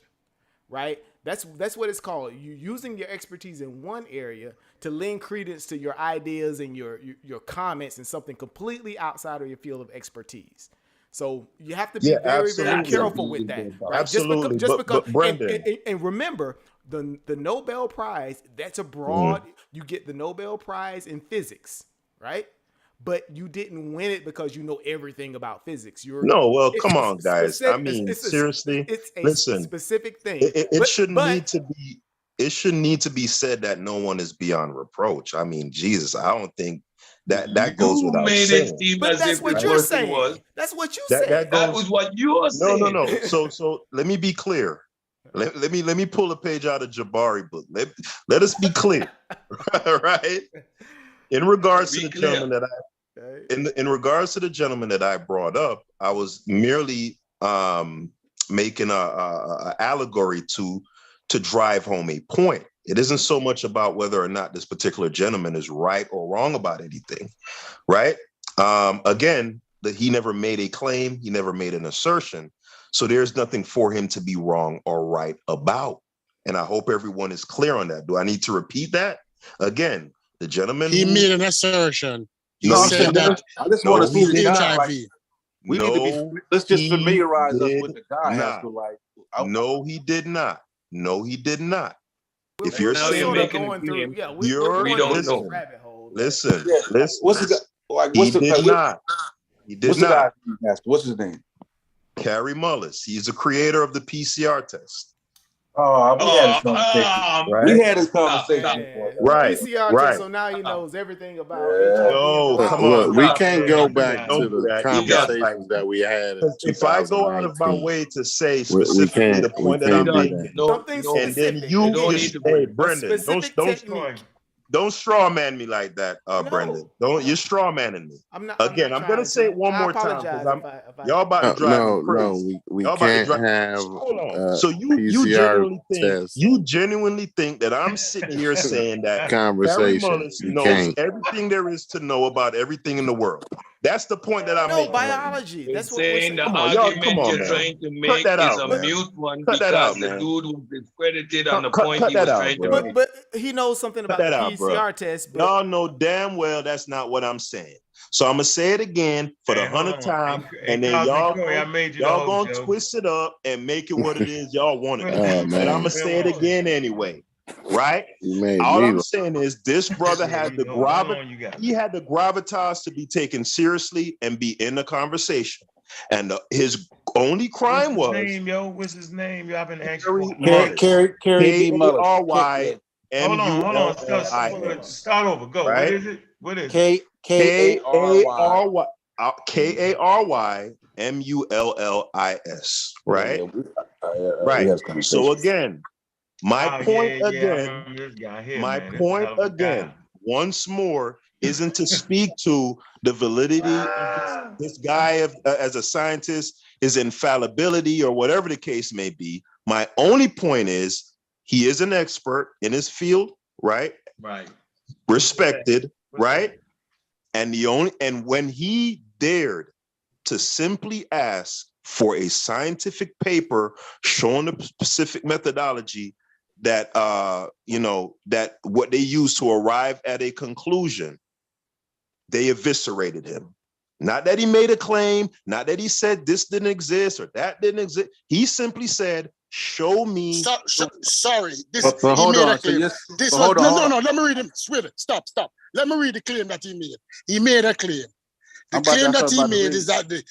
right? That's what it's called. You using your expertise in one area to lend credence to your ideas and your comments in something completely outside of your field of expertise. So you have to be Yeah, very, very absolutely. careful with that, right? Absolutely. Just because, But Brendan, and remember the Nobel Prize. That's a broad. You get the Nobel Prize in physics, right? But you didn't win it because you know everything about physics. no, well, come on, guys. I mean, It's seriously, a listen. specific thing. It shouldn't need to be. It shouldn't need to be said that no one is beyond reproach. I mean, Jesus, I don't think that goes You without made saying. it seem But as that's if what the you're person saying. was. That's what you That said. That goes. was what you were No, saying. So let me be clear. Let me pull a page out of Jabari book. Let us be clear, right? In regards to Be the clear. gentleman that in regards to the gentleman that I brought up, I was merely making a allegory to drive home a point. It isn't so much about whether or not this particular gentleman is right or wrong about anything, right? Again, that he never made a claim, he never made an assertion. So there's nothing for him to be wrong or right about. And I hope everyone is clear on that. Do I need to repeat that? Again, the gentleman He made an assertion. He said that I just want to he see did it. not. Like, we need to be. Let's just familiarize us with the guy. Not. Like, No, he did not. No, he did not. If We're you're Now saying you're sort of making a going through, claim. yeah, we We don't know. rabbit hole. listen. what's the guy? Like, He did not. He did What's the not. guy? What's his name? Carrie Mullis. He's the creator of the PCR test. Oh, we had this conversation. Right? We had this conversation. Right. PCR Right. test, so now he knows everything about No, HIV. come Look, on. we now. can't go back Don't to do the that. conversations that we had in If I go out of my 2019. way to say We specifically the point that I'm can't do making, that. Something and then specific. you don't just need to hey go. Brendan, specific technique. don't straw man me like that, Brendan. You're straw manning me. I'm not. Again, I'm gonna say it one more time because y'all about to drive me crazy. We Y'all about to can't drive. have Hold on. So you PCR genuinely think that I'm sitting here saying that Carrie conversation. Mullis We knows can't. everything there is to know about everything in the world. That's the point that I'm No, making. biology. You're That's what we're saying saying. the Come on, y'all. argument Come on, you're man. trying to Cut make that is out, a man. mute one Cut that because out, the man. dude was discredited on the Cut point he that was out, trying to bro. make. But he knows something about Cut the that out, bro. PCR test. But Y'all know damn well that's not what I'm saying. So I'm gonna say it again for the 100th time, and then y'all gonna twist it up and make it what it is y'all want it to be. But I'm gonna say it again anyway, right? All I'm saying is this brother had the he had the gravitas to be taken seriously and be in the conversation. And his only crime was What's his name? Yo, I've been asking. Carrie B. Mullis. K-A-R-Y Hold on. M-U-L-L-I-S. Start over. Go. Right? What is it? What is it? K-A-R-Y K-A-R-Y-M-U-L-L-I-S. Right? Right. So again, my point again, once more, isn't to speak to the validity of this guy as a scientist, his infallibility, or whatever the case may be. My only point is he is an expert in his field, right? Right. Respected, right? And when he dared to simply ask for a scientific paper showing the specific methodology that that what they use to arrive at a conclusion, they eviscerated him. Not that he made a claim, not that he said this didn't exist or that didn't exist. He simply said, Show me. Sorry, this But he hold made on. a claim. This was no. Let me read him. Stop. Let me read the claim that he made. He made a claim. The claim that he made is that the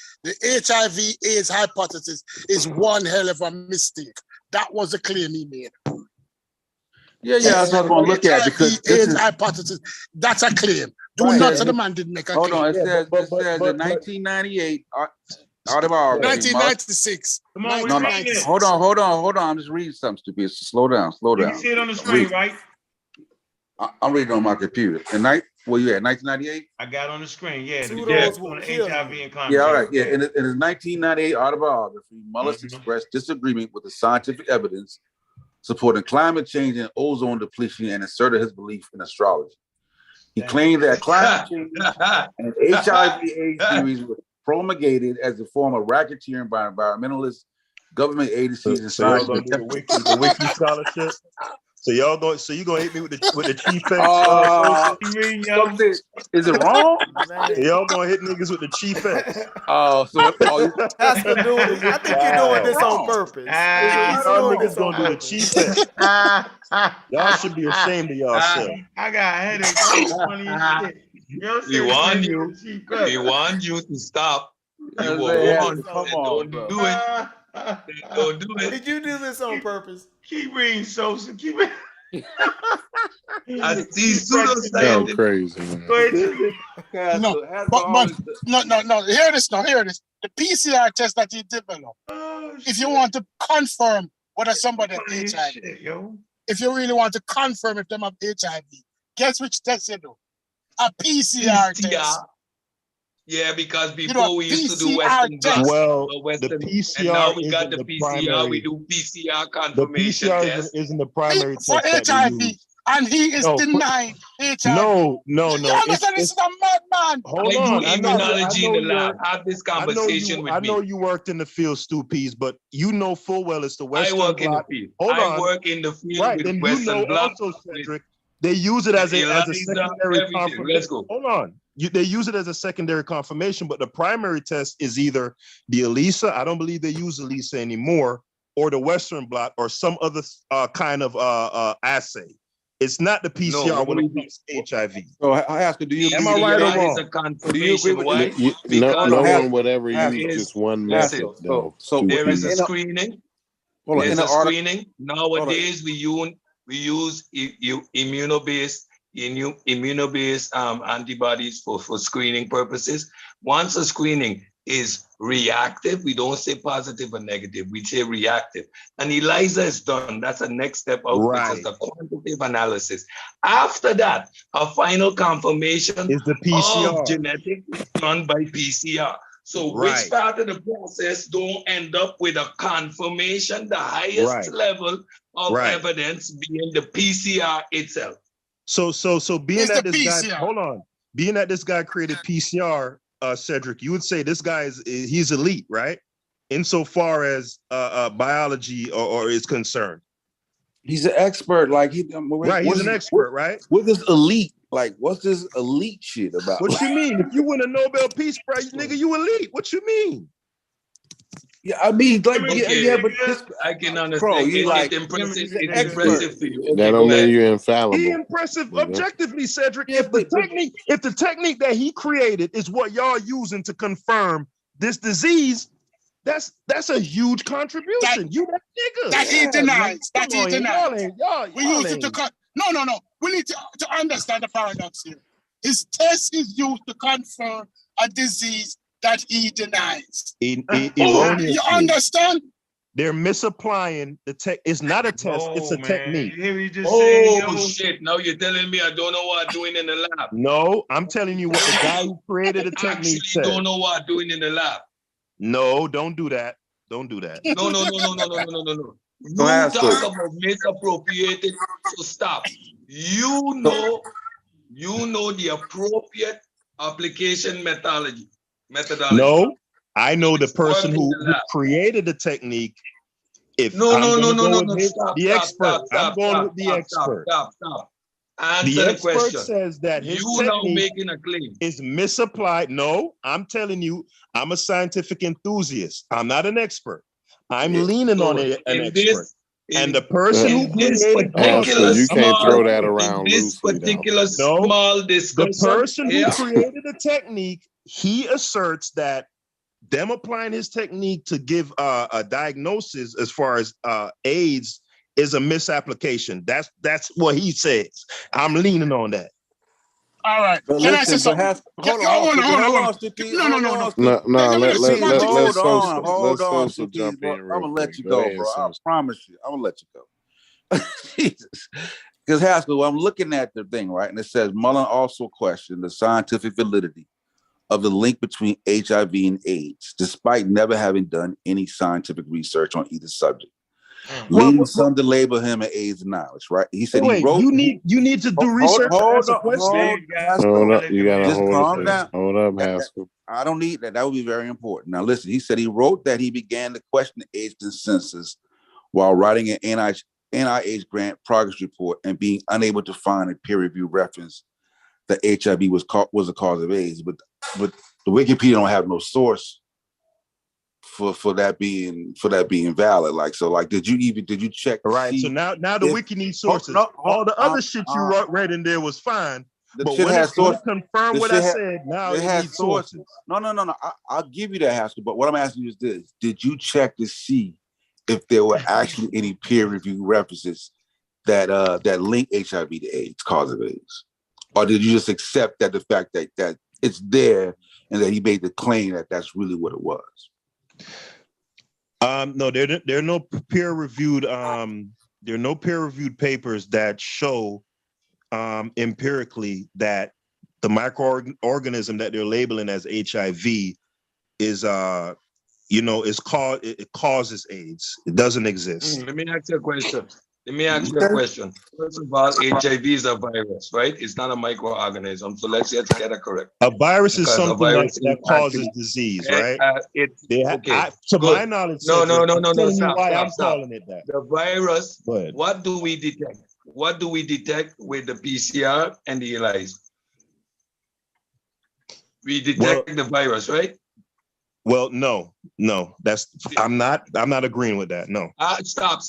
HIV/AIDS hypothesis is one hell of a mistake. That was the claim he made. Yeah, that's what I'm going to look at because this is hypothesis. That's a claim. Do Right. not say the man didn't make a claim. Hold on. It says in 1998. Autobiography. 1996. Come on, No, we're reading it. hold on. I'm just reading something stupid. Slow down. You can see it on the screen, right? I'm reading on my computer. Where you at? 1998? I got on the screen. Yeah, the Pseudos on will the kill HIV you. and condoms. Yeah, all right. Yeah, in his 1998 autobiography, Mullis expressed disagreement with the scientific evidence supporting climate change and ozone depletion and asserted his belief in astrology. He claimed that climate change and HIV/AIDS theories were promulgated as a form of racketeering by environmentalists, government agencies, and So y'all scientists. gonna do the wiki scholarship? So you gonna hit me with the chief X? Is it wrong? Y'all gonna hit niggas with the chief X? Pastor Dooley, I think you're doing this on purpose. Y'all niggas gonna do the chief X. Y'all should be ashamed of yourself. I got a headache. That's funny as shit. We want you to stop. You were warned. Come on, don't do it. Don't do it. Did you do this on purpose? Keep reading, Sosa. Keep it. I see pseudo That's crazy, man. No. Hear this. The PCR test that he developed. If you want to confirm whether somebody has HIV, if you really want to confirm if them have HIV, guess which test you do? A PCR test. Yeah, because before we used to do Western test. blot, Well, Western, the PCR and now we got isn't the the PCR. primary. We do PCR The confirmation PCR test. isn't the primary For test that HIV, we use. and he is denying HIV. No. You understand? This is a madman. Hold I on. do I immunology know in the lab. Have this conversation with me. I know you worked in the field, Stu Pease, but you know full well it's the Western I work in the blot. field. Hold I on. work in the field Right, with and Western you know blot. also, Cedric, they use it as a secondary everything. confirmation. Let's go. Hold on. They use it as a secondary confirmation, but the primary test is either the ELISA, I don't believe they use ELISA anymore, or the Western blot, or some other kind of assay. It's not the PCR when it comes to HIV. So I ask you, do you Am I right or wrong? Is a confirmation. Why? No Because one would ever use just one method. so there is a screening. There's a screening. Nowadays we use immuno-based antibodies for screening purposes. Once a screening is reactive, we don't say positive or negative, we say reactive. And ELISA is done. That's the next step out, which is the quantitative analysis. After that, a final confirmation is the PCR. Of genetics done by PCR. So which part of the process don't end up with a confirmation, the highest level of evidence being the PCR itself. So being that this guy, being that this guy created PCR, Cedric, you would say this guy he's elite, right? Insofar as biology or is concerned. He's an expert, like he's an expert, right? What is elite? Like, what's this elite shit about? What you mean? If you win a Nobel Peace Prize, nigga, you elite. What you mean? Yeah, I mean, like, but this, I can understand. Bro, it's impressive for you. That don't mean you're infallible. He impressive objectively, Cedric. If the technique that he created is what y'all using to confirm this disease, that's a huge contribution. You that nigga. That he denies. That he denies. We use it to No. We need to understand the paradox here. His test is used to confirm a disease that he denies. You understand? They're misapplying the tech. It's not a test, it's a technique. Shit. Now you're telling me I don't know what I'm doing in the lab. No, I'm telling you what the guy who created the technique said. Don't know what I'm doing in the lab. No, don't do that. Don't do that. No. You talk about misappropriated, so stop. You know the appropriate application methodology. No, I know the person who created the technique. If no, stop, the expert. I'm going with the expert. Stop. Answer the expert question. Says that his you now technique making a claim is misapplied. No, I'm telling you, I'm a scientific enthusiast. I'm not an expert. I'm leaning on an expert. And the person who this created Oscar, you can't throw that around loosely, particular though. small the discussion. person who created the technique, he asserts that them applying his technique to give a diagnosis as far as AIDS is a misapplication. That's what he says. I'm leaning on that. All right. But Can I say listen, something? hold on, Sticky. No. Let Hold on, Sosa jump in real I'm gonna quick. let you go, ahead, bro. I Sosa. promise you. I'm gonna let you go. Jesus. Because Haskell, I'm looking at the thing, right? And it says Mullen also questioned the scientific validity of the link between HIV and AIDS, despite never having done any scientific research on either subject. Leading some to label him an AIDS knowledge, right? He said he wrote. You need to do research to ask a question. Hold up, you gotta just hold calm it. down. Hold up, Haskell. I don't need that. That would be very important. Now, listen, he said he wrote that he began to question the AIDS consensus while writing an NIH grant progress report and being unable to find a peer-reviewed reference that HIV was the cause of AIDS. But the Wikipedia don't have no source for that being valid. Did you check? Right. So now the wiki needs sources. All the other shit you read in there was fine. But when it confirmed what I said, now it needs sources. No. I'll give you that, Haskell. But what I'm asking you is this: did you check to see if there were actually any peer-reviewed references that link HIV to AIDS, cause of AIDS, or did you just accept that the fact that it's there and that he made the claim that that's really what it was? No, there are no peer-reviewed papers that show empirically that the microorganism that they're labeling as HIV is it causes AIDS. It doesn't exist. Let me ask you a question. First of all, HIV is a virus, right? It's not a microorganism. So let's get that correct. A virus is Because something that causes disease, right? To my knowledge, no. Stop. I'm Stop. calling it that. The virus. What do we detect? What do we detect with the PCR and the ELISA? We detect the virus, right? Well, no. I'm not agreeing with that. No. Stop.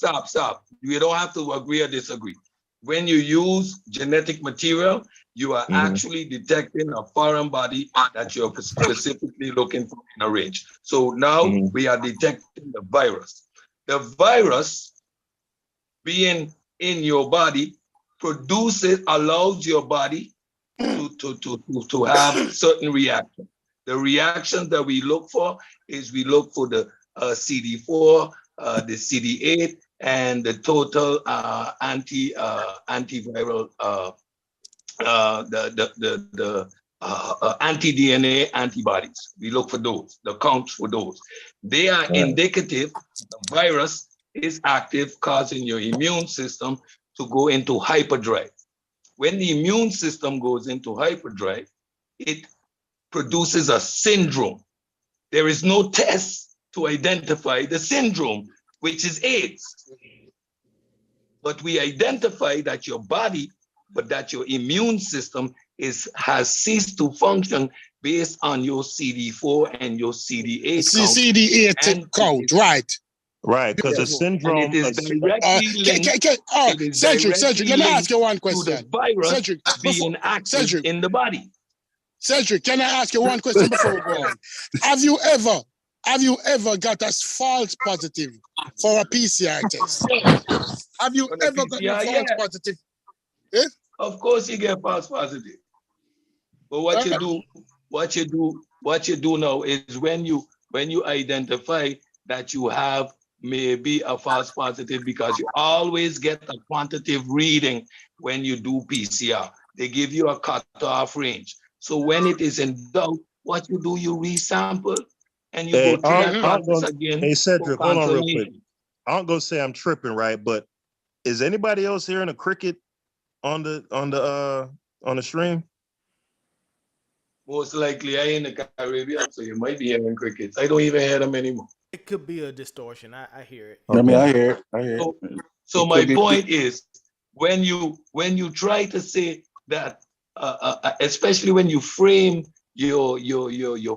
You don't have to agree or disagree. When you use genetic material, you are actually detecting a foreign body that you're specifically looking for in a range. So now we are detecting the virus. The virus being in your body allows your body to have certain reactions. The reactions that we look for is we look for the CD4, the CD8, and the total antiviral, the anti-DNA antibodies. We look for those, the counts for those. They are indicative. The virus is active, causing your immune system to go into hyperdrive. When the immune system goes into hyperdrive, it produces a syndrome. There is no test to identify the syndrome, which is AIDS. But we identify that your body, but that your immune system has ceased to function based on your CD4 and your CD8 CD8 count, right? Right, because a syndrome. And it is directly linked. Cedric, let me ask you one question. To the virus Cedric, being active in the body. Cedric, can I ask you one question before we go on? Have you ever got a false positive for a PCR test? Have you ever got a false positive? Eh? Of course you get false positive. But what you do now is when you identify that you have maybe a false positive, because you always get a quantitative reading when you do PCR. They give you a cutoff range. So when it is in doubt, what you do, you resample and you go through that process again. Hey, Cedric, hold on real quick. I don't go say I'm tripping, right? But is anybody else hearing a cricket on the stream? Most likely I in the Caribbean, so you might be hearing crickets. I don't even hear them anymore. It could be a distortion. I hear it. Okay. I mean, I hear it. So my point is, when you try to say that, especially when you frame your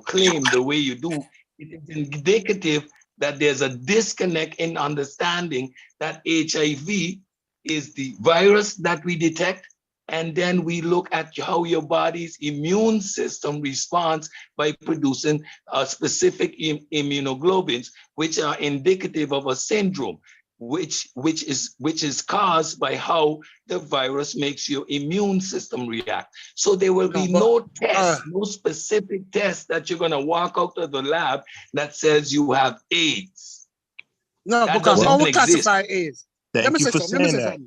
claim the way you do, it is indicative that there's a disconnect in understanding that HIV is the virus that we detect, and then we look at how your body's immune system responds by producing specific immunoglobulins, which are indicative of a syndrome, which is caused by how the virus makes your immune system react. So there will be no test, no specific test that you're gonna walk out of the lab that says you have AIDS. No, that because how we exist. classify AIDS. Thank you for saying that.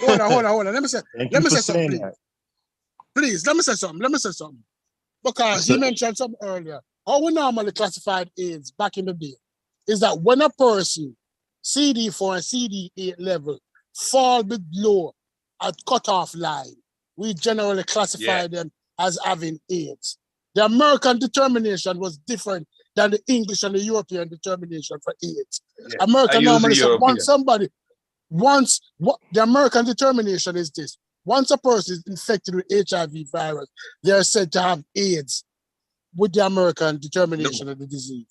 Hold on. Let me say something, saying please. that. Please, let me say something. Because he mentioned something earlier. How we normally classified AIDS back in the day is that when a person CD4 and CD8 level fall below a cutoff line, we generally classify them as having AIDS. The American determination was different than the English and the European determination for AIDS. America normally said the American determination is this. Once a person is infected with HIV virus, they are said to have AIDS with the American determination of the disease.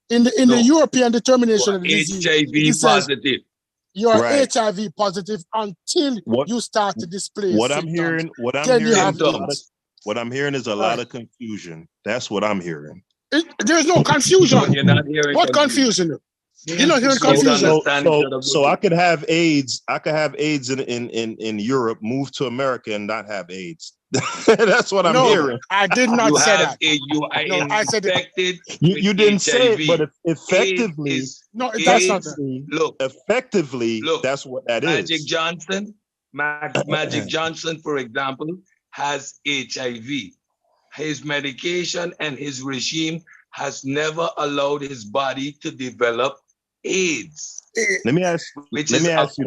In the European determination of the disease, HIV positive. You are HIV positive until you start to display symptoms. What I'm hearing is a lot of confusion. That's what I'm hearing. There's no confusion. No, you're not hearing what confusion? You're not hearing confusion. So I could have AIDS. I could have AIDS in Europe, move to America, and not have AIDS. That's what I'm hearing. I did not say that. You are infected. You didn't say it, but effectively, that's not that. Look, effectively, that's what that is. Magic Johnson, for example, has HIV. His medication and his regime has never allowed his body to develop AIDS. Let me ask you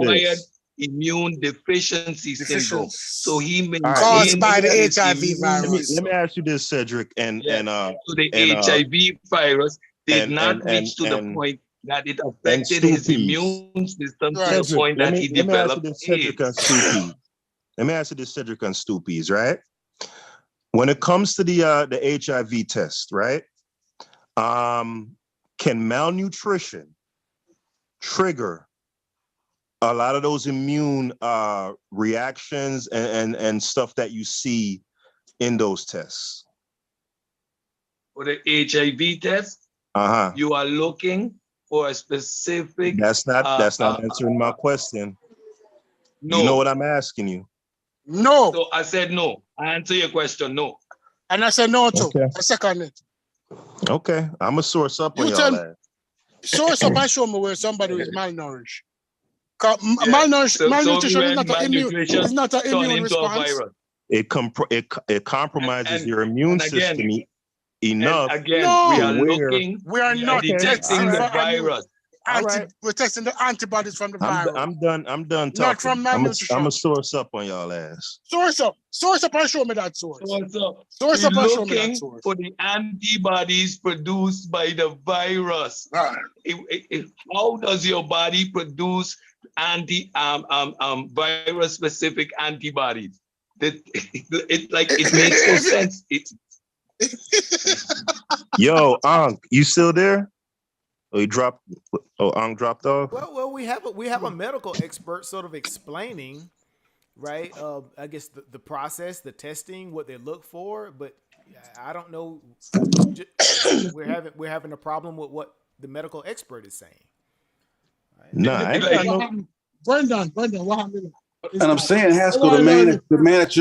this. Immune deficiency syndrome. So he caused by the HIV virus. Let me ask you this, Cedric, so the HIV virus did not reach to the point that it affected his immune system to the point that he developed AIDS. Let me ask you this, Cedric, on Stoopies, right? When it comes to the HIV test, right? Can malnutrition trigger a lot of those immune reactions and stuff that you see in those tests? For the HIV test, you are looking for a specific. That's not answering my question. No. You know what I'm asking you? No. So I said no. I answer your question, no. And I said no too. Okay. I second it. Okay, I'm gonna source up on y'all that. Source up and show me where somebody is malnourished. Malnutrition is not an immune response. It compromises your immune system enough. We are not detecting the virus. We're testing the antibodies from the virus. I'm done talking. Not from malnutrition. I'm gonna source up on y'all ass. Source up and show me that source. Source up and show me that source. For the antibodies produced by the virus. How does your body produce virus specific antibodies? It makes no sense. Yo, Ankh, you still there? Oh, Ankh dropped off. Well, we have a medical expert sort of explaining, right? I guess the process, the testing, what they look for, but I don't know. We're having a problem with what the medical expert is saying. Right? Nah, I Brendan, what happened? And I'm saying, Haskell, the man that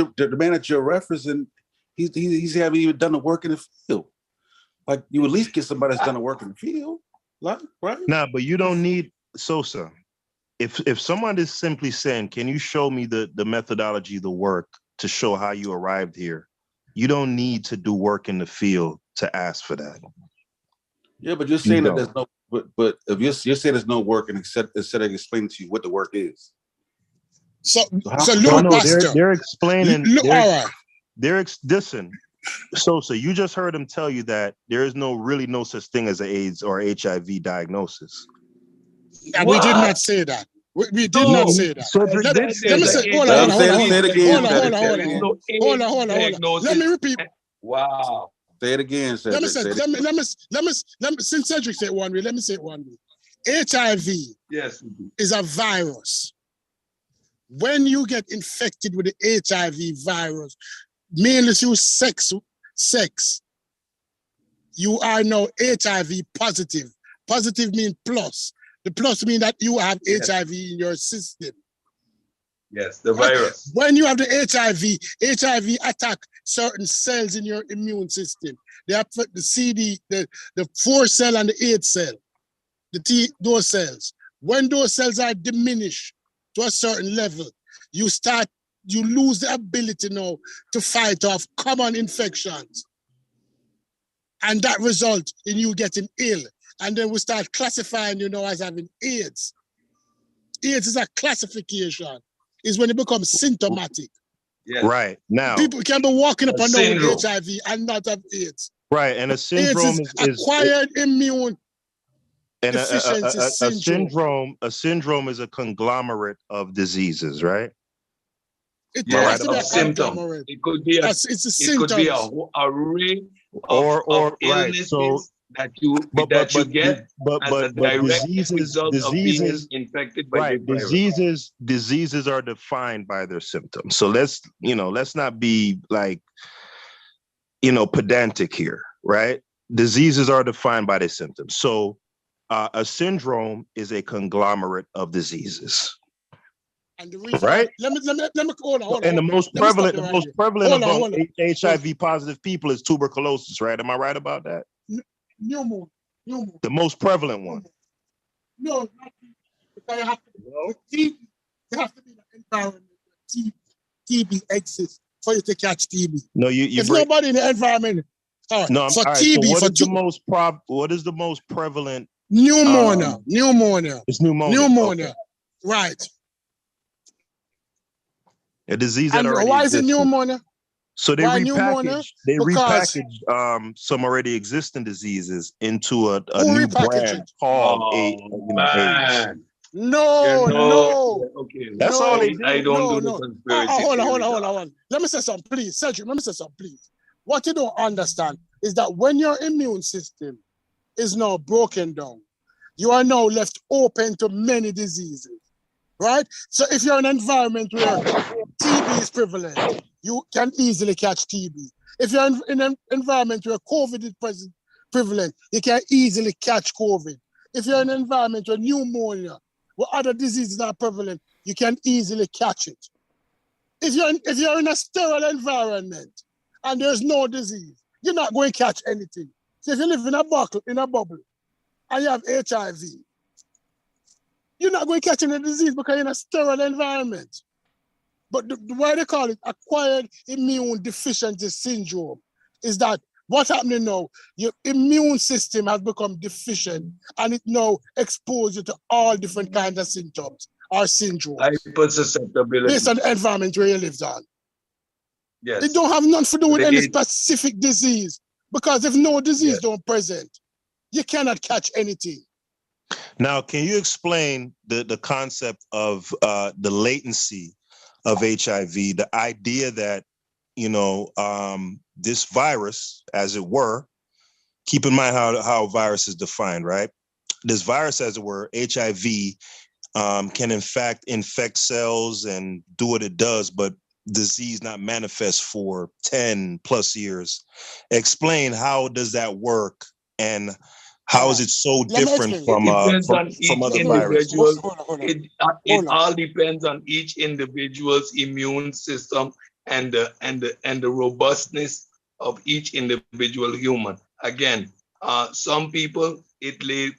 you're referencing, he's haven't even done the work in the field. Like, you at least get somebody that's done the work in the field, right? Nah, but you don't need Sosa. If someone is simply saying, "Can you show me the methodology, the work to show how you arrived here?" You don't need to do work in the field to ask for that. Yeah, but you're saying that there's no. But if you're saying there's no work, and instead of explaining to you what the work is. They're explaining. Listen, Sosa, you just heard him tell you that there is really no such thing as an AIDS or HIV diagnosis. We did not say that. We did not say that. Let me say. Hold on. Let me repeat. Wow. Say it again, Cedric. Let me. Since Cedric said it one way, let me say it one way. HIV Yes. is a virus. When you get infected with the HIV virus, mainly through sex, you are now HIV positive. Positive means plus. The plus means that you have HIV in your system. Yes, the virus. When you have the HIV attack certain cells in your immune system. They have the CD, the 4 cell and the 8 cell, those cells. When those cells are diminished to a certain level, you lose the ability now to fight off common infections. And that results in you getting ill. And then we start classifying you as having AIDS. AIDS is a classification. Is when it becomes symptomatic. Yes. Right. Now, people can be walking up and down with HIV and not have AIDS. Right. And a syndrome is acquired immune and deficiency syndrome. A syndrome is a conglomerate of diseases, right? It has to be a symptom. It could be a array of illnesses that you get as a direct result of being infected by the virus. Diseases are defined by their symptoms. So let's not be like, pedantic here, right? Diseases are defined by their symptoms. So a syndrome is a conglomerate of diseases. And the reason, right? Let me hold on. And the most prevalent among HIV positive people is tuberculosis, right? Am I right about that? Pneumonia. The most prevalent one. No, because you have to be in an environment where TB exists for you to catch TB. No, if nobody in the environment. No, for TB, so what is the most prevalent? Pneumonia. It's pneumonia. Okay. Right. A disease that already why exists. Is it pneumonia? So they repackaged some already existing diseases into a new brand called AIDS. No. Okay. That's all they did. I don't do the conspiracy. Hold on. Let me say something, please. Cedric, let me say something, please. What you don't understand is that when your immune system is now broken down, you are now left open to many diseases, right? So if you're in an environment where TB is prevalent, you can easily catch TB. If you're in an environment where COVID is prevalent, you can easily catch COVID. If you're in an environment where pneumonia, where other diseases are prevalent, you can easily catch it. If you're in a sterile environment and there's no disease, you're not going to catch anything. So if you live in a bubble, and you have HIV, you're not going to catch any disease because you're in a sterile environment. But the way they call it acquired immune deficiency syndrome is that what's happening now, your immune system has become deficient and it now exposes you to all different kinds of symptoms or syndromes. Hypersusceptibility. Based on the environment where you live on. Yes. It don't have nothing to do with any specific disease because if no disease don't present, you cannot catch anything. Now, can you explain the concept of the latency of HIV, the idea that, this virus, as it were, keep in mind how virus is defined, right? This virus, as it were, HIV, can in fact infect cells and do what it does, but disease not manifest for 10 plus years. Explain how does that work and how is it so different from other viruses? It all depends on each individual's immune system and the robustness of each individual human. Again, some people it lay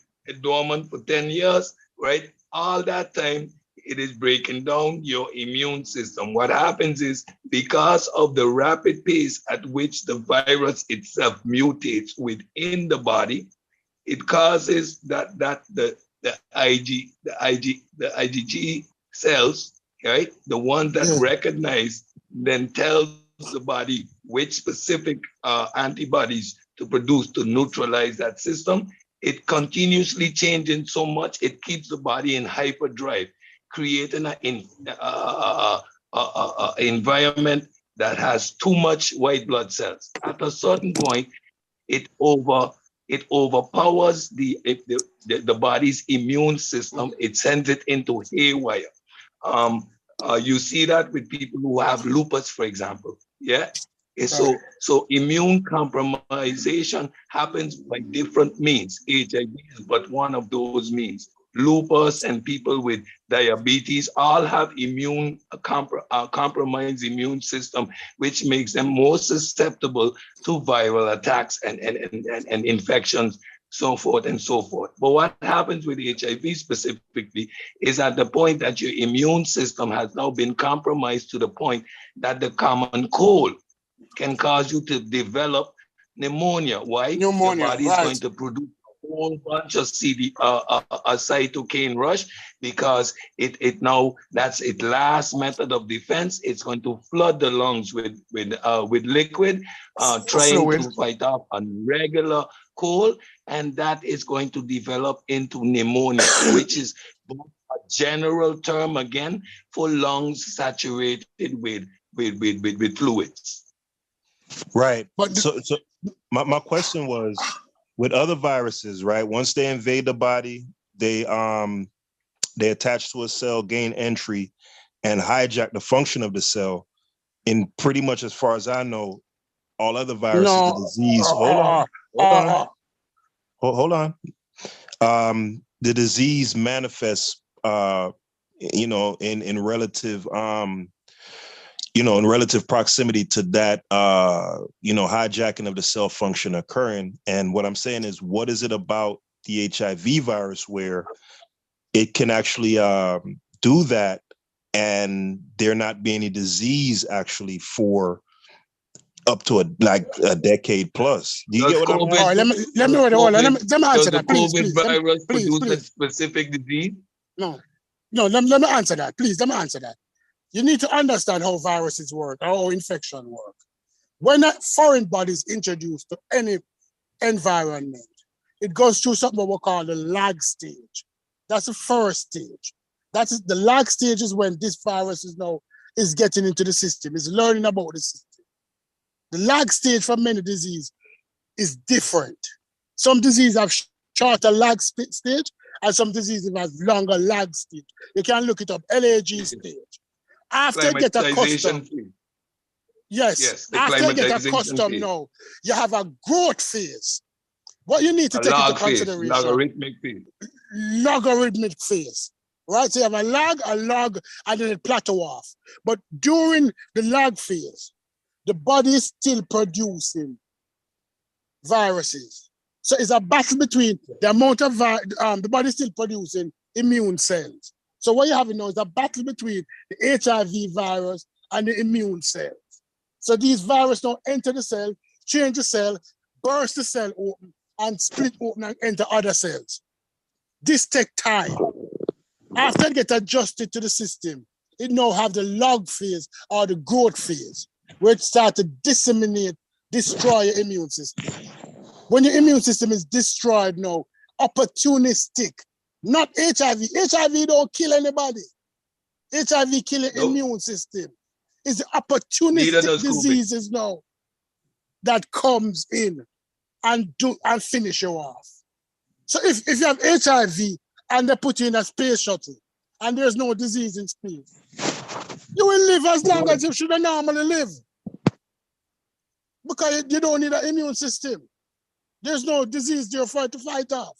dormant for 10 years, right? All that time it is breaking down your immune system. What happens is because of the rapid pace at which the virus itself mutates within the body, it causes that the IgG cells, right, the ones that recognize, then tells the body which specific antibodies to produce to neutralize that system. It continuously changing so much, it keeps the body in hyperdrive, creating an environment that has too much white blood cells. At a certain point, it it overpowers the body's immune system. It sends it into haywire. You see that with people who have lupus, for example. Yeah. So immune compromisation happens by different means. HIV is but one of those means. Lupus and people with diabetes all have compromised immune system, which makes them more susceptible to viral attacks and infections, so forth and so forth. But what happens with HIV specifically is at the point that your immune system has now been compromised to the point that the common cold can cause you to develop pneumonia. Why? Your body is going to produce a whole bunch of a cytokine rush, because it now, that's its last method of defense. It's going to flood the lungs with liquid, trying to fight off a regular cold, and that is going to develop into pneumonia, which is a general term again for lungs saturated with fluids. Right. But so my question was, with other viruses, right? Once they invade the body, they attach to a cell, gain entry, and hijack the function of the cell. In pretty much, as far as I know, all other viruses, the disease. Hold on. The disease manifests, in relative, in relative proximity to that, hijacking of the cell function occurring. And what I'm saying is, what is it about the HIV virus where it can actually do that, and there not be any disease actually for up to a decade plus? Do you get what I'm saying? All right, let me answer that, please. Does the COVID virus produce a specific disease? No, let me answer that, please. Let me answer that. You need to understand how viruses work, how infection work. When a foreign body is introduced to any environment, it goes through something we call the lag stage. That's the first stage. That is the lag stage, is when this virus is getting into the system, is learning about the system. The lag stage for many diseases is different. Some diseases have shorter lag stage, and some diseases have longer lag stage. You can look it up, LAG stage. After you get accustomed, after you get accustomed now, you have a growth phase. What you need to take into consideration, logarithmic phase, right? So you have a log, and then it plateau off. But during the lag phase, the body is still producing viruses. So it's a battle between the amount of, the body is still producing immune cells. So what you have now is a battle between the HIV virus and the immune cells. So these viruses now enter the cell, change the cell, burst the cell open, and split open and enter other cells. This takes time. After it gets adjusted to the system, it now have the log phase or the growth phase, where it starts to disseminate, destroy your immune system. When your immune system is destroyed now, opportunistic, not HIV. HIV don't kill anybody. HIV kill the immune system. It's the opportunistic diseases now that comes in and finish you off. So if you have HIV and they put you in a space shuttle and there's no disease in space, you will live as long as you should have normally live. Because you don't need an immune system. There's no disease there for it to fight off.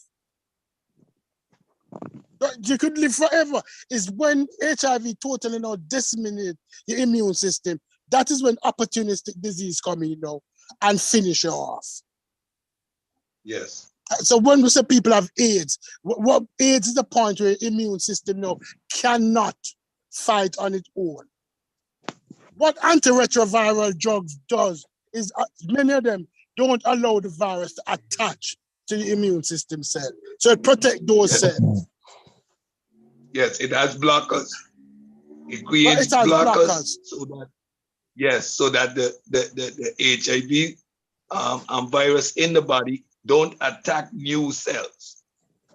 You could live forever. It's when HIV totally now disseminates your immune system. That is when opportunistic disease come in now and finish you off. Yes. So when we say people have AIDS, what AIDS is the point where your immune system now cannot fight on its own. What antiretroviral drugs does is many of them don't allow the virus to attach to the immune system cell. So it protects those cells. Yes, it has blockers. It creates blockers so that the HIV virus in the body don't attack new cells.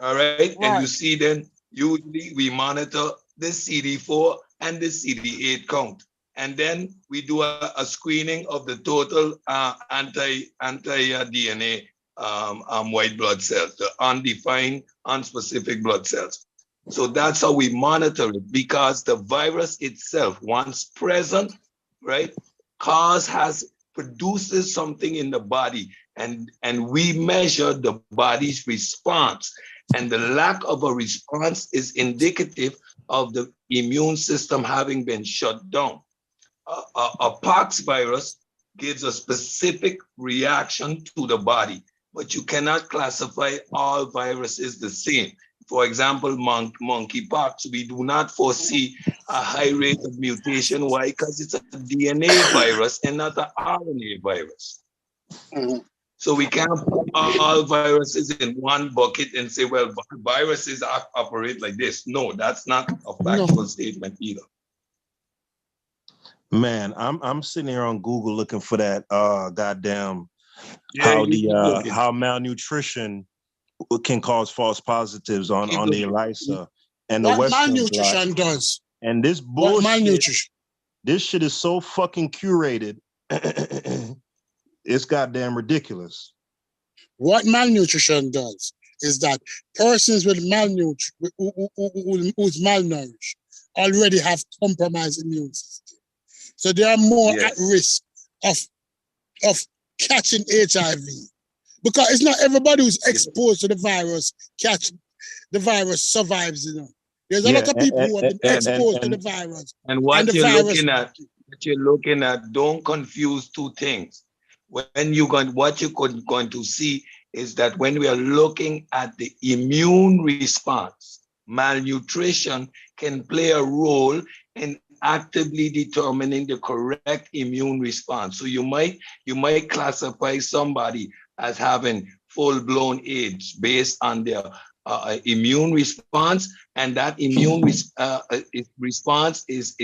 All right? And you see then, usually we monitor the CD4 and the CD8 count. And then we do a screening of the total anti-DNA white blood cells, the undefined, unspecific blood cells. So that's how we monitor it, because the virus itself, once present, right, produces something in the body, and we measure the body's response. And the lack of a response is indicative of the immune system having been shut down. A pox virus gives a specific reaction to the body, but you cannot classify all viruses the same. For example, monkeypox, we do not foresee a high rate of mutation. Why? Because it's a DNA virus and not an RNA virus. So we can't put all viruses in one bucket and say, well, viruses operate like this. No, that's not a factual statement either. Man, I'm sitting here on Google looking for that goddamn how malnutrition can cause false positives on the ELISA and the what Western malnutrition blot. does. And this bullshit, malnutrition? This shit is so fucking curated. It's goddamn ridiculous. What malnutrition does is that persons with who's malnourished already have compromised immune system. So they are more at risk of catching HIV. Because it's not everybody who's exposed to the virus survives, you know. There's a lot of people who have been exposed to the virus. And what you're looking at, don't confuse two things. What you're going to see is that when we are looking at the immune response, malnutrition can play a role in actively determining the correct immune response. So you might classify somebody as having full-blown AIDS based on their immune response, and that immune response is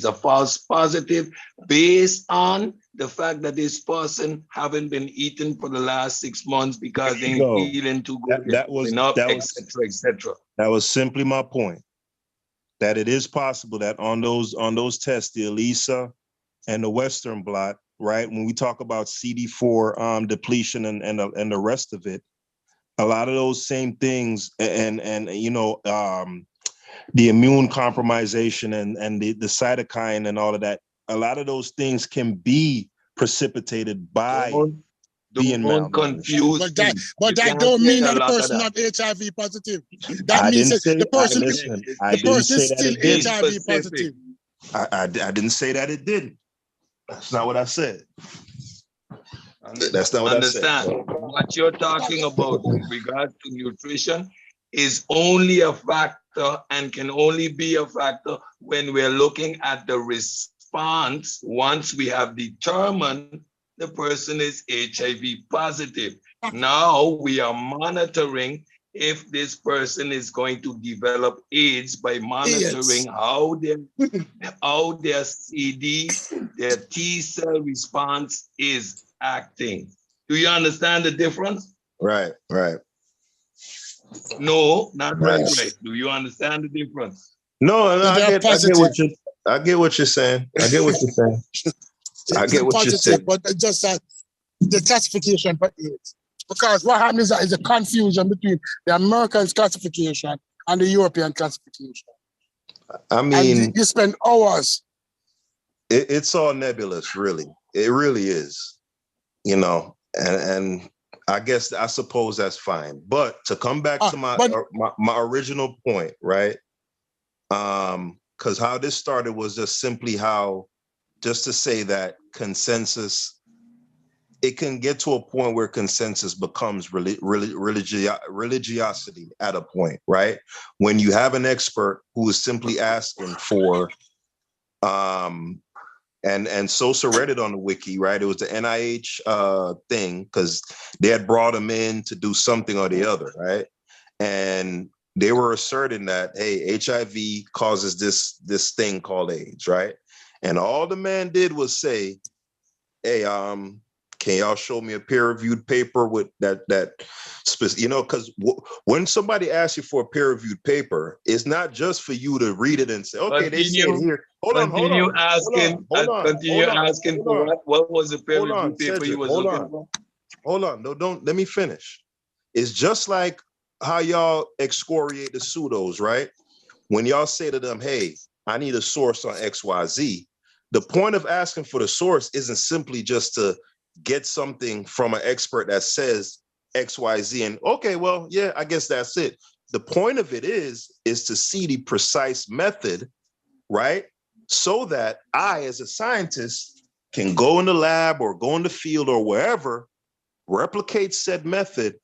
a false positive based on the fact that this person haven't been eating for the last 6 months because they ain't feeling too good enough, etc., etc. That was simply my point. That it is possible that on those tests, the ELISA and the Western blot, right? When we talk about CD4 depletion and the rest of it, a lot of those same things and you know the immune compromisation and the cytokine and all of that, a lot of those things can be precipitated by being confused. But that don't mean that the person not HIV positive. That means that the person is still HIV positive. I didn't say that it didn't. That's not what I said. That's not what I said. What you're talking about in regards to nutrition is only a factor and can only be a factor when we're looking at the response once we have determined the person is HIV positive. Now we are monitoring if this person is going to develop AIDS by monitoring how their CD, their T cell response is acting. Do you understand the difference? Right. No, not right. Do you understand the difference? No, I get what you're saying. I get what you're saying. But just that the classification for AIDS. Because what happens is a confusion between the American classification and the European classification. I mean, and you spend hours. It's all nebulous, really. It really is, you know, and I suppose that's fine. But to come back to my original point, right? Because how this started was just simply just to say that consensus, it can get to a point where consensus becomes religiosity at a point, right? When you have an expert who is simply asking for, and Sosa read it on the wiki, right? It was the NIH thing because they had brought him in to do something or the other, right? And they were asserting that, hey, HIV causes this thing called AIDS, right? And all the man did was say, hey, can y'all show me a peer-reviewed paper with that you know, because when somebody asks you for a peer-reviewed paper, it's not just for you to read it and say, okay, they say it here. Continue asking for what was the peer-reviewed paper you was looking for? hold on. No, don't let me finish. It's just like how y'all excoriate the pseudos, right? When y'all say to them, hey, I need a source on XYZ, the point of asking for the source isn't simply just to get something from an expert that says XYZ and okay, well, yeah, I guess that's it. The point of it is to see the precise method, right? So that I, as a scientist, can go in the lab or go in the field or wherever, replicate said method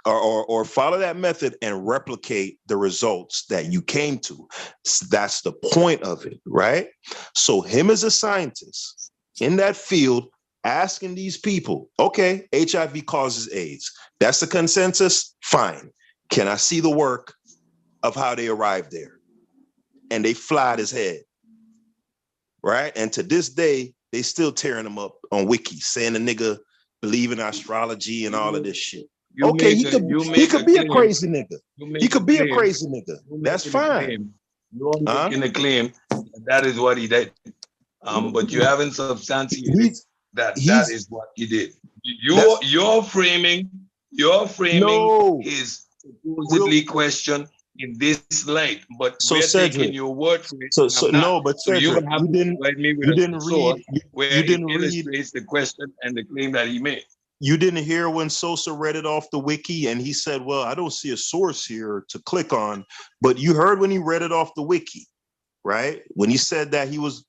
or follow that method and replicate the results that you came to. That's the point of it, right? So him as a scientist in that field, asking these people, okay, HIV causes AIDS. That's the consensus, fine. Can I see the work of how they arrived there? And they flied his head, right? And to this day, they still tearing him up on Wiki, saying the nigga believe in astrology and all of this shit. Okay, he could be a crazy nigga. He could be a crazy nigga. That's fine. You're making a claim that is what he did. But you haven't substantiated that is what he did. Your framing is supposedly questioned in this light, but so we're Cedric, taking your word for it. Cedric, you have to provide me with a source where you didn't it illustrates the question and the claim that he made. You didn't hear when Sosa read it off the wiki and he said, well, I don't see a source here to click on, but you heard when he read it off the wiki, right? When he said that he was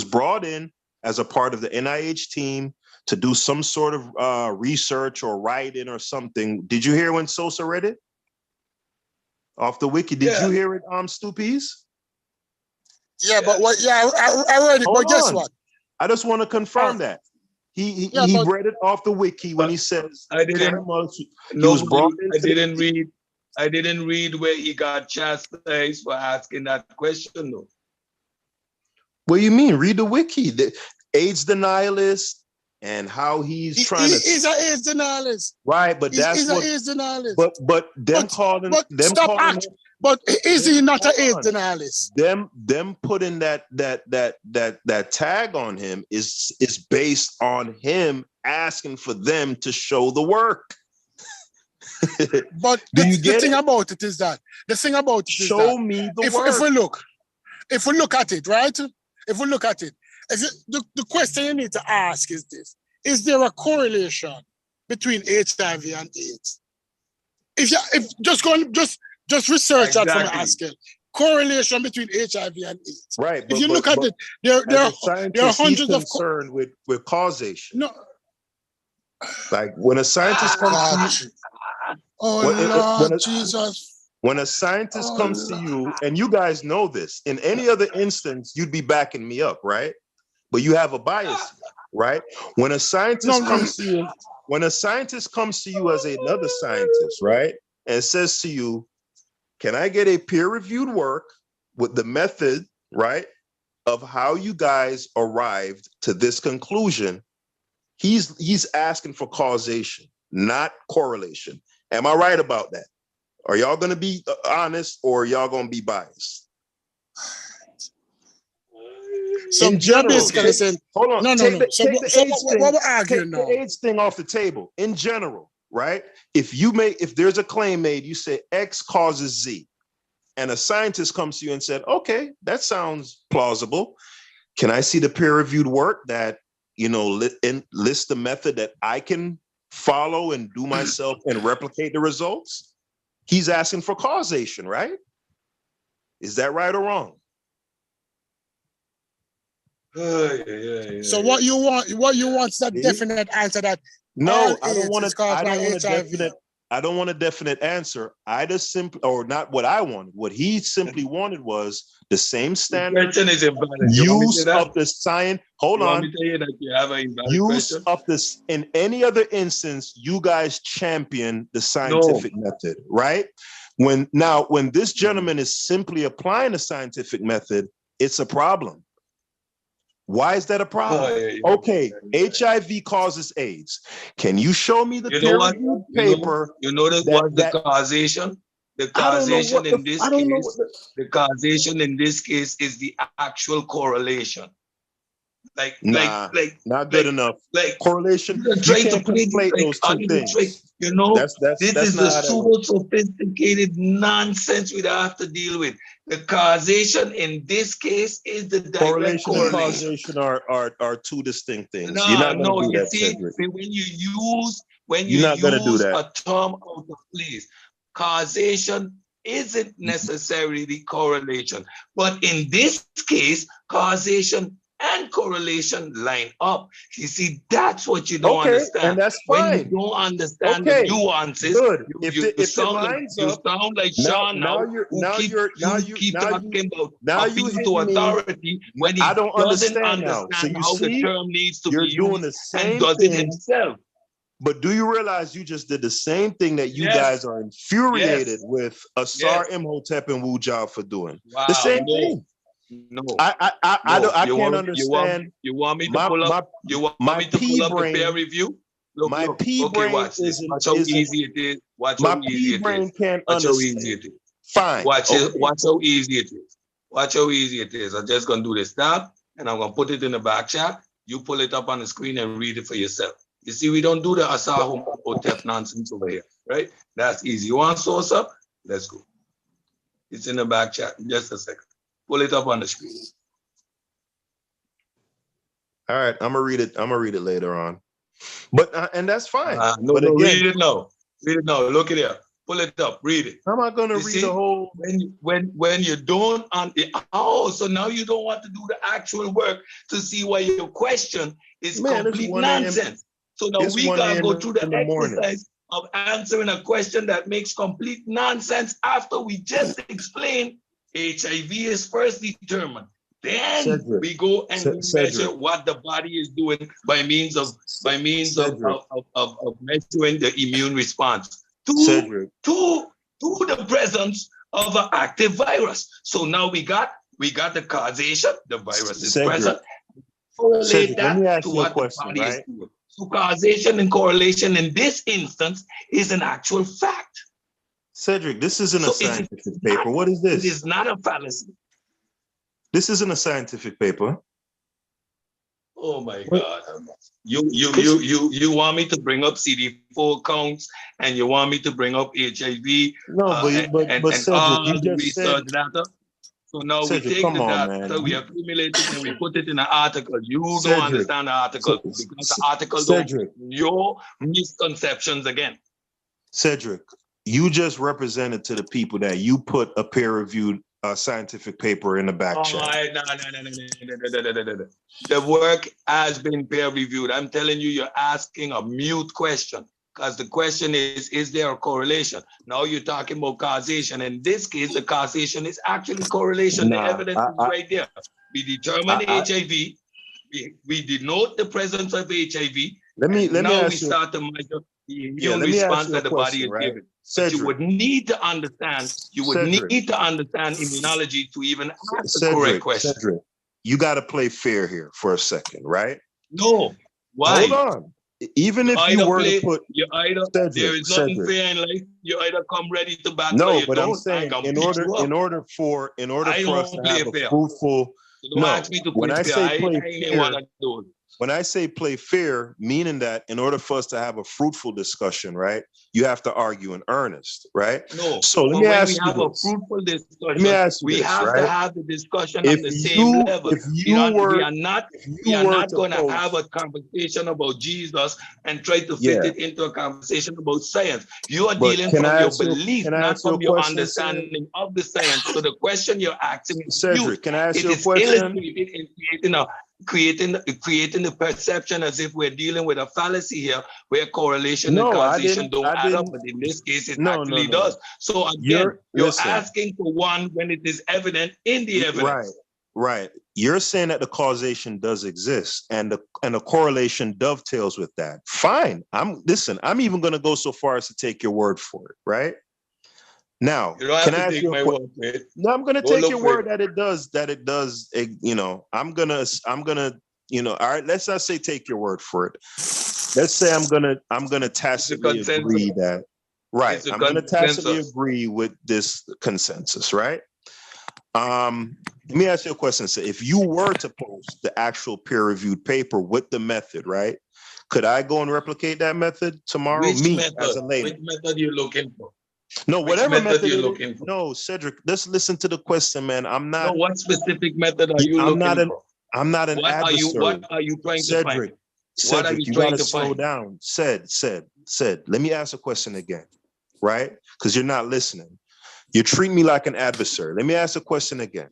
brought in as a part of the NIH team to do some sort of research or writing or something. Did you hear when Sosa read it off the wiki? Did you hear it, Stoopies? Yeah, but what? Yeah, I read it. But guess what? I just want to confirm that. He read it off the wiki when he says I didn't read where he got chastised for asking that question though. What do you mean? Read the wiki. The AIDS denialist and how he's trying to. He's an AIDS denialist. Right, but he's an AIDS denialist. But is he not an AIDS denialist? Them putting that tag on him is based on him asking for them to show the work. But the thing about it is that show me the work. If we look at it, right? If we look at it, the question you need to ask is this: is there a correlation between HIV and AIDS? If just research that from asking correlation between HIV and AIDS. Right. If you look at it, there are hundreds of concerned with causation. No. Like when a scientist comes to you. Lord Jesus. When a scientist comes to you, and you guys know this, in any other instance, you'd be backing me up, right? But you have a bias, right? When a scientist comes to you as another scientist, right? And says to you, can I get a peer-reviewed work with the method, right, of how you guys arrived to this conclusion? He's asking for causation, not correlation. Am I right about that? Are y'all going to be honest or y'all going to be biased? So in general, hold on. Take the AIDS thing off the table. In general, right? If there's a claim made, you say X causes Z, and a scientist comes to you and said, okay, that sounds plausible. Can I see the peer-reviewed work that, lists the method that I can follow and do myself and replicate the results? He's asking for causation, right? Is that right or wrong? So what you want is that definite answer that no, I don't want a definite answer. I just simply, or not what I wanted. What he simply wanted was the same standard use of the science. Hold on. Use of this in any other instance. You guys champion the scientific method, right? When this gentleman is simply applying the scientific method, it's a problem. Why is that a problem? Okay, HIV causes AIDS. Can you show me the peer-reviewed paper? The causation? The causation in this case is the actual correlation. Not good enough. Like Correlation. you're You trying to can't play conflate like those two things. you know. This That's is the not how that works. pseudo sophisticated nonsense we have to deal with. The causation in this case is the direct Correlation and correlation. causation are two distinct things. You're not gonna do You that, see, Cedric. when you You're not gonna do use that. a term out of place, causation isn't necessarily the correlation. But in this case, causation and correlation line up. You see, that's what you don't Okay, understand. and that's When fine. you don't understand Okay, the nuances, good. you sound like Sean now, who keep talking about appeal to authority when he I don't doesn't understand now. So understand you how the see, term needs to you're be doing used the same and does thing. it himself. But do you realize you just did the same thing that you Yes. guys are infuriated Yes. with Asar Yes. Imhotep and Wu Jia for doing? Wow, The same no. thing. No. I can't understand. You want me to pull up? You want me to pull up the peer review? My pea Okay, brain watch this. isn't. Watch how easy it is. Watch My how easy pea it brain is. can't Watch how understand. easy it is. Fine. Watch Okay. it. Watch how easy it is. Watch how easy it is. I'm just gonna do this stop, and I'm gonna put it in the back chat. You pull it up on the screen and read it for yourself. You see, we don't do the Asahu Otep nonsense over here, right? That's easy. You want source up? Let's go. It's in the back chat. Just a second. Pull it up on the screen. All right, I'm gonna read it. I'm gonna read it later on. But and that's fine. No, but no, again, read it now. Read it now. Look at it. Pull it up. Read it. how am I gonna You read see, the whole? when you don't so now you don't want to do the actual work to see why your question is complete nonsense. So now we gotta go through the exercise of answering a question that makes complete nonsense after we just explained HIV is first determined. Then Cedric, we go and we Cedric. measure what the body is doing by means of measuring the immune response to the presence of an active virus. So now we got the causation, the virus is present. Correlate that to what the body is doing. So causation and correlation in this instance is an actual fact. Cedric, this isn't a scientific paper. What is this? It is not a fallacy. This isn't a scientific paper. Oh my God. You want me to bring up CD4 counts and you want me to bring up HIV but Cedric, all you the just research data. So now Cedric, we take come the on, data, man. we accumulate it and we put it in an article. You Cedric, don't understand the article because the article Cedric, don't your misconceptions again. Cedric, you just represented to the people that you put a peer-reviewed scientific paper in the back chat. No. The work has been peer-reviewed. I'm telling you, you're asking a mute question because the question is there a correlation? Now you're talking about causation. In this case, the causation is actually correlation. The evidence is right there. We determine HIV. We denote the presence of HIV. Let me now ask we you, start to measure the immune response that the body is giving. But you would need to understand. You would need to understand immunology to even ask the correct question. Cedric, you got to play fair here for a second, right? No. Why? Hold on. Even if you were to put there is nothing fair in life. You either come ready to battle. No, or you but don't. I'm saying in order for us to have a fruitful. Don't ask me to when I play say fair. play I ain't fair, wanna do it. when I say play fair, meaning that in order for us to have a fruitful discussion, right, you have to argue in earnest, right? No. So let me ask we have you a this. fruitful discussion, Let me ask you we this, have right? to have the discussion If on the same level. We are not going to have a conversation about Jesus and try to fit it into a conversation about science. You are dealing from your belief, not from your understanding of the science. So the question you're asking is Cedric, can I ask you a is question? illustrated in creating the perception as if we're dealing with a fallacy here where correlation and causation don't add up, but in this case it actually does. So again, you're asking for one when it is evident in the evidence. Right. You're saying that the causation does exist and the correlation dovetails with that. Fine. I'm even going to go so far as to take your word for it, right? Now, can I ask you a question? No, I'm going to take your word that it does, I'm going to, all right, let's not say take your word for it. Let's say I'm going to tacitly agree that, right. I'm going to tacitly agree with this consensus, right? Let me ask you a question. So if you were to post the actual peer-reviewed paper with the method, right? Could I go and replicate that method tomorrow? Which Me method? as a layman. Which method you looking for? No, Which whatever method method you it is. looking for? No, Cedric, let's listen to the question, man. I'm No, not. what specific method are you I'm not looking an. for? I'm not an adversary. What are you trying to find? Cedric, What are you you trying gotta to slow find? down. Said. Let me ask a question again, right? Because you're not listening. You treat me like an adversary. Let me ask a question again.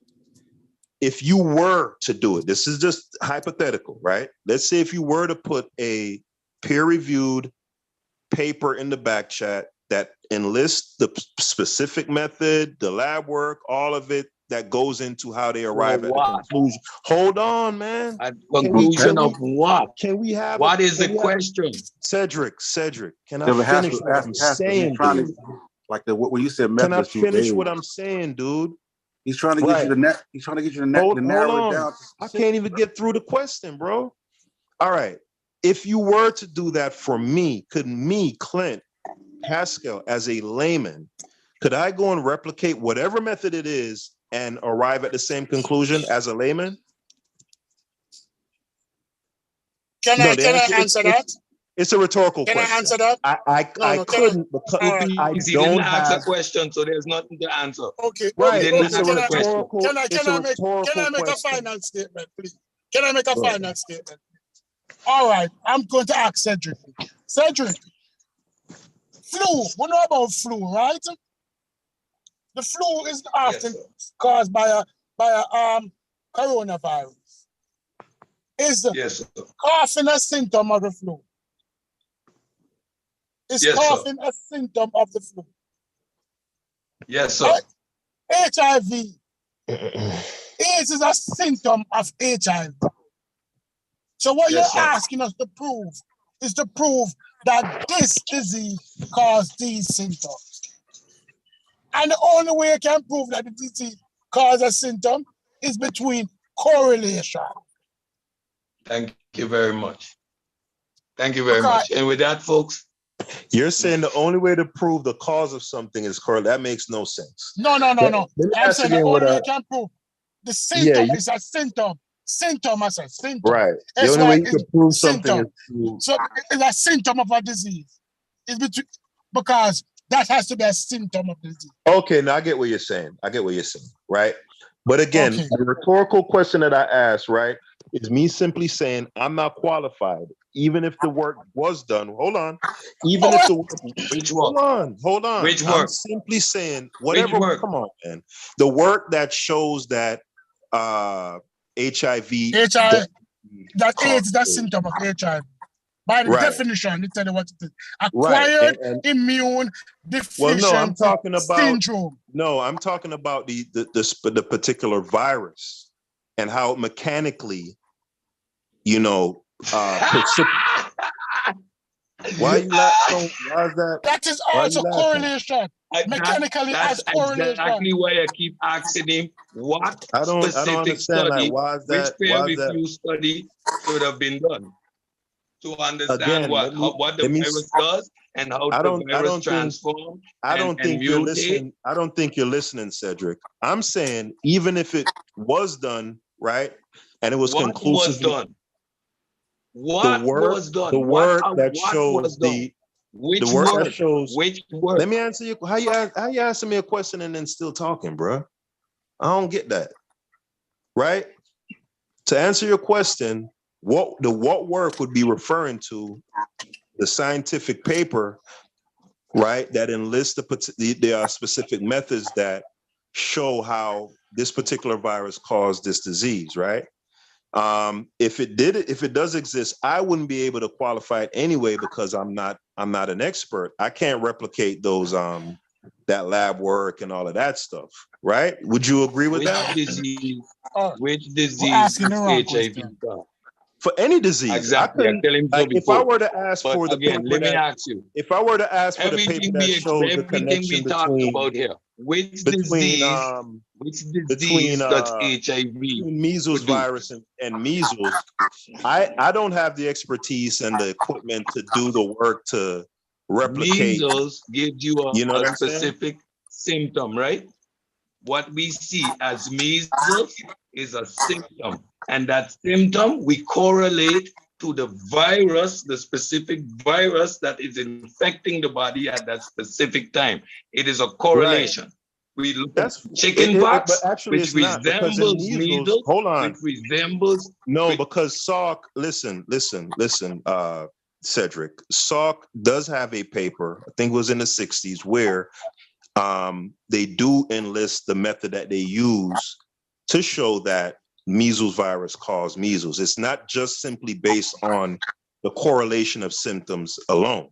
If you were to do it, this is just hypothetical, right? Let's say if you were to put a peer-reviewed paper in the back chat that enlists the specific method, the lab work, all of it that goes into how they arrive at the conclusion. Hold on, man. At conclusion of what? Can we have? What is the question? Cedric, can I finish what I'm saying, dude? Like what you said, Can I method. finish what I'm saying, dude? He's trying to get you the net. He's trying to get you the net to narrow it down. I can't even get through the question, bro. All right. If you were to do that for me, could me, Clint, Pascal, as a layman, could I go and replicate whatever method it is and arrive at the same conclusion as a layman? Can I answer that? It's a rhetorical question. Can I answer that? I couldn't because I don't ask have a question, so there's nothing to answer. Okay. Right. It's a rhetorical. Can I make a final statement, please? Can I make a final statement? All right. I'm going to ask Cedric. Cedric, flu. We know about flu, right? The flu is often caused by a coronavirus. Is coughing a symptom of the flu? Is coughing a symptom of the flu? Yes, sir. HIV. AIDS is a symptom of HIV. So what you're asking us to prove is to prove that this disease caused these symptoms. And the only way you can prove that the disease caused a symptom is between correlation. Thank you very much. Thank you very much. And with that, folks, you're saying the only way to prove the cause of something is correct. That makes no sense. No. I'm saying the only way you can prove the symptom is a symptom. Symptom, I said symptom. Right. The only way you can prove something is so it's a symptom of a disease. It's because that has to be a symptom of the disease. Okay, now I get what you're saying. Right? But again, the rhetorical question that I asked, right, is me simply saying I'm not qualified, even if the work was done. Hold on. Even if the work, which work? Hold on. Which work? I'm simply saying whatever. Come on, man. The work that shows that HIV. That AIDS, that symptom of HIV. By the definition, it tell you what it is. Acquired immune deficient syndrome. No, I'm talking about the particular virus and how mechanically, why you laughing? Why is that? That is also correlation. Mechanically as correlation. Exactly why I keep asking him what I don't specific understand study, that. Why is that? which peer review study should have been done to understand what the virus does and how the virus transforms. I don't think you're listening. I don't think you're listening, Cedric. I'm saying even if it was done right and it was conclusive. What was done? The work that shows which the work word? that shows. Which word? Let me answer you. How you asking me a question and then still talking, bro? I don't get that. Right? To answer your question, what work would be referring to the scientific paper, right? That enlists the specific methods that show how this particular virus caused this disease, right? If it does exist, I wouldn't be able to qualify it anyway because I'm not an expert. I can't replicate those that lab work and all of that stuff, right? Would you agree with that? Which disease is HIV? For any disease, exactly. If I were to ask for the paper, let me ask you. If I were to ask for the paper that shows the connection between about here, which disease does HIV? Measles virus and measles. I don't have the expertise and the equipment to do the work to replicate. Measles gives you a specific symptom, right? what we see as measles is a symptom. And that symptom we correlate to the virus, the specific virus that is infecting the body at that specific time. It is a correlation. We look at chicken pox, but actually which it's not, because in resembles measles, measles, hold on. which resembles. No, because Salk, listen, Cedric, Salk does have a paper, I think it was in the 60s, where they do enlist the method that they use to show that measles virus caused measles. It's not just simply based on the correlation of symptoms alone,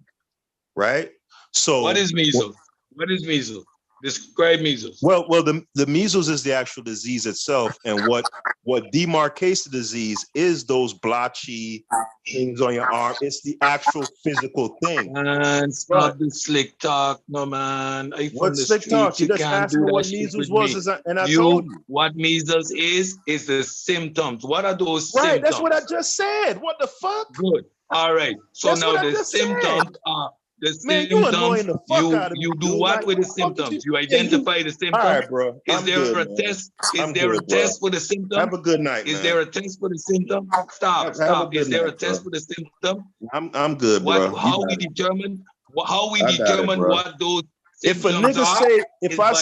right? So what is measles? What is measles? Describe measles. Well, the measles is the actual disease itself, and what demarcates the disease is those blotchy things on your arm. It's the actual physical thing. Man, stop the slick talk, no man. I from the slick talk? street. You You just can't asked do me that what shit measles with was, me. and I told you. What measles is the symptoms. What are those Right, symptoms? that's what I just said. What the fuck? Good. All right. So That's now what I the just said. symptoms are the Man, you symptoms. annoying the fuck out of me. You do dude. what Like, with the what the fuck is symptoms? you- You Yeah, identify the symptoms. All right, bro. Is I'm there good, a man. test? Is I'm there good, a bro. test for the symptom? Have a good night, Is man. there a test for the symptom? Stop. Have a Stop. good Is there a night, test bro. for the symptom? I'm good, bro. How we determine I got it, bro. what those If a symptoms nigga are? say, if is I by-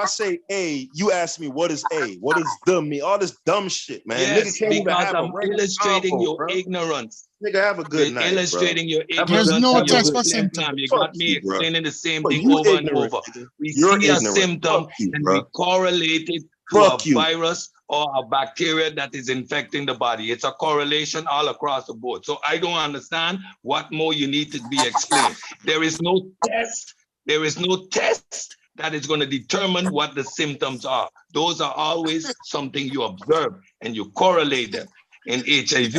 say A, you ask me what is A? What is the me? All this dumb shit, man. Yes, Nigga can't even because have a I'm regular illustrating convo, your bro. ignorance. Nigga, have a good You're night, illustrating your bro. ignorance. There's no And your test for left symptoms. arm. You Fuck got me you, bro. explaining the same But thing you over and ignorant, over. nigga. We You're see a ignorant. symptom Fuck you, and bro. we correlate it to Fuck a you. virus or a bacteria that is infecting the body. It's a correlation all across the board. So I don't understand what more you need to be explained. There is no test. There is no test that is going to determine what the symptoms are. Those are always something you observe and you correlate them. In HIV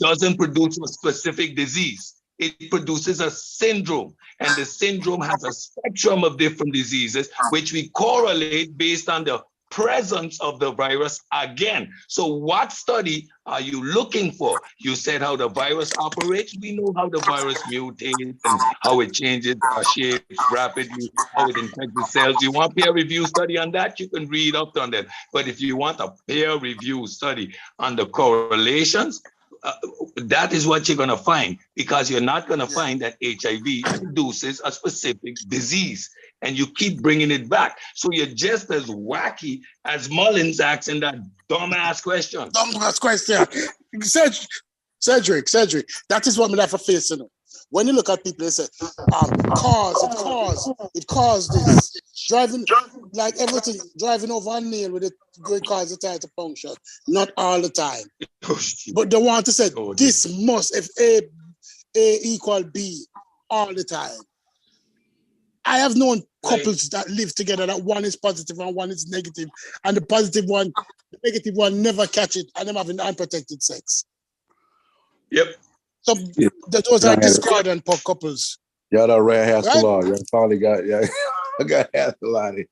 doesn't produce a specific disease. It produces a syndrome, and the syndrome has a spectrum of different diseases, which we correlate based on the presence of the virus again. So what study are you looking for? You said how the virus operates. We know how the virus mutates and how it changes shapes rapidly, how it infects the cells. You want peer review study on that? You can read up on that. But if you want a peer review study on the correlations, that is what you're going to find, because you're not going to find that HIV produces a specific disease. And you keep bringing it back. So you're just as wacky as Mullins asking that dumbass question. Dumbass question. Cedric, that is what me have for face, you know. When you look at people, they say, it caused this. Driving, like everything, driving over a nail with it going cause the tire to puncture. Not all the time. But they want to say, this must, if A equal B all the time. I have known couples that live together that one is positive and one is negative, and the negative one never catch it, and them having unprotected sex. Yep. So those are discordant couples. Y'all done ran half Right? law. Y'all finally got I got half the lot of it.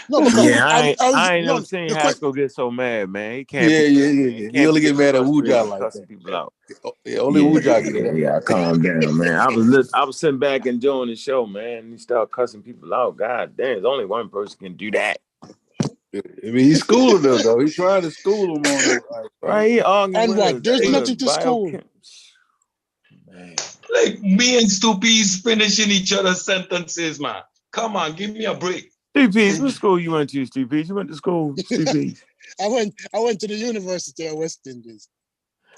No, because I ain't never seen Haskell get so mad, man. He can't. Yeah. He only get mad at Wuja like cussing people out. Yeah, only Wuja get that. Yeah, calm down, man. I was sitting back enjoying the show, man. And he started cussing people out. God damn, there's only one person can do that. I mean, he's schooling them though. He's trying to school them on it. Right? He arguing and with what? us. There's nothing to school. Man. Like me and Stuppies finishing each other's sentences, man. Come on, give me a break. Stuppies, what school you went to, Stuppies? You went to school, Stuppies? I went to the University of West Indies.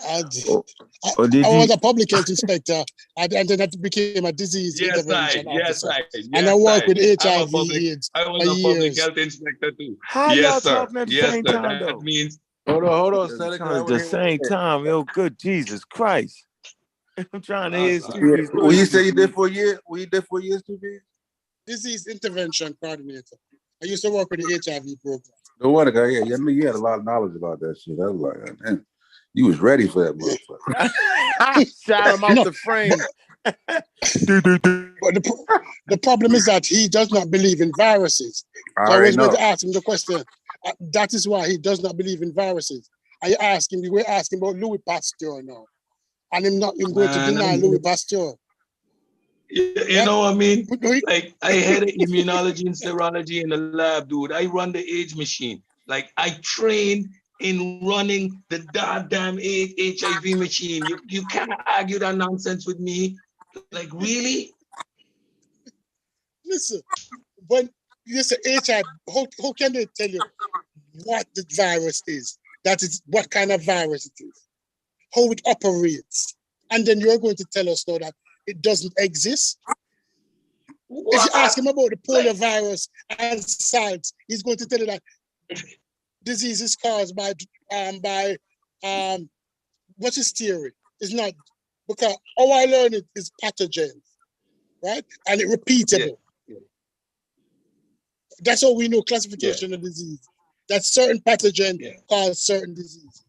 I did was you? a public health inspector, and then I became a disease intervention officer. And I worked with HIV/AIDS I was for a public years. health inspector too. How y'all Yes, sir. talking at the Yes, same sir. time, That though? means Hold on, At Senator. the same time, yo, good Jesus Christ. I'm trying to hear Stuppies. Well, you say you did for a year? What you did for a year, Stupid? Disease intervention coordinator. I used to work with the HIV program. No wonder, I mean, you had a lot of knowledge about that shit. I was like, man, you was ready for that motherfucker. Shot him off the frame. But the problem is that he does not believe in viruses. I So I was already going know. to ask him the question. That is why he does not believe in viruses. We were asking about Louis Pasteur now. And him going to deny Louis Pasteur. You know what I mean? Like I had immunology and serology in the lab, dude. I run the age machine. Like I train in running the goddamn HIV machine. You can't argue that nonsense with me. Like really? Listen, when you say HIV, how can they tell you what the virus is? That is what kind of virus it is, how it operates, and then you're going to tell us now that it doesn't exist. What? If you ask him about the polio virus and SARS, he's going to tell you that disease is caused by what's his theory? It's not, because how I learned it is pathogens, right? And it repeatable. Yeah. That's how we know classification of disease. That certain pathogens cause certain diseases.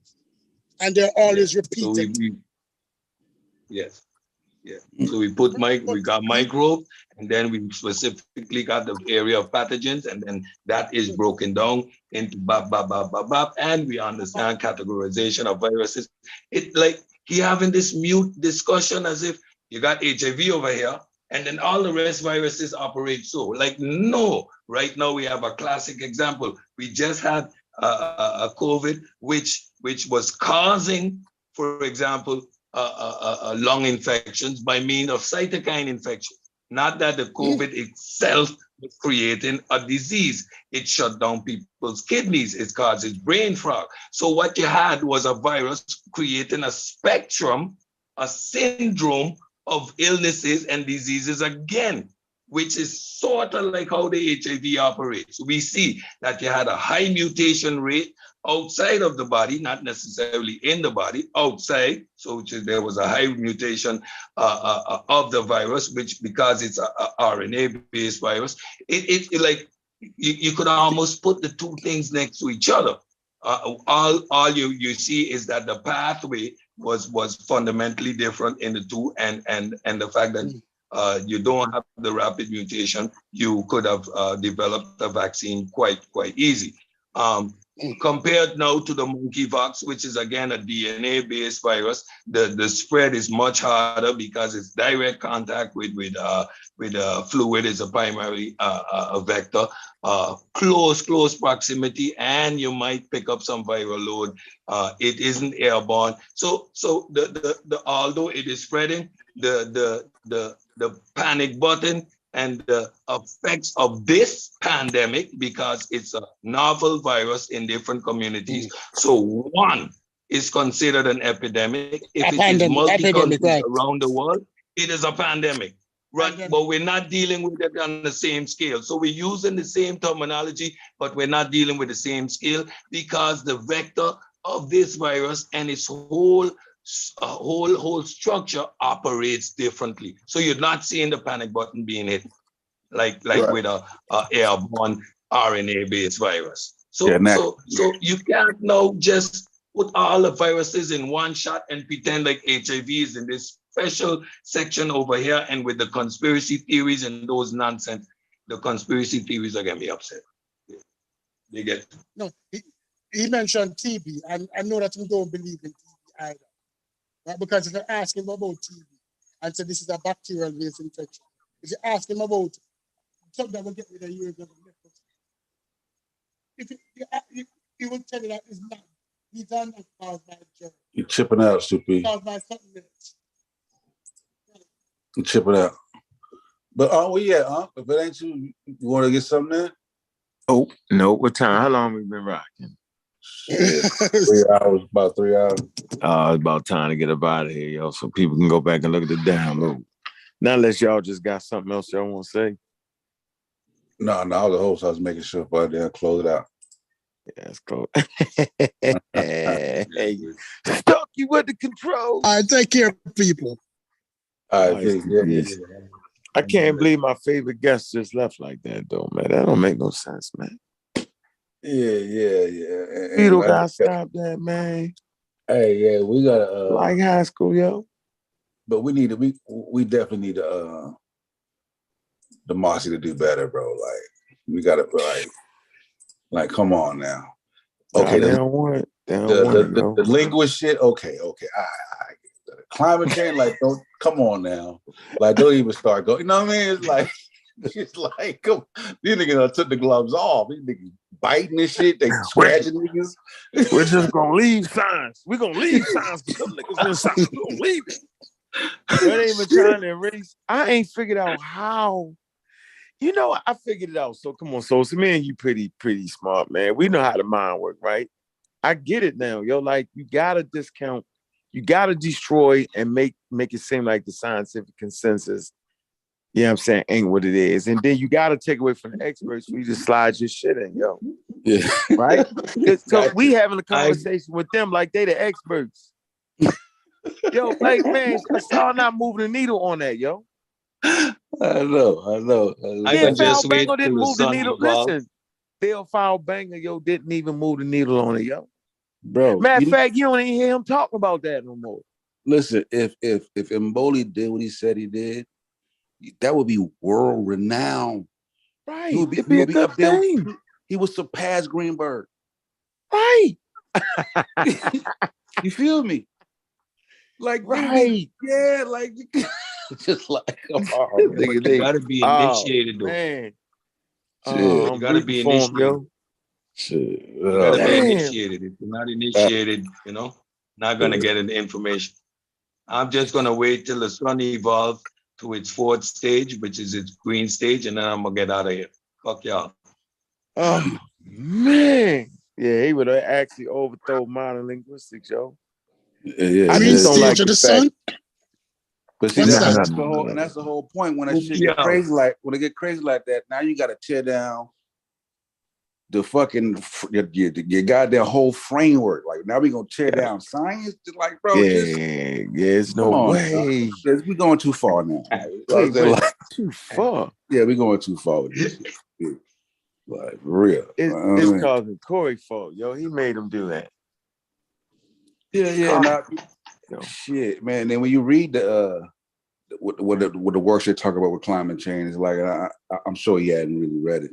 And they're always repeated. So yes. Yeah. So we got microbes, and then we specifically got the area of pathogens, and then that is broken down into and we understand categorization of viruses. It like he having this mute discussion as if you got HIV over here, and then all the rest viruses operate so. Like, no, right now we have a classic example. We just had a COVID, which was causing, for example, lung infections by means of cytokine infection. Not that the COVID itself was creating a disease. It shut down people's kidneys. It causes brain fog. So what you had was a virus creating a spectrum, a syndrome of illnesses and diseases again, which is sort of like how the HIV operates. We see that you had a high mutation rate outside of the body, not necessarily in the body, outside. So there was a high mutation of the virus, which because it's a RNA-based virus, it like you could almost put the two things next to each other. All you see is that the pathway was fundamentally different in the two, and the fact that you don't have the rapid mutation, you could have developed a vaccine quite easy. Compared now to the monkeypox, which is again a DNA-based virus, the spread is much harder because it's direct contact with fluid is a primary vector, close proximity, and you might pick up some viral load. It isn't airborne. So the although it is spreading, the panic button and the effects of this pandemic, because it's a novel virus in different communities. So one is considered an epidemic. If it is multi-countries around the world, it is a pandemic, right? But we're not dealing with it on the same scale. So we're using the same terminology, but we're not dealing with the same scale because the vector of this virus and its whole structure operates differently. So you're not seeing the panic button being hit like with a airborne RNA-based virus. So you can't now just put all the viruses in one shot and pretend like HIV is in this special section over here, and with the conspiracy theories and those nonsense, the conspiracy theories are gonna be upset. They get no. He mentioned TB, and I know that you don't believe in TB either. Right? Because if you ask him about TB and say this is a bacterial-based infection, if you ask him about something that will get rid of years of leprosy, he will tell you that it's not. These are not caused by germs. You're chipping out, Supi. Caused by something else. You're chipping out. But where you at, huh? If it ain't you want to get something there? Oh, no. What time? How long we been rocking? 3 hours, about 3 hours. It's about time to get up out of here, yo, so people can go back and look at the download. Now, unless y'all just got something else y'all want to say. No, I was the host. I was making sure if I didn't close it out. Yeah, it's close. Hey, stuck you with the control. All right, take care, people. All right, yeah. I can't believe my favorite guest just left like that, though, man. That don't make no sense, man. Yeah. Vito gotta stop that, man. Hey, yeah, we gotta like high school, yo. But we definitely need the Marcy to do better, bro. Like we gotta like come on now. Okay, they don't want it. They don't want it, bro. The linguist shit. Okay. climate change, like, don't come on now. Like, don't even start going. You know what I mean? It's like, come, these niggas took the gloves off. These niggas biting and shit. They scratching niggas. We're just gonna leave signs. We're gonna leave signs for them niggas inside. We're gonna leave it. They ain't even trying to erase. I ain't figured out how. You know, I figured it out. So come on, so me and you pretty smart, man. We know how the mind work, right? I get it now, yo. Like, you gotta discount, you gotta destroy and make it seem like the scientific consensus, you know what I'm saying, ain't what it is. And then you gotta take away from the experts for you to slide your shit in, yo. Yeah. Right? So we having a conversation with them like they the experts. Yo, like, man, I saw not moving the needle on that, yo. I know. I Yeah, can Foul just wait Banger didn't till the move the sun needle. evolves. Listen, Bill Foul Banger, yo, didn't even move the needle on it, yo. Bro. Matter of fact, you don't even hear him talking about that no more. Listen, if Mboli did what he said he did, that would be world renowned. Right. He would be, It'd be a good thing. He would surpass Greenberg. Right. You feel me? Like, right. Yeah, like, just like, You gotta be initiated, though. Man. You gotta be initiated. Yo. Shit. You gotta be initiated. If you're not initiated, you know, not gonna get the information. I'm just gonna wait till the sun evolves to its fourth stage, which is its green stage, and then I'm gonna get out of here. Fuck y'all. Oh man. Yeah, he would have actually overthrown modern linguistics, yo. Yeah. I Green just don't stage like of the sun. But see, What's that's that? the whole point. When that shit get crazy, like when it get crazy like that, now you gotta tear down the fucking your goddamn whole framework. Like, now we gonna tear down science. Just like, bro, it's no way. We going too far now. Wait, too far. Yeah, we going too far with this shit. Like, for real. It's causing Corey fault, yo. He made him do that. Yeah. Shit, man. Then when you read the what the works they talk about with climate change, is like, I'm sure he hadn't really read it.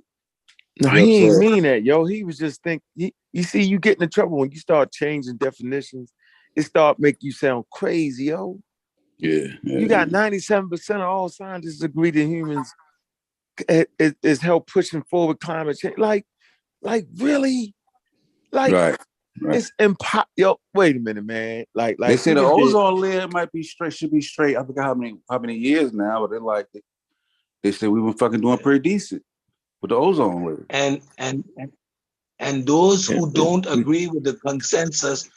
No, he ain't mean that, yo. He was just thinking. You see, you get in trouble when you start changing definitions. It start making you sound crazy, yo. Yeah. You got 97% of all scientists agree that humans is help pushing forward climate change. Like really? Like, right. It's impossible. Yo, wait a minute, man. Like they say the ozone layer might be straight, should be straight. I forgot how many years now, but they say we were fucking doing pretty decent with the ozone layer. And those who don't agree with the consensus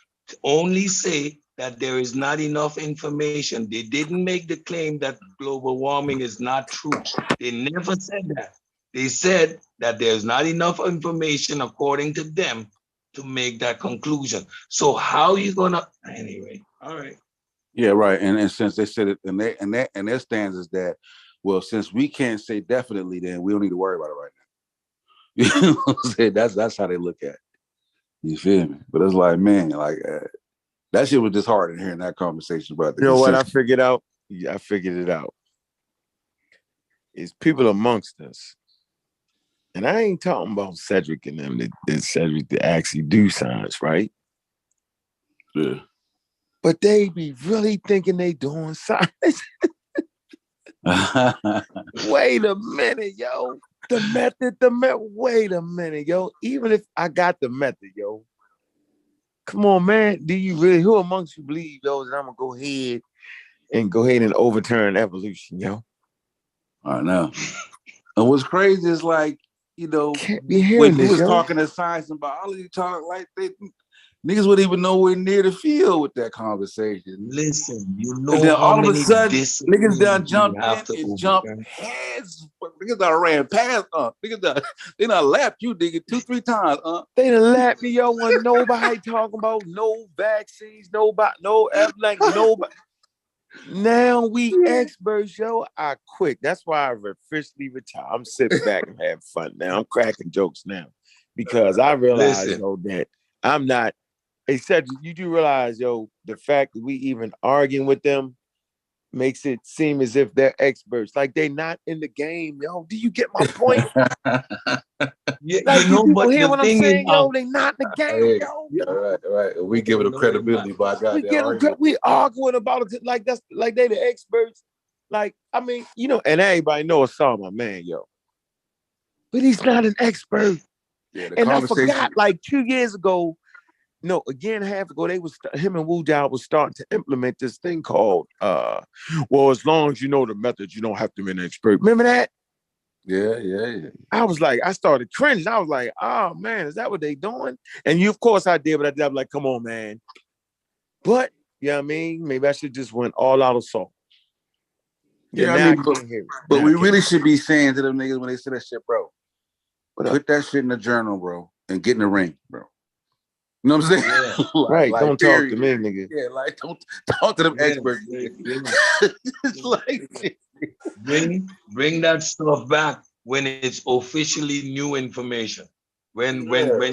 only say that there is not enough information. They didn't make the claim that global warming is not true. They never said that. They said that there's not enough information, according to them, to make that conclusion. So how are you gonna anyway? All right. Yeah, right. And since they said it, and their stance is that, well, since we can't say definitely, then we don't need to worry about it right now. You know what I'm saying? That's how they look at it. You feel me? But it's like, man, like that shit was disheartening hearing that conversation about the You know what I figured out? Yeah, I figured it out. It's people amongst us. And I ain't talking about Cedric and them that Cedric that actually do science, right? Yeah. But they be really thinking they doing science. Wait a minute, yo. The method, wait a minute, yo. Even if I got the method, yo. Come on, man. Do you really, who amongst you believe, yo, that I'm gonna go ahead and overturn evolution, yo? I know. And what's crazy is, like, you know, when you was talking to science and biology, like niggas wouldn't even nowhere near the field with that conversation. Listen, you know, and then all of a sudden, niggas done jumped in and jumped heads. Niggas done ran past, they done lapped you, nigga, 2-3 times, They done lapped me, yo, when nobody talking about no vaccines, nobody. Now we experts, yo. I quit. That's why I've officially retired. I'm sitting back and having fun now. I'm cracking jokes now because I realize, yo, that I'm not. Hey, Cedric, you do realize, yo, the fact that we even arguing with them makes it seem as if they're experts. Like, they not in the game, yo. Do you get my point? Yeah, Like, you do know, people but hear the what I'm thing is, saying, yo? They not in the game, yo. Yeah, right. We give it a credibility by We goddamn get them. argument. We arguing about it like that's like they the experts. Like, I mean, you know, and everybody knows Saul, my man, yo. But he's not an expert. Yeah, the And I conversation. forgot, like 2 years ago, no, a year and a half ago, him and Wu Jao was starting to implement this thing called well, as long as you know the methods, you don't have to be an expert. Remember that? Yeah. I was like, I started cringing. I was like, oh man, is that what they doing? And you, of course, I did, but I did. I'm like, come on, man. But you know what I mean? Maybe I should just went all out assault. Yeah, Yeah, I now I mean, can't hear it. but Now I we can't really hear should be saying to them niggas when they say that shit, bro. What up? Put that shit in the journal, bro, and get in the ring, bro. You know what I'm saying? yeah, Right. Don't talk to me, nigga. Yeah, like don't talk to them yeah, experts. It's like bring that stuff back when it's officially new information. When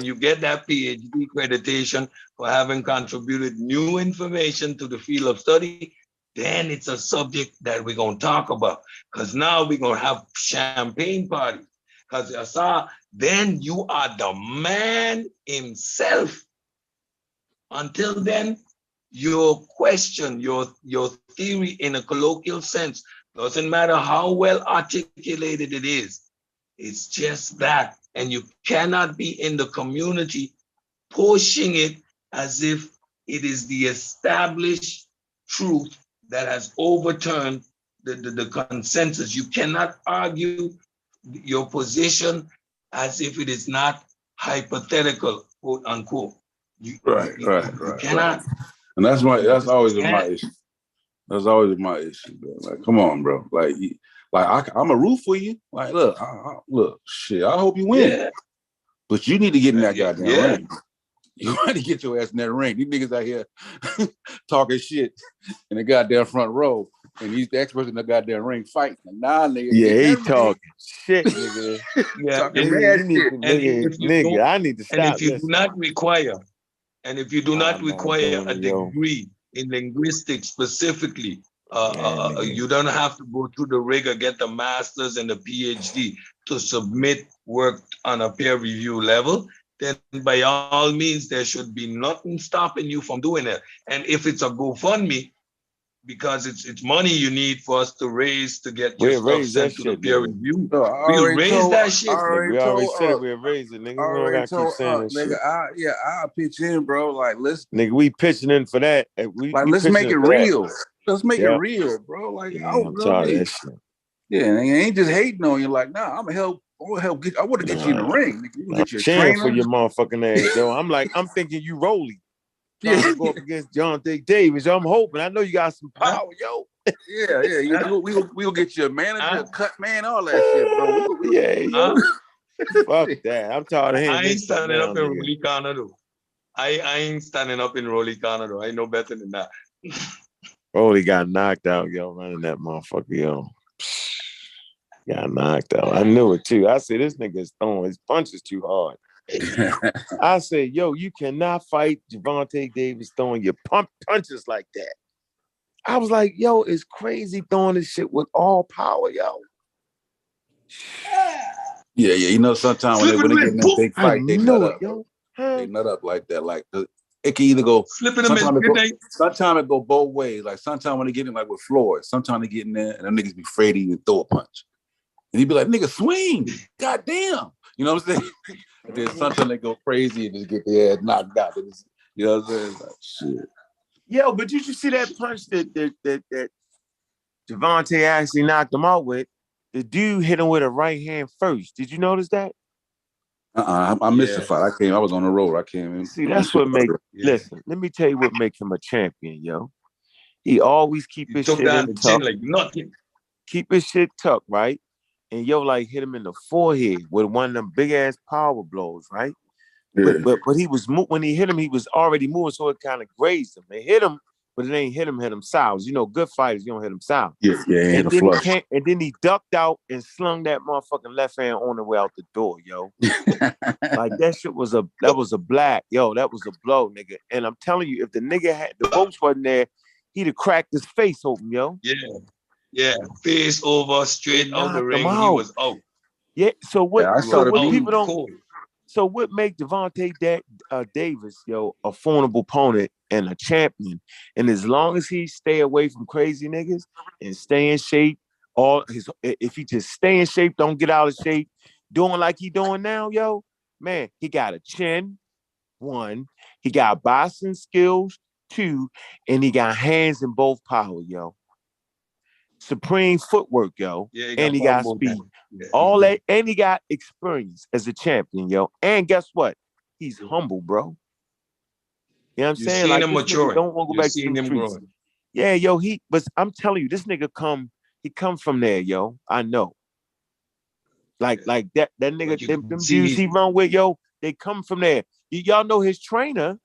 you get that PhD accreditation for having contributed new information to the field of study, then it's a subject that we're gonna talk about. Because now we're gonna have champagne parties. Because I saw, then you are the man himself. Until then, your question, your theory in a colloquial sense, doesn't matter how well articulated it is. It's just that. And you cannot be in the community pushing it as if it is the established truth that has overturned the consensus. You cannot argue your position as if it is not hypothetical, quote unquote. You cannot. And that's always my issue. That's always my issue, bro. Like, come on, bro. I'm a root for you. Like, look, shit. I hope you win, Yeah. but you need to get in that goddamn Yeah. ring. You got to get your ass in that ring. These niggas out here talking shit in the goddamn front row, and these the experts in the goddamn ring fighting. Nah, nigga. Yeah, he talking shit, nigga. Yeah, talking Nigga, mad you need shit. to, nigga, I need to and stop if you do listening. not require, and if you do not I'm not require doing a it, yo. degree in linguistics specifically, nigga. you don't have to go through the rigor, get the master's and the PhD to submit work on a peer review level. Then by all means, there should be nothing stopping you from doing it. And if it's a GoFundMe, because it's money you need for us to raise to get your We'll stuff raise that sent to the shit, peer nigga. review, No, we'll raise that shit. Nigga, we already said it, we'll raise it, nigga. We don't gotta keep saying that nigga, shit. I'll pitch in, bro. Like, let's we pitching in for that. let's make it real. Let's make it real, bro. Like, yeah, I'm tired of that shit. Yeah, and they ain't just hating on you. Like, nah, I'm gonna help. I want to get you in the ring. Nigga. You I'm get your cheering trainer for your motherfucking ass, yo. I'm thinking you Rolly. Trying to go up against Jonathan Davis. Yo, I'm hoping. I know you got some power, yo. Yeah. We'll get you a manager, a cut man, all that shit, bro. Yo. Fuck that. I'm tired of hearing I ain't this shit standing now, up in nigga. Rolly Corner, though. I ain't standing up in Rolly Corner, though. I know better than that. Rolly got knocked out, yo, running that motherfucker, yo. Got knocked out. I knew it too. I said, this nigga is throwing his punches too hard. I said, yo, you cannot fight Javante Davis throwing your punches like that. I was like, yo, it's crazy throwing this shit with all power, yo. Yeah. You know, sometimes when they get in that big fight, they nut up. Yo. They nut up like that. Like, it can either go. Sometimes it go both ways. Like, sometimes when they get in, like with Floyd, sometimes they get in there and them niggas be afraid to even throw a punch. And he'd be like, nigga, swing. Goddamn. You know what I'm saying? And then sometimes they go crazy and just get their ass knocked out. You know what I'm saying? Like, shit. Yo, but did you see that punch that Javante actually knocked him out with? The dude hit him with a right hand first. Did you notice that? I missed the fight. I was on the road. I came in. See, that's what makes. Listen, let me tell you what makes him a champion, yo. He always keep his shit in tuck. Like nothing. Keep his shit tucked, right? And yo, like hit him in the forehead with one of them big ass power blows, right? Yeah. But he was when he hit him, he was already moving, so it kind of grazed him. It hit him, but it ain't hit him south. You know, good fighters, you don't hit him south. Yeah, and then he ducked out and slung that motherfucking left hand on the way out the door, yo. Like that shit was a black, yo. That was a blow, nigga. And I'm telling you, if the nigga had the ropes wasn't there, he'd have cracked his face open, yo. Yeah. Face over, straight out the ring. He was out. Yeah. So what? Yeah, so what people don't. So what make Davis, yo, a formidable opponent and a champion? And as long as he stay away from crazy niggas and stay in shape, if he just stay in shape, don't get out of shape, doing like he doing now, yo, man, he got a chin, one, he got boxing skills, two, and he got hands in both power, yo. Supreme footwork, yo. Yeah, And he got speed. Yeah, All that, and he got experience as a champion, yo. And guess what? He's humble, bro. You know what I'm You're saying? seeing Like him this nigga maturing. don't want to go You're back to seeing them him streets. growing. Yeah, yo, but I'm telling you, this nigga he come from there, yo. I know. Like that nigga, them dudes he run with, yo, they come from there. Y'all know his trainer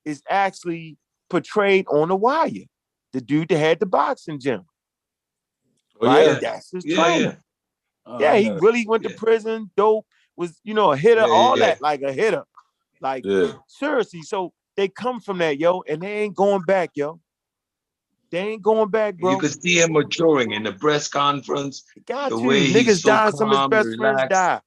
is actually portrayed on The Wire. The dude that had the boxing gym. Oh, right? yeah. That's his Yeah, trainer. yeah. He really went to prison, dope, was, a hitter, all that, like a hitter. Like, seriously. So they come from that, yo, and they ain't going back, yo. They ain't going back, bro. You could see him maturing in the press conference. Got the to. way he's Niggas so died, some of his calm, best friends relaxed. died.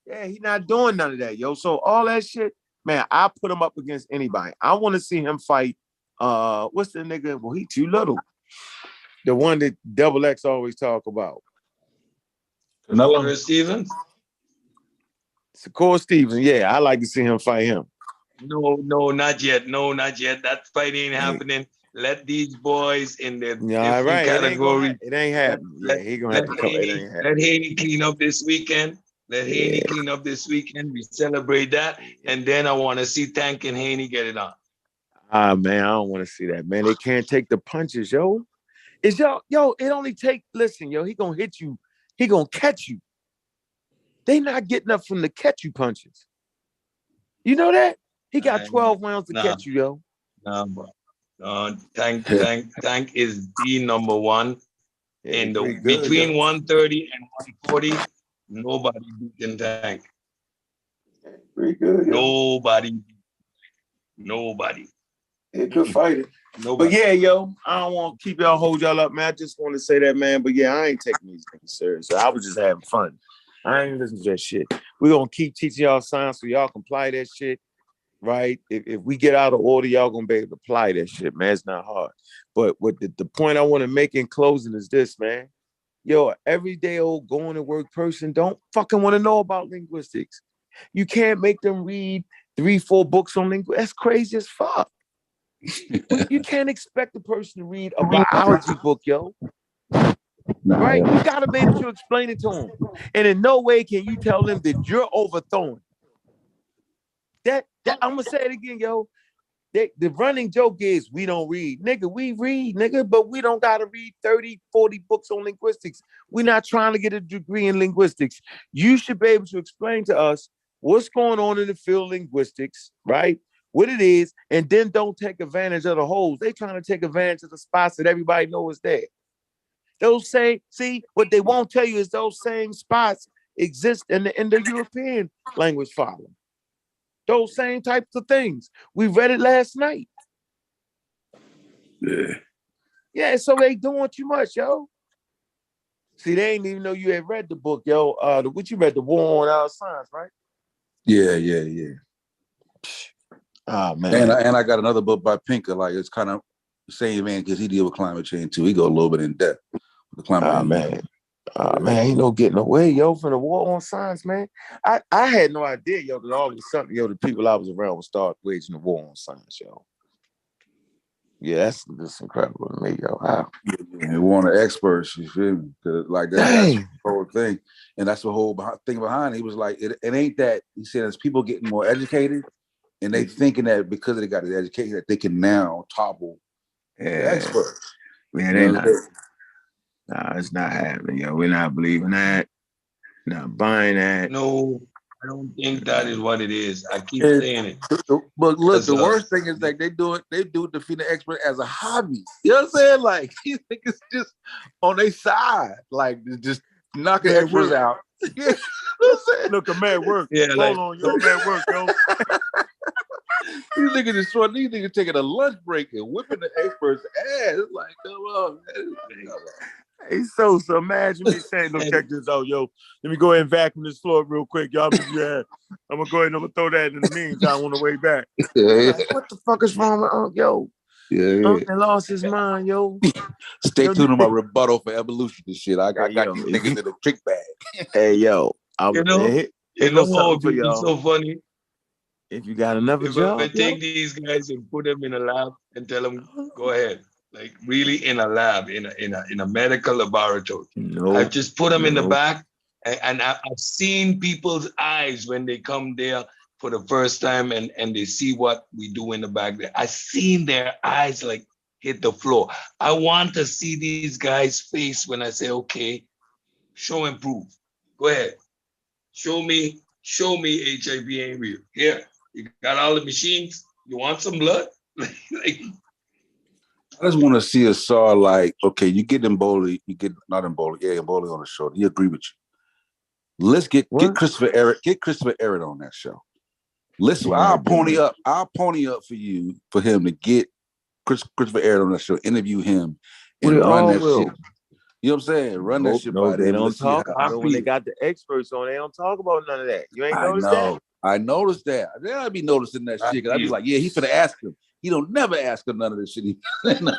Yeah, he not doing none of that, yo. So all that shit, man, I put him up against anybody. I want to see him fight. What's the nigga? Well, he too little. The one that Double X always talk about. Shakur Stevens? Shakur Stevens, yeah, I like to see him fight him. No, not yet. No, not yet. That fight ain't happening. Let these boys in the different category. It ain't happening. Yeah, he gonna have to come. It ain't happening. Let Haney clean up this weekend. Haney clean up this weekend. We celebrate that. And then I want to see Tank and Haney get it on. Man, I don't want to see that, man. They can't take the punches, yo. It only take, listen, yo, he gonna hit you. He gonna catch you. They not getting up from the catch you punches. You know that? He got 12 rounds to catch you, yo. Nah, bro. Tank is the number one. In the between 130 and 140, nobody beating Tank. Pretty good. Nobody. He could fight it. But yeah, yo, I don't want to hold y'all up, man. I just want to say that, man. But yeah, I ain't taking these things serious. I was just having fun. I ain't listening to that shit. We're gonna keep teaching y'all science so y'all can apply that shit. Right? If we get out of order, y'all gonna be able to apply that shit, man. It's not hard. But what the point I want to make in closing is this, man. Yo, everyday old going to work person don't fucking want to know about linguistics. You can't make them read 3-4 books on linguistics. That's crazy as fuck. You can't expect a person to read a biology book, yo. Right? You gotta be able to explain it to them. And in no way can you tell them that you're overthrowing. That I'm gonna say it again, yo. The running joke is we don't read. Nigga, we read, nigga, but we don't gotta read 30, 40 books on linguistics. We're not trying to get a degree in linguistics. You should be able to explain to us what's going on in the field of linguistics, right? What it is, and then don't take advantage of the holes. They trying to take advantage of the spots that everybody knows is there. See, what they won't tell you is those same spots exist in the European language file. Those same types of things. We read it last night. Yeah, so they doing too much, yo. See, they ain't even know you had read the book, yo. What you read, The War on Our Science, right? Yeah. Oh man. And I got another book by Pinker, like it's kind of the same man because he deal with climate change too. He go a little bit in depth with the climate change. Man, ain't no getting away, yo, from the war on science, man. I had no idea, yo, that all of a sudden, yo, the people I was around would start waging the war on science, yo. Yeah, that's incredible to me, yo. Wow. And one of the experts, you feel me? Like that's the whole thing. And that's the whole thing behind it. He was like, it ain't that, he said, as people getting more educated and they thinking that because they got the education that they can now topple the experts. Man, they not. Nah, it's not happening, yo. We're not believing that. Not buying that. No, I don't think that is what it is. I keep saying it. But look, the worst thing is like they do it defeat the expert as a hobby. You know what I'm saying? Like you think it's just on their side, like just knocking experts out. You know what I'm saying? Look, a man work. Yeah, hold on, yo, man work, yo. These niggas taking a lunch break and whipping the expert's ass. It's like, come on, man. Hey, so imagine me saying, "No, check this out, yo. Let me go ahead and vacuum this floor real quick, y'all. I'm gonna go ahead and I'm gonna throw that in the meantime on the way back." Like, what the fuck is wrong with yo? Yeah. Lost his mind, yo. Stay tuned to my rebuttal for evolution and shit. I got yo, these niggas in a trick bag. Hey, yo. You know, Here you goes know something what for would be y'all. so funny? If you got another If I job, yo. take these guys and put them in a lab and tell them, go ahead, like really in a lab, in a medical laboratory. I just put them in the back, and I've seen people's eyes when they come there for the first time and they see what we do in the back there. I seen their eyes like hit the floor. I want to see these guys' face when I say, okay, show and prove. Go ahead. Show me HIV ain't real. Here, you got all the machines. You want some blood? Like, I just want to see a saw like, okay, you get Emboli, you get not Emboli, yeah, Emboli on the show. He agree with you. Let's get Christopher Ehret on that show. Listen, I'll pony up for you for him to get Christopher Ehret on that show, interview him, and run that shit. You know what I'm saying? Run that shit by they them. don't talk about it when they got the experts on. They don't talk about none of that. You ain't noticed that? I noticed that. Then I'd be noticing that shit. I'd be like, yeah, he's finna ask him. He don't never ask him none of this shit.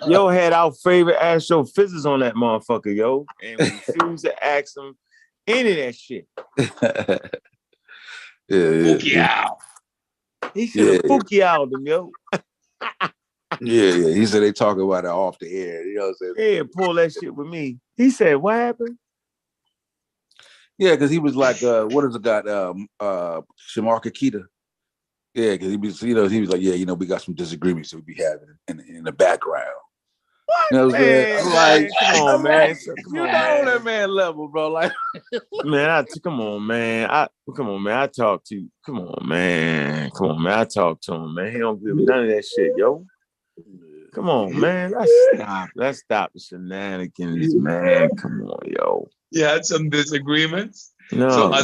Yo had our favorite astrophysicist on that motherfucker, yo, and we refused to ask him any of that shit. Yeah. He should have Fukia'd him, yo. Yeah. He said they talk about it off the air. You know what I'm saying? Yeah, pull that shit with me. He said, what happened? Yeah, because he was like, what is it got? Shamar Kakita. Yeah, because he was, he was like, yeah, we got some disagreements that we be having in the background. What? You know what I'm saying? I'm like, come on, man. Come on, man. That man level, bro. Like, man, come on, man. I talk to you. Come on, man. I talk to him, man. He don't give none of that shit, yo. Come on, man. Let's stop the shenanigans, man. Come on, yo. You had some disagreements. No, so man,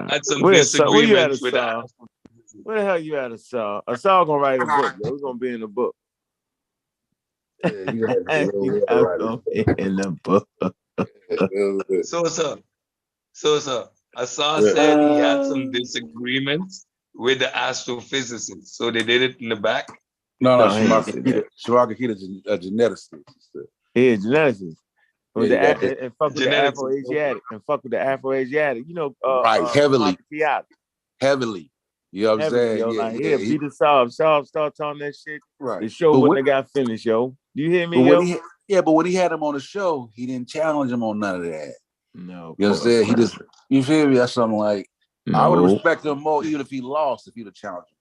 I had some where you at, disagreements with that. Where the hell you at, Asal? Asal gonna write a book, yo. We're gonna be in the book. Yeah, you have in the book. So, Asal said he had some disagreements with the astrophysicist. So they did it in the back. No, Shamar Kakita is a geneticist. Yeah, geneticist. Yeah, and fuck with the Afro-Asiatic. Afro-Asiatic. Right, heavily. You know what I'm saying? Yo, beat the Saab. Saab start talking that shit. Right. The show wouldn't have got finished, yo. Do you hear me, yo? But when he had him on the show, he didn't challenge him on none of that. No. You know what I'm saying? He just, you feel me? That's something like, I would have respected him more even if he lost, if he'd have challenged him.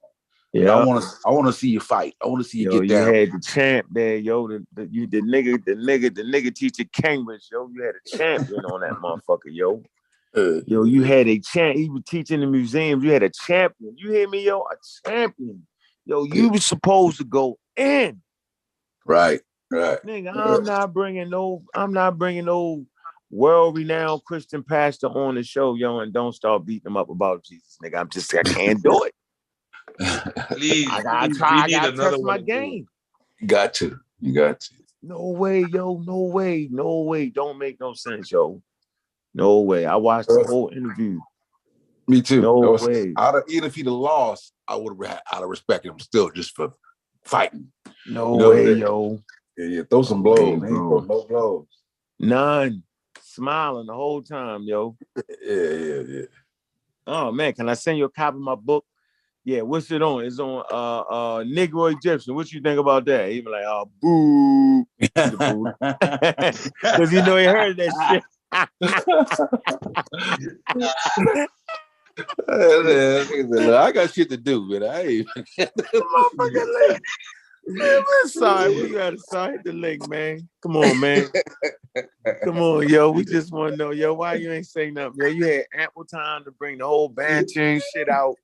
Yeah, I want to see you fight. I want to see you get down. You had the champ there, yo. The nigga teacher Cambridge, yo. You had a champion on that motherfucker, yo. Yo, you had a champ. He was teaching in the museums. You had a champion. You hear me, yo? A champion. Yo, you was supposed to go in. Right. Nigga, I'm not bringing no world-renowned Christian pastor on the show, yo, and don't start beating him up about Jesus, nigga. I can't do it. Please, I gotta test my game. You got to. No way, yo. No way. Don't make no sense, yo. No way. I watched the whole interview. Me too. No way. Even if he'd have lost, I would have respected him still just for fighting. No way, yo. Yeah. Throw some blows. Ain't throw no blows. None. Smiling the whole time, yo. Yeah. Oh man, can I send you a copy of my book? Yeah, what's it on? It's on Negro Egyptian. What you think about that? He be like, oh, boo. Because he heard that shit. I got shit to do, man. I ain't motherfucking link. Man, sorry. Where you at? Sorry, hit the link, man. Come on, man. Come on, yo. We just want to know, yo, why you ain't saying nothing? Yo, you had ample time to bring the whole Bantu shit out.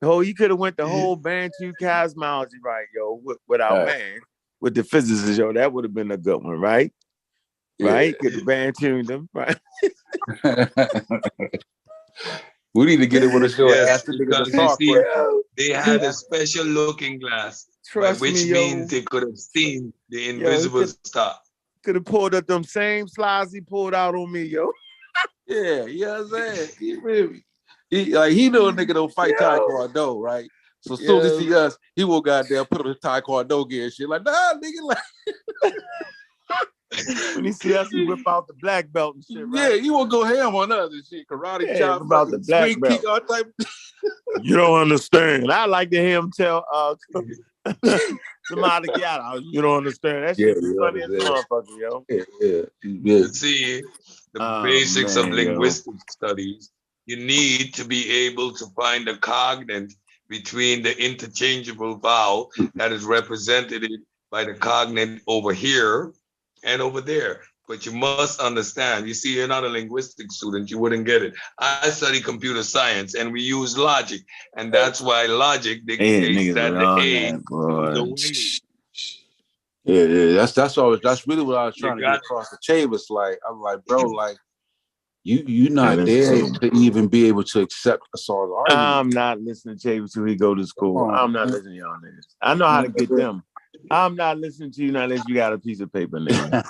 You could have went the whole Bantu cosmology, right, yo, with our man, with the physicists, yo. That would have been a good one, right? Right? Get the Bantu them, right? We need to get it with a show. Yes, because you see, they had a special looking glass, which means they could have seen the invisible star. Could have pulled up them same slides he pulled out on me, yo. Yeah, you know what I'm saying? He really, he know a nigga don't fight Taekwondo, right? So as soon as he see us, he will goddamn put on the Taekwondo gear and shit. Like, nah, nigga, like when he see us, he whip out the black belt and shit, right? Yeah, he will go ham on us and shit. Karate chop, about the black swing belt. kick, all type of You don't understand. I like to hear him tell somebody get out. You don't understand. That shit be funny as a motherfucker, yo. You see, the basics of linguistic studies, you need to be able to find a cognate between the interchangeable vowel that is represented by the cognate over here and over there. But you must understand, you see, you're not a linguistic student, you wouldn't get it. I study computer science and we use logic. And that's why logic dictates that the A is Yeah, that's really what I was trying to get across the Chavis. Like, I'm like, bro, like, you not there to even be able to accept a solid argument. I'm not listening to Chavis till he go to school. I'm not listening to y'all niggas. I know how to get them. I'm not listening to you not unless you got a piece of paper, nigga.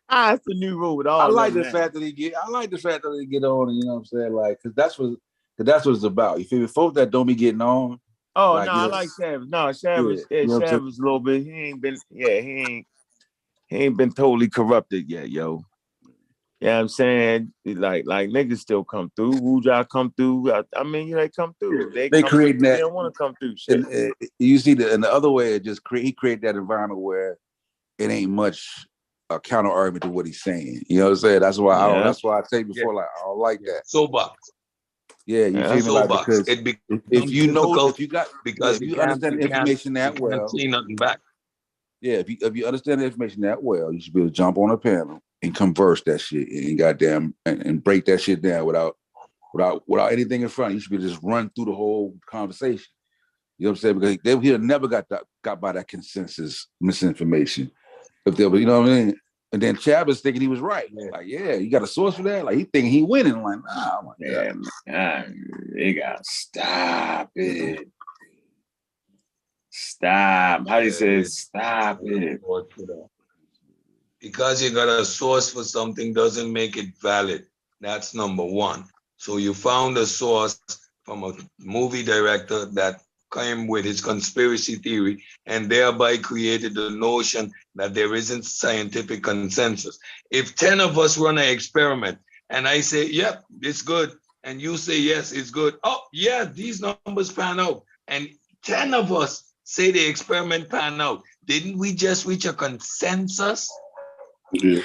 That's the new rule with all. I like the fact that he get on, and you know what I'm saying, like, because that's what it's about. You feel me? Folks that don't be getting on. Oh like, no, I like Shavis. No, Shavis, Shavis a little bit. He ain't been totally corrupted yet, yo. Yeah, you know I'm saying, like niggas still come through. Wuja come through. I mean, they come through. They create that. They don't want to come through. Shit. And, you see, in the other way, it just he create that environment where it ain't much a counter argument to what he's saying. You know what I'm saying? That's why I say before, like, I don't like that. Soapbox. Yeah, you feel me? Like, because if you understand the information that well, see nothing back. Yeah, if you understand the information that well, you should be able to jump on a panel and converse that shit and goddamn and break that shit down without anything in front. You should be able to just run through the whole conversation. You know what I'm saying? Because he'll never got by that consensus misinformation. If they were, you know what I mean? And then Chavez thinking he was right. Like, yeah, you got a source for that? Like, he thinking he winning. I'm like, nah, I'm like, they gotta stop it. Stop. How do you say stop it? Because you got a source for something doesn't make it valid. That's number one. So you found a source from a movie director that came with his conspiracy theory and thereby created the notion that there isn't scientific consensus. If 10 of us run an experiment and I say, yep, it's good, and you say, yes, it's good. Oh, yeah, these numbers pan out. And 10 of us say the experiment pan out. Didn't we just reach a consensus? Yeah.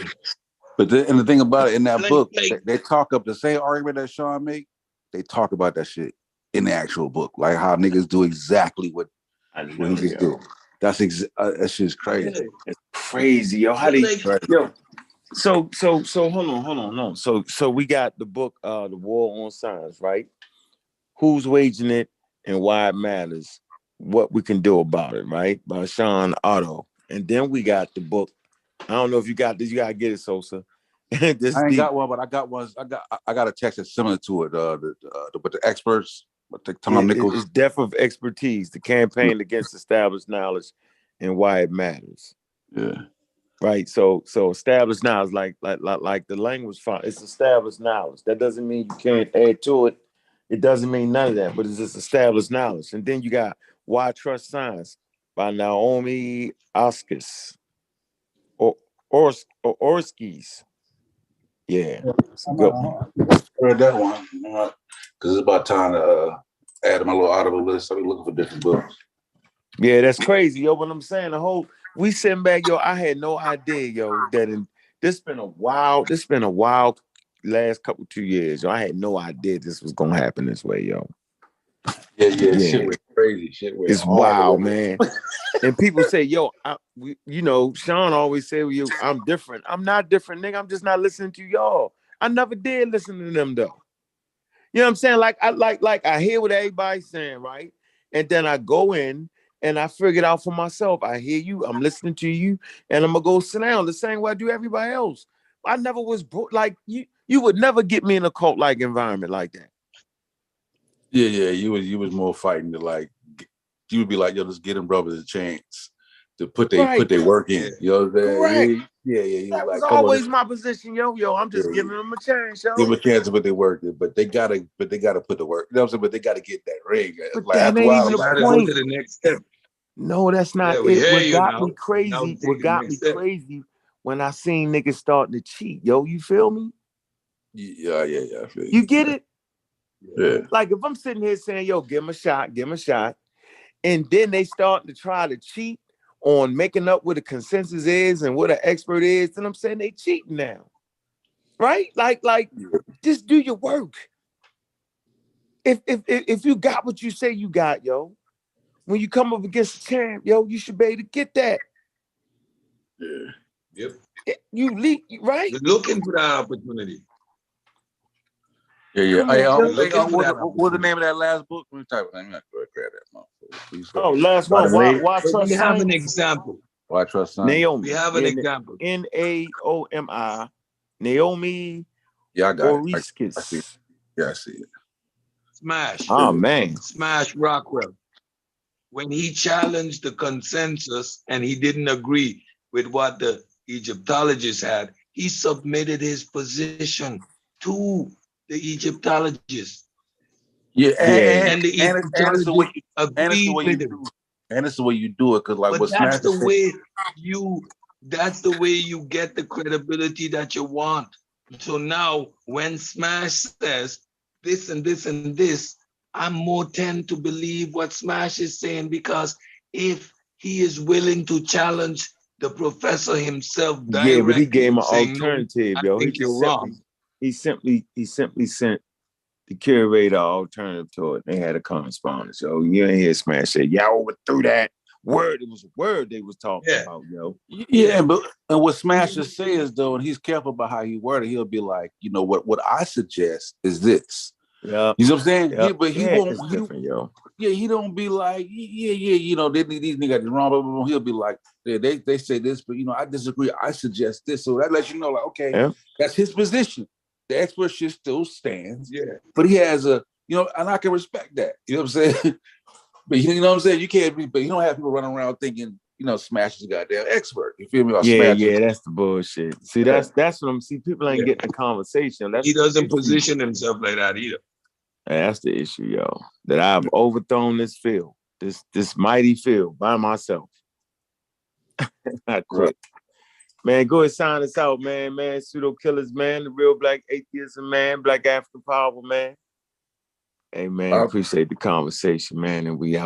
But the thing about it, in that book, they talk up the same argument that Sean made. They talk about that shit in the actual book, like how niggas do exactly what he just did. That's that shit's crazy. It's crazy, yo. How do you, yo? So hold on, no. So we got the book, The War on Science, right? Who's waging it and why it matters, what we can do about it, right? By Sean Otto. And then we got the book. I don't know if you got this. You gotta get it, Sosa. I ain't got one, but I got one. I got a text that's similar to it. But the experts, Tom Nichols. It's Death of Expertise: The Campaign Against Established Knowledge and Why It Matters. Yeah. Right. So established knowledge, like the language font, it's established knowledge. That doesn't mean you can't add to it. It doesn't mean none of that, but it's just established knowledge. And then you got Why Trust Science by Naomi Oskis or Orskis. Yeah. Read that one because it's about time to add to my little Audible list. I'll be looking for different books. Yeah, that's crazy, yo. But I'm saying we sitting back, yo. I had no idea, yo, that this been a wild last 2 years. Yo, I had no idea this was gonna happen this way, yo. Yeah. Shit was crazy. It's wild, man. And people say, yo, Sean always say, yo, I'm different. I'm not different, nigga. I'm just not listening to y'all. I never did listen to them though. You know what I'm saying? Like I hear what everybody's saying, right? And then I go in and I figure it out for myself. I hear you, I'm listening to you, and I'm gonna go sit down the same way I do everybody else. I never was like you would never get me in a cult-like environment like that. Yeah, you was more fighting to like, you would be like, yo, just get them brothers a chance to put their work in. You know what I'm saying? Correct. Yeah. That was Like, come on, always my position, yo. I'm just giving them a chance, yo. give them a chance to put their work in, but they gotta put the work. You know what I'm saying? But they gotta get that ring. But Like that after a ain't while, even the Gotta go point. to the next step. No, that's not Yeah, we it. hear What you got now. me crazy, what got me crazy when I seen niggas starting to cheat, yo. You feel me? Yeah. I feel You get it? Yeah. Like if I'm sitting here saying, yo, give him a shot, and then they start to try to cheat on making up what a consensus is and what an expert is, then I'm saying they cheating now. Right? Like, just do your work. If you got what you say you got, yo, when you come up against a champ, yo, you should be able to get that. Yeah. Yep. You leak, right? You're looking for that opportunity. Yeah. Come on, What's the name of that last book? Let me type it. I'm not going to grab that. Oh, last By one. the way, Why So we trust have an science? example. Why trust science? Naomi. We have an example. Naomi. Naomi. Yeah, I got it. Oriskis. I see it. Yeah, I see it. Smash. Oh man. Smash Rockwell. When he challenged the consensus and he didn't agree with what the Egyptologists had, he submitted his position to the Egyptologists. Yeah, And the and it's the way Egyptologists agreed with him. And it's the way you do it, because like But what that's Smash the said, way you get the credibility that you want. So now when Smash says this and this and this, I'm more tend to believe what Smash is saying, because if he is willing to challenge the professor himself Yeah, but he directly gave him and an saying, no, alternative, I yo. think you're wrong. He simply sent the curator an alternative to it. They had a correspondence, yo. You ain't hear Smash say, "Yeah, I overthrew that word." It was a word they was talking about, yo. Yeah, and what Smasher says though, and he's careful about how he worded, he'll be like, you know, what I suggest is this. Yeah, you know what I'm saying? Yep. Yeah, but he Yeah, won't. it's different, yo. Yeah, he don't be like, yeah, you know, these niggas got this wrong. Blah, blah, blah. He'll be like, they say this, but you know, I disagree. I suggest this. So that lets you know, like, okay, that's his position. The expert shit still stands. Yeah, but he has a, you know, and I can respect that. You know what I'm saying? But you know what I'm saying? You can't be, but you don't have people running around thinking, you know, Smash is a goddamn expert. You feel me? Or Smash That's the bullshit. See, that's what I'm. See, people ain't getting the conversation. That's he doesn't the issue. position himself like that either. And that's the issue, yo. That I've overthrown this field, this mighty field by myself. I quit. Man, go ahead, sign us out, man. Pseudo killers, man. The real black atheism, man. Black African power, man. Hey, man, appreciate the conversation, man. And we out.